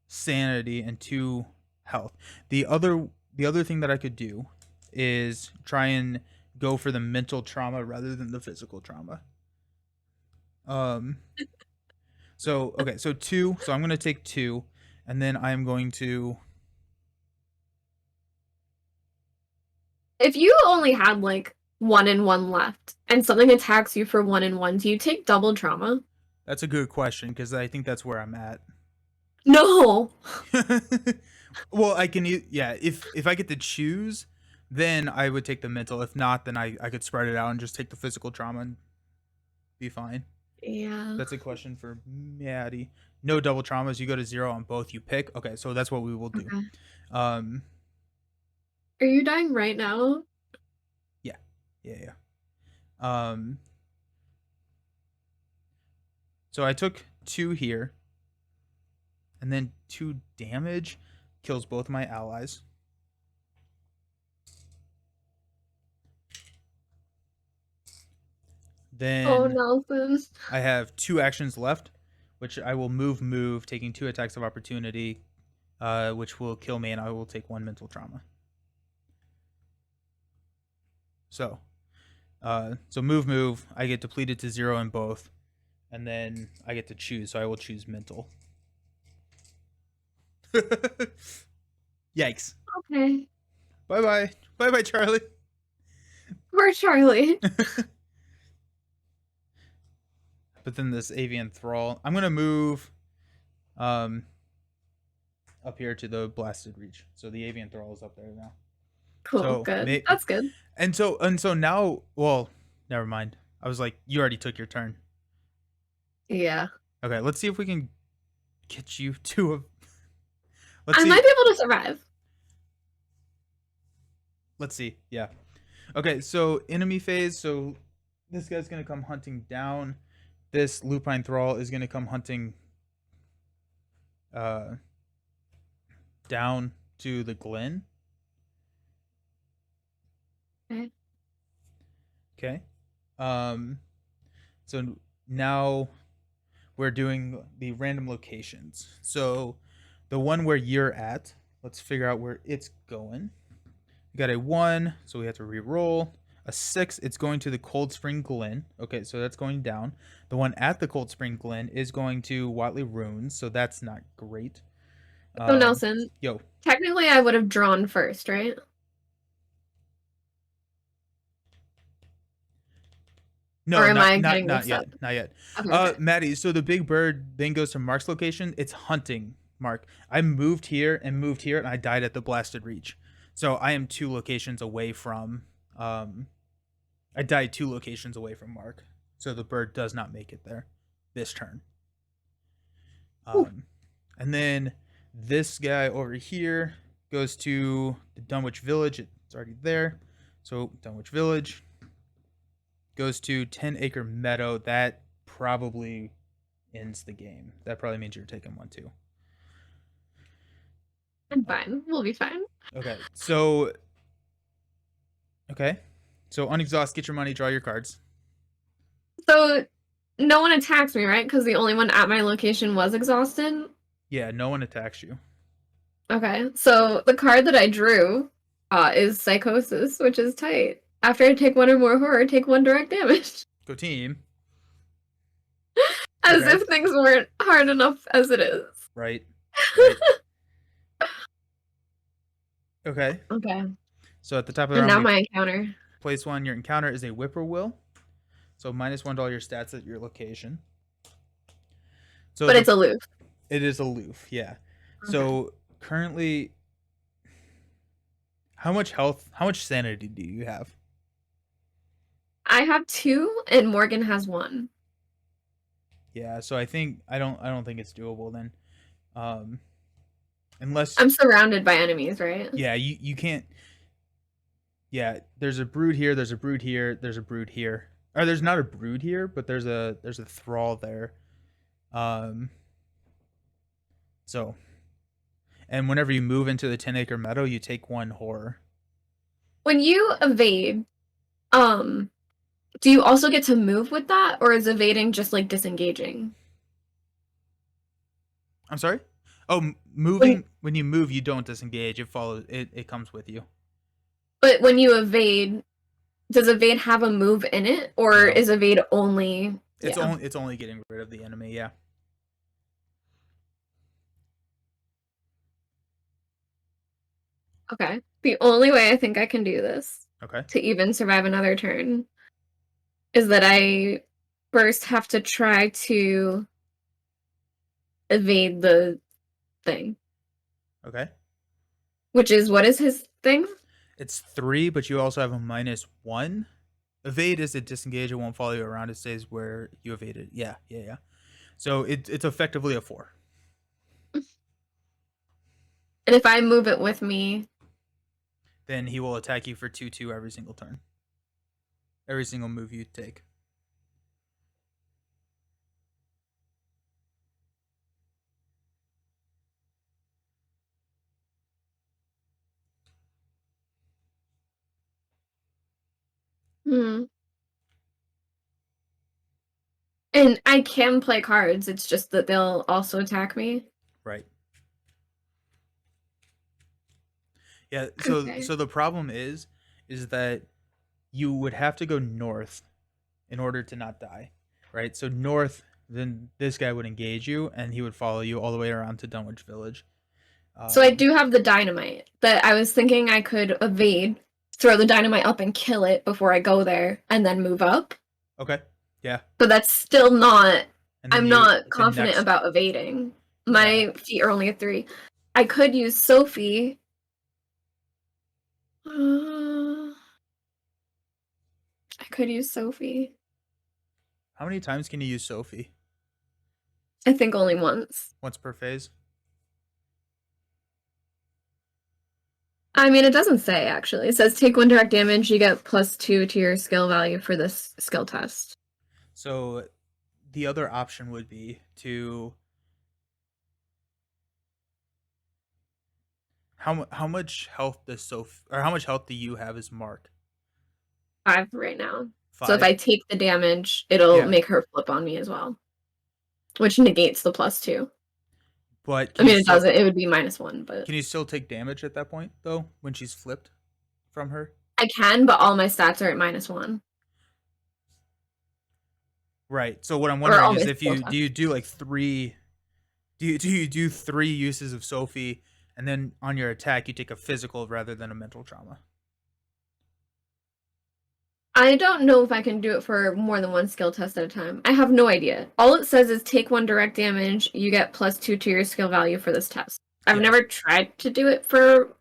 sanity and 2 health. The other thing that I could do is try and go for the mental trauma rather than the physical trauma. Um so okay, so 2, so I'm going to take 2 and then I'm going to If you only had like 1 and 1 left and something attacks you for 1 and 1, do you take double trauma? that's a good question cuz I think that's where I'm at. No. Well, I can yeah, if I get to choose, then I would take the mental. If not, then I could spread it out and just take the physical trauma and be fine. Yeah. That's a question for Maddie. No double traumas. You go to 0 on both you pick. Okay, so that's what we will do. Okay. Um Are you dying right now? yeah. Yeah. Um so I took 2 here and then 2 damage kills both my allies. Oh, Then Nelson. I have 2 actions left, which I will move, taking 2 attacks of opportunity, which will kill me, and I will take 1 mental trauma. So, so move. I get depleted to 0 in both, and then I get to choose. So I will choose mental. Yikes! Okay. Bye, Charlie. Poor Charlie. But then this avian thrall. I'm gonna move. up here to the blasted reach. So the avian thrall is up there now. Cool, So good. That's good. and so now, well, never mind. I was like, you already took your turn. Yeah. Okay, let's see if we can get you to a. Let's I see. might be able to survive. Let's see. Yeah. Okay, so enemy phase. So this guy's gonna come hunting down. This lupine thrall is gonna come hunting uh down to the glen. Okay. Okay. Um so now we're doing the random locations. So the one where you're at, let's figure out where it's going. We got a 1, so we have to re-roll. A 6, it's going to the Cold Spring Glen. Okay, so that's going down. The one at the Cold Spring Glen is going to Watley Ruins, so that's not great. So Nelson, Yo, technically I would have drawn first, right? Or no, am not I not getting not mixed up? yet, not yet. Okay, okay. Maddie, so the big bird then goes to Mark's location. It's hunting Mark. I moved here, and I died at the blasted reach. So I am 2 locations away from. I died 2 locations away from Mark. So the bird does not make it there this turn. Ooh. And then this guy over here goes to the Dunwich Village. It's already there. So Dunwich Village goes to 10-acre meadow. That probably ends the game. That probably means you're taking 1 too. I'm fine. We'll be fine. Okay. So unexhaust, get your money, draw your cards. So no one attacks me, right? Because the only one at my location was exhausted. Yeah, no one attacks you. Okay, so the card that I drew is Psychosis, which is tight. After I take 1 or more horror, take 1 direct damage. Go team. As Okay. if things weren't hard enough as it is. Right. Right. Okay. Okay. So at the top of the And round, now we my encounter. place 1. Your encounter is a whippoorwill. So -1 to all your stats at your location. So But it's aloof. It is aloof, yeah. Okay. So currently, how much sanity do you have? I have 2 and Morgan has 1. Yeah, so I don't think it's doable then. Unless I'm surrounded by enemies, right? yeah, you can't. Yeah, there's a brood here, there's a brood here, there's a brood here. Or there's not a brood here, but there's a thrall there. So, and whenever you move into the 10-acre meadow, you take 1 horror. When you evade, do you also get to move with that, or is evading just like disengaging? I'm sorry? Oh, moving, when you move, you don't disengage. It follows, it comes with you. But when you evade, does evade have a move in it, or No. is evade only? It's only getting rid of the enemy, yeah. Okay. The only way I think I can do this Okay. to even survive another turn is that I first have to try to evade the thing. Okay. Which is, what is his thing? It's 3, but you also have a -1. Evade is a disengage. It won't follow you around. It stays where you evaded. Yeah. So it's effectively a 4. And if I move it with me, Then he will attack you for 2/2 every single turn. Every single move you take. and I can play cards, it's just that they'll also attack me. Right. Yeah, so Okay. the problem is that you would have to go north in order to not die, right? So north, then this guy would engage you, and he would follow you all the way around to Dunwich Village. So I do have the dynamite that I was thinking I could evade, throw the dynamite up and kill it before I go there, and then move up. Okay. Yeah. But that's still not. And then I'm not confident about evading. My feet are only a 3. I could use Sophie. I could use Sophie. How many times can you use Sophie? I think only once. Once per phase? I mean, it doesn't say actually. It says take 1 direct damage, you get +2 to your skill value for this skill test. So the other option would be to how much health does Soph or how much health do you have as Mark? 5 right now. So if 5? I take the damage, it'll Yeah. make her flip on me as well, which negates the +2. But I mean, it doesn't. It would be -1, but can you still take damage at that point though when she's flipped from her? I can. But all my stats are at -1, Right. So what I'm or wondering all my is if skill you do tests. you do like 3 do you do 3 uses of Sophie and then on your attack you take a physical rather than a mental trauma? I don't know if I can do it for more than 1 skill test at a time. I have no idea. All it says is take 1 direct damage, you get +2 to your skill value for this test. I've Yes. never tried to do it for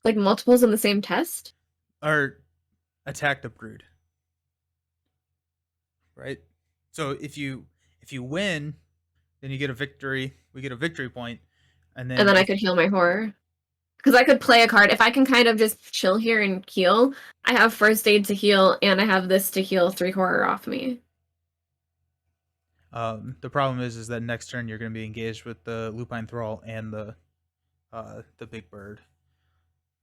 like multiples in the same test. Or attack the brood, right? So if you win, then you get a victory. We get a victory point, and And then then I if could heal my horror. Because I could play a card. If I can kind of just chill here and heal, I have first aid to heal, and I have this to heal 3 horror off me. the problem is that next turn you're going to be engaged with the lupine thrall and the big bird.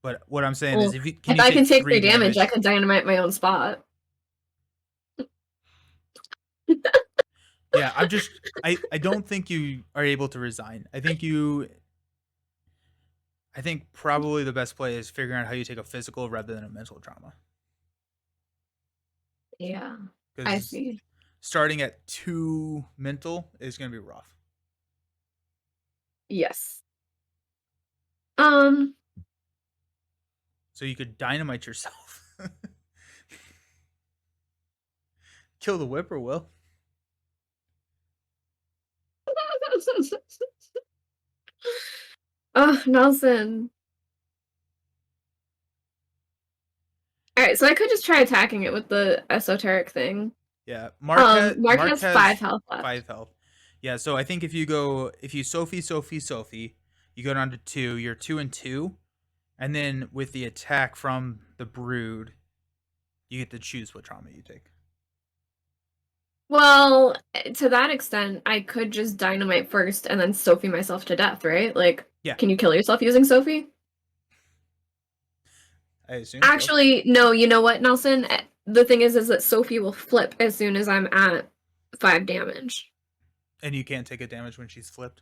But what I'm saying is, Well, if you if you I take can take 3 3 damage, I damage, could dynamite my own spot. yeah, I don't think you are able to resign. I think probably the best play is figuring out how you take a physical rather than a mental trauma. Yeah, I Because see. starting at 2 mental is going to be rough. Yes. Um. So you could dynamite yourself. Kill the whippoorwill. Oh, Nelson. All right, so I could just try attacking it with the esoteric thing. Yeah, Mark Mark has 5 has health left. 5 health. Yeah, so I think if you Sophie, you go down to 2. You're 2 and 2, and then with the attack from the brood, you get to choose what trauma you take. Well, to that extent, I could just dynamite first and then Sophie myself to death, right? Like, Yeah, can you kill yourself using Sophie? I assume so. Actually, no, you know what, Nelson? The thing is that Sophie will flip as soon as I'm at 5 damage. And you can't take a damage when she's flipped.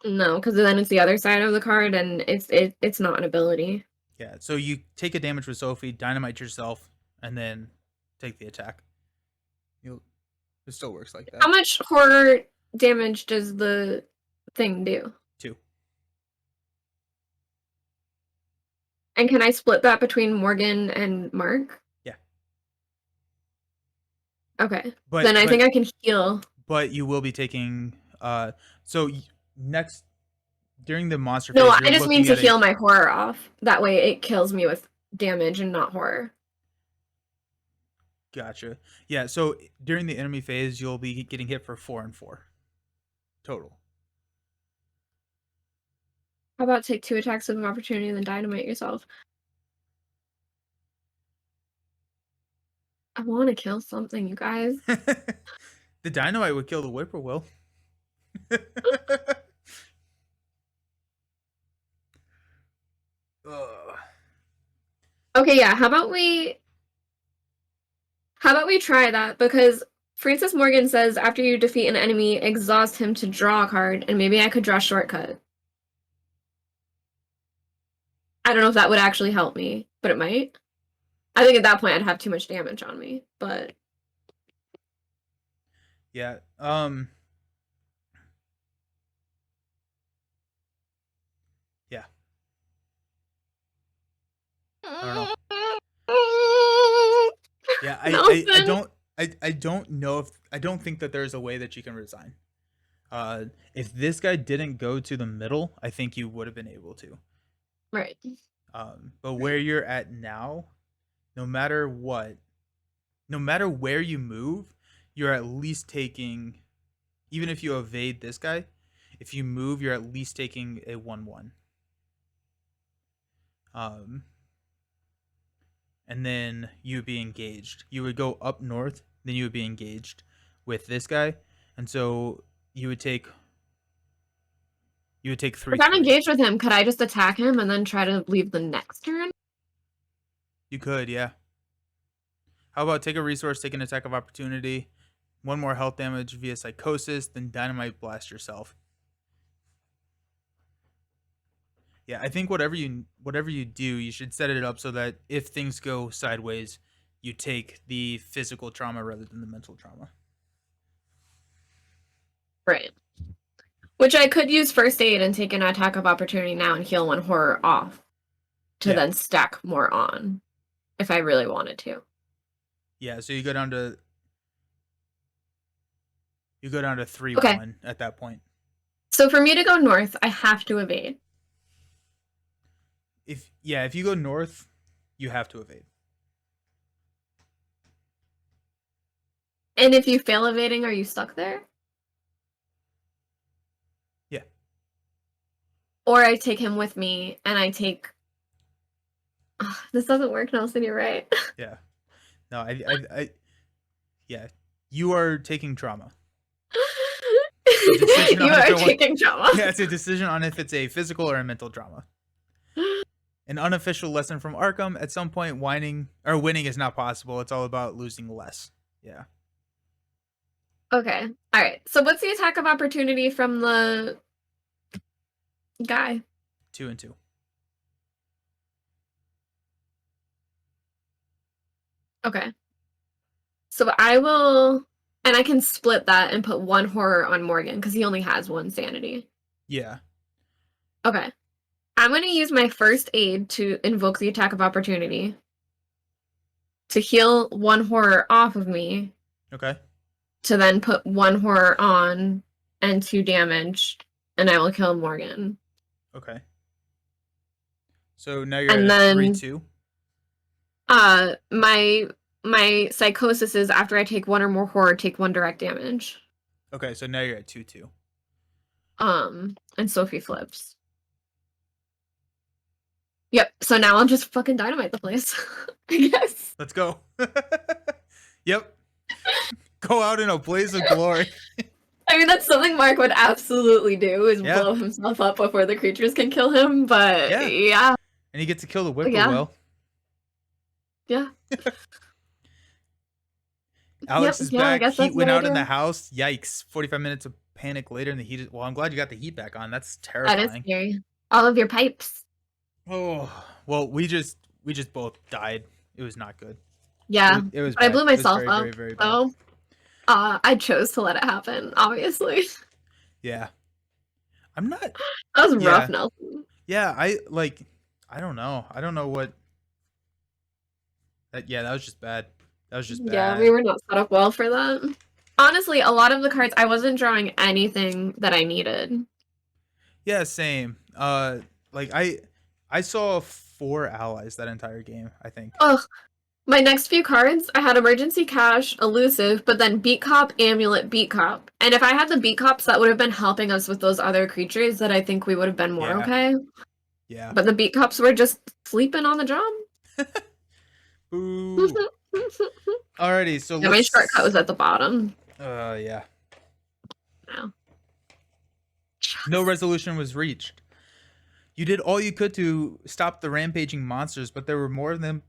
No, because then it's the other side of the card, and it's not an ability. Yeah, so you take a damage with Sophie, dynamite yourself, and then take the attack. It still works like How that. much horror damage does the thing do? 2. And can I split that between Morgan and Mark? Yeah, Okay. but Then I think I can heal. but you will be taking so next during the monster No, phase I you're just mean looking to at a heal my horror off. That way it kills me with damage and not horror. gotcha. Yeah, so during the enemy phase you'll be getting hit for 4 and 4 total. How about take 2 attacks of opportunity and then dynamite yourself? I want to kill something, you guys. The dynamite would kill the whippoorwill. Ugh. Okay, yeah. How about we try that? Because Francis Morgan says after you defeat an enemy, exhaust him to draw a card, and maybe I could draw shortcut. I don't know if that would actually help me, but it might. I think at that point I'd have too much damage on me, but Yeah. Yeah. I don't know. Yeah, I Nelson. don't I don't know if I don't think that there's a way that you can resign. Uh, if this guy didn't go to the middle, I think you would have been able to. Right. But where you're at now, no matter what, no matter where you move, you're at least taking, even if you evade this guy, if you move, you're at least taking a 1-1. Um, and then you would be engaged. You would go up north, then you would be engaged with this guy. And so you would take If three I'm three. engaged with him, could I just attack him and then try to leave the next turn? You could, yeah. How about take a resource, take an attack of opportunity, one more health damage via psychosis, then dynamite blast yourself. Yeah, I think whatever you do, you should set it up so that if things go sideways, you take the physical trauma rather than the mental trauma. Right. Which I could use first aid and take an attack of opportunity now and heal one horror off to Yeah. then stack more on if I really wanted to. Yeah, so you go down to 3 Okay. 1 at that point. So for me to go north, I have to evade. If you go north, you have to evade. And if you fail evading, are you stuck there? Yeah. Or I take him with me and I take. Ugh, this doesn't work, Nelson. You're right. Yeah. No, yeah. You are taking trauma. It's a decision You on if are it wa- taking trauma. Yeah, it's a decision on if it's a physical or a mental trauma. An unofficial lesson from Arkham: at some point, winning is not possible. It's all about losing less. Yeah. Okay. All right. So what's the attack of opportunity from the guy? 2 and 2. Okay. So I will, and I can split that and put one horror on Morgan because he only has one sanity. Yeah. Okay. I'm going to use my first aid to invoke the attack of opportunity to heal one horror off of me, Okay. to then put one horror on and 2 damage, and I will kill Morgan. Okay. So now you're And at a then 3-2. my psychosis is after I take 1 or more horror, take 1 direct damage. Okay, so now you're at 2-2. And Sophie flips. Yep. So now I'll just fucking dynamite the place. I guess. Let's go. Yep. Go out in a blaze of glory. I mean, that's something Mark would absolutely do, is Yeah. blow himself up before the creatures can kill him, but yeah. And you get to kill the whippoorwill. Yeah. Alex Yep, is yeah, I back. guess Heat that's went what I out in do. the house. Yikes. 45 minutes of panic later, and the heat is. Well, I'm glad you got the heat back on. That's That terrifying. is scary. All of your pipes. Oh, well, we just both died. It was not good. Yeah. It was But I bad. blew It was myself very, up. very, very bad. So I chose to let it happen, obviously. Yeah. I'm not. That was Yeah. rough, Nelson. Yeah, I don't know. I don't know what. That was just bad. That was just bad. Yeah, we were not set up well for that. Honestly, a lot of the cards, I wasn't drawing anything that I needed. Yeah, same. Like I saw 4 allies that entire game, I think. Ugh. My next few cards, I had Emergency Cash, Elusive, but then Beat Cop, Amulet, Beat Cop. And if I had the Beat Cops, that would have been helping us with those other creatures that I think we would have been more Yeah. okay. Yeah. But the Beat Cops were just sleeping on the job. Boo. Alrighty, so Yeah, my shortcut was at the bottom. Yeah. No. No resolution was reached. You did all you could to stop the rampaging monsters, but there were more of them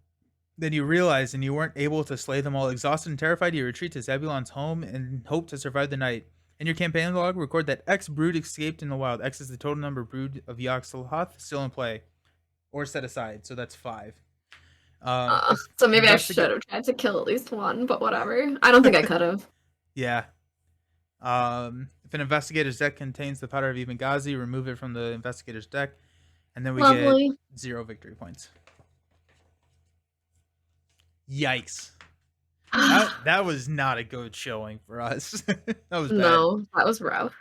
than you realized, and you weren't able to slay them all. Exhausted and terrified, you retreat to Zebulon's home and hope to survive the night. In your campaign log, record that X brood escaped in the wild. X is the total number of brood of Yogg-Sothoth still in play, or set aside, so that's 5. So maybe I should have tried to kill at least one, but whatever. I don't think I could have. Yeah. If an investigator's deck contains the powder of Ibn Ghazi, remove it from the investigator's deck, and then we Lovely. get 0 victory points. Yikes. That was not a good showing for us. That was bad. No, that was rough.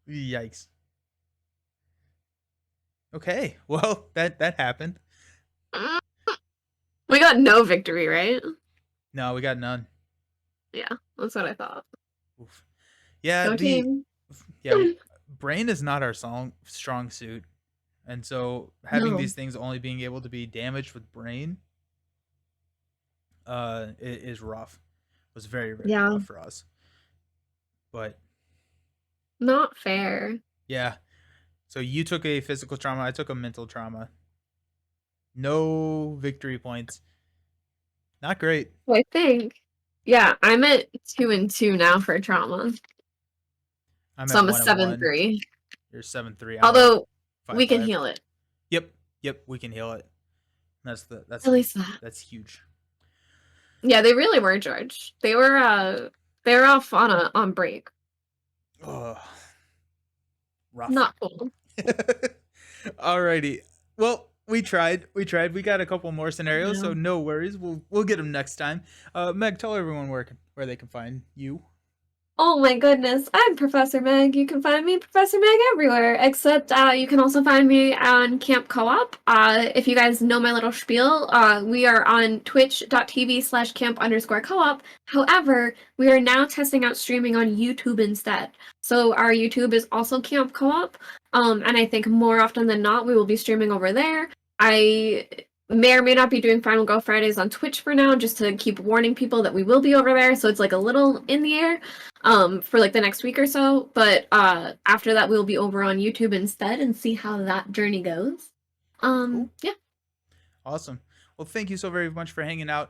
Yikes. Okay, well that happened. Mm, We got no victory, right? No, we got none. Yeah, that's what I thought. Oof. Yeah, Go team. yeah, brain is not our strong suit, and so having No. these things only being able to be damaged with brain, is rough. Was very very Yeah, rough for us. But not fair. yeah, so you took a physical trauma. I took a mental trauma. No victory points. Not great. Well, I think, yeah, I'm at 2-2 now for trauma. I'm So at I'm a 1-1. 7-3. You're 7-3. I'm at Although we five can five. heal it. Yep, yep. We can heal it. At least that. That's huge. Yeah, they really were, George. They were off on break. Oh, rough. Not cool. Alrighty. Well, we tried. We tried. We got a couple more scenarios, Yeah. so no worries. We'll get them next time. Meg, tell everyone where they can find you. Oh my goodness, I'm Professor Meg. You can find me Professor Meg everywhere, except you can also find me on Camp Co-op. If you guys know my little spiel, we are on twitch.tv/camp_co-op. However, we are now testing out streaming on YouTube instead. So our YouTube is also Camp Co-op, and I think more often than not, we will be streaming over there. I may or may not be doing Final Girl Fridays on Twitch for now, just to keep warning people that we will be over there, so it's like a little in the air for like the next week or so. But after that, we'll be over on YouTube instead and see how that journey goes. Cool. Yeah. Awesome. Well, thank you so very much for hanging out.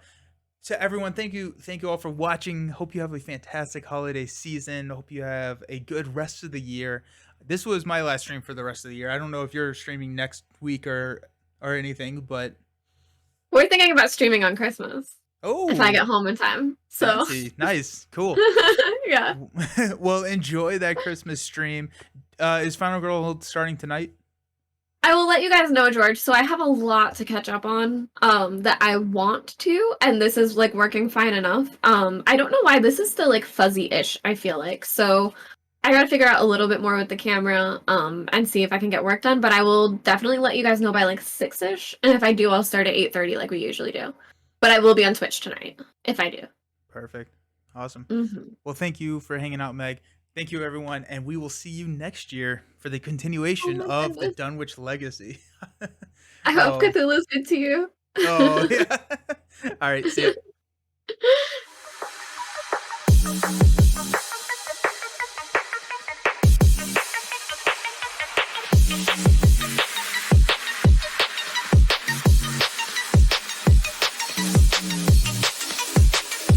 To everyone, thank you all for watching. Hope you have a fantastic holiday season. Hope you have a good rest of the year. This was my last stream for the rest of the year. I don't know if you're streaming next week or anything, but We're thinking about streaming on Christmas if I oh, get home in time. So, fancy, nice, cool. yeah. Well, enjoy that Christmas stream. Is Final Girl starting tonight? I will let you guys know, George. So I have a lot to catch up on that I want to, and this is like working fine enough. I don't know why this is still like fuzzy-ish, I feel like. So I gotta figure out a little bit more with the camera and see if I can get work done, but I will definitely let you guys know by like 6-ish. And if I do, I'll start at 8:30 like we usually do. But I will be on Twitch tonight if I do. Perfect. Awesome. Mm-hmm. Well, thank you for hanging out, Meg. Thank you, everyone, and we will see you next year for the Oh continuation my of the goodness. Dunwich legacy. I hope Oh, Cthulhu's good to you. oh, yeah. All right, see ya.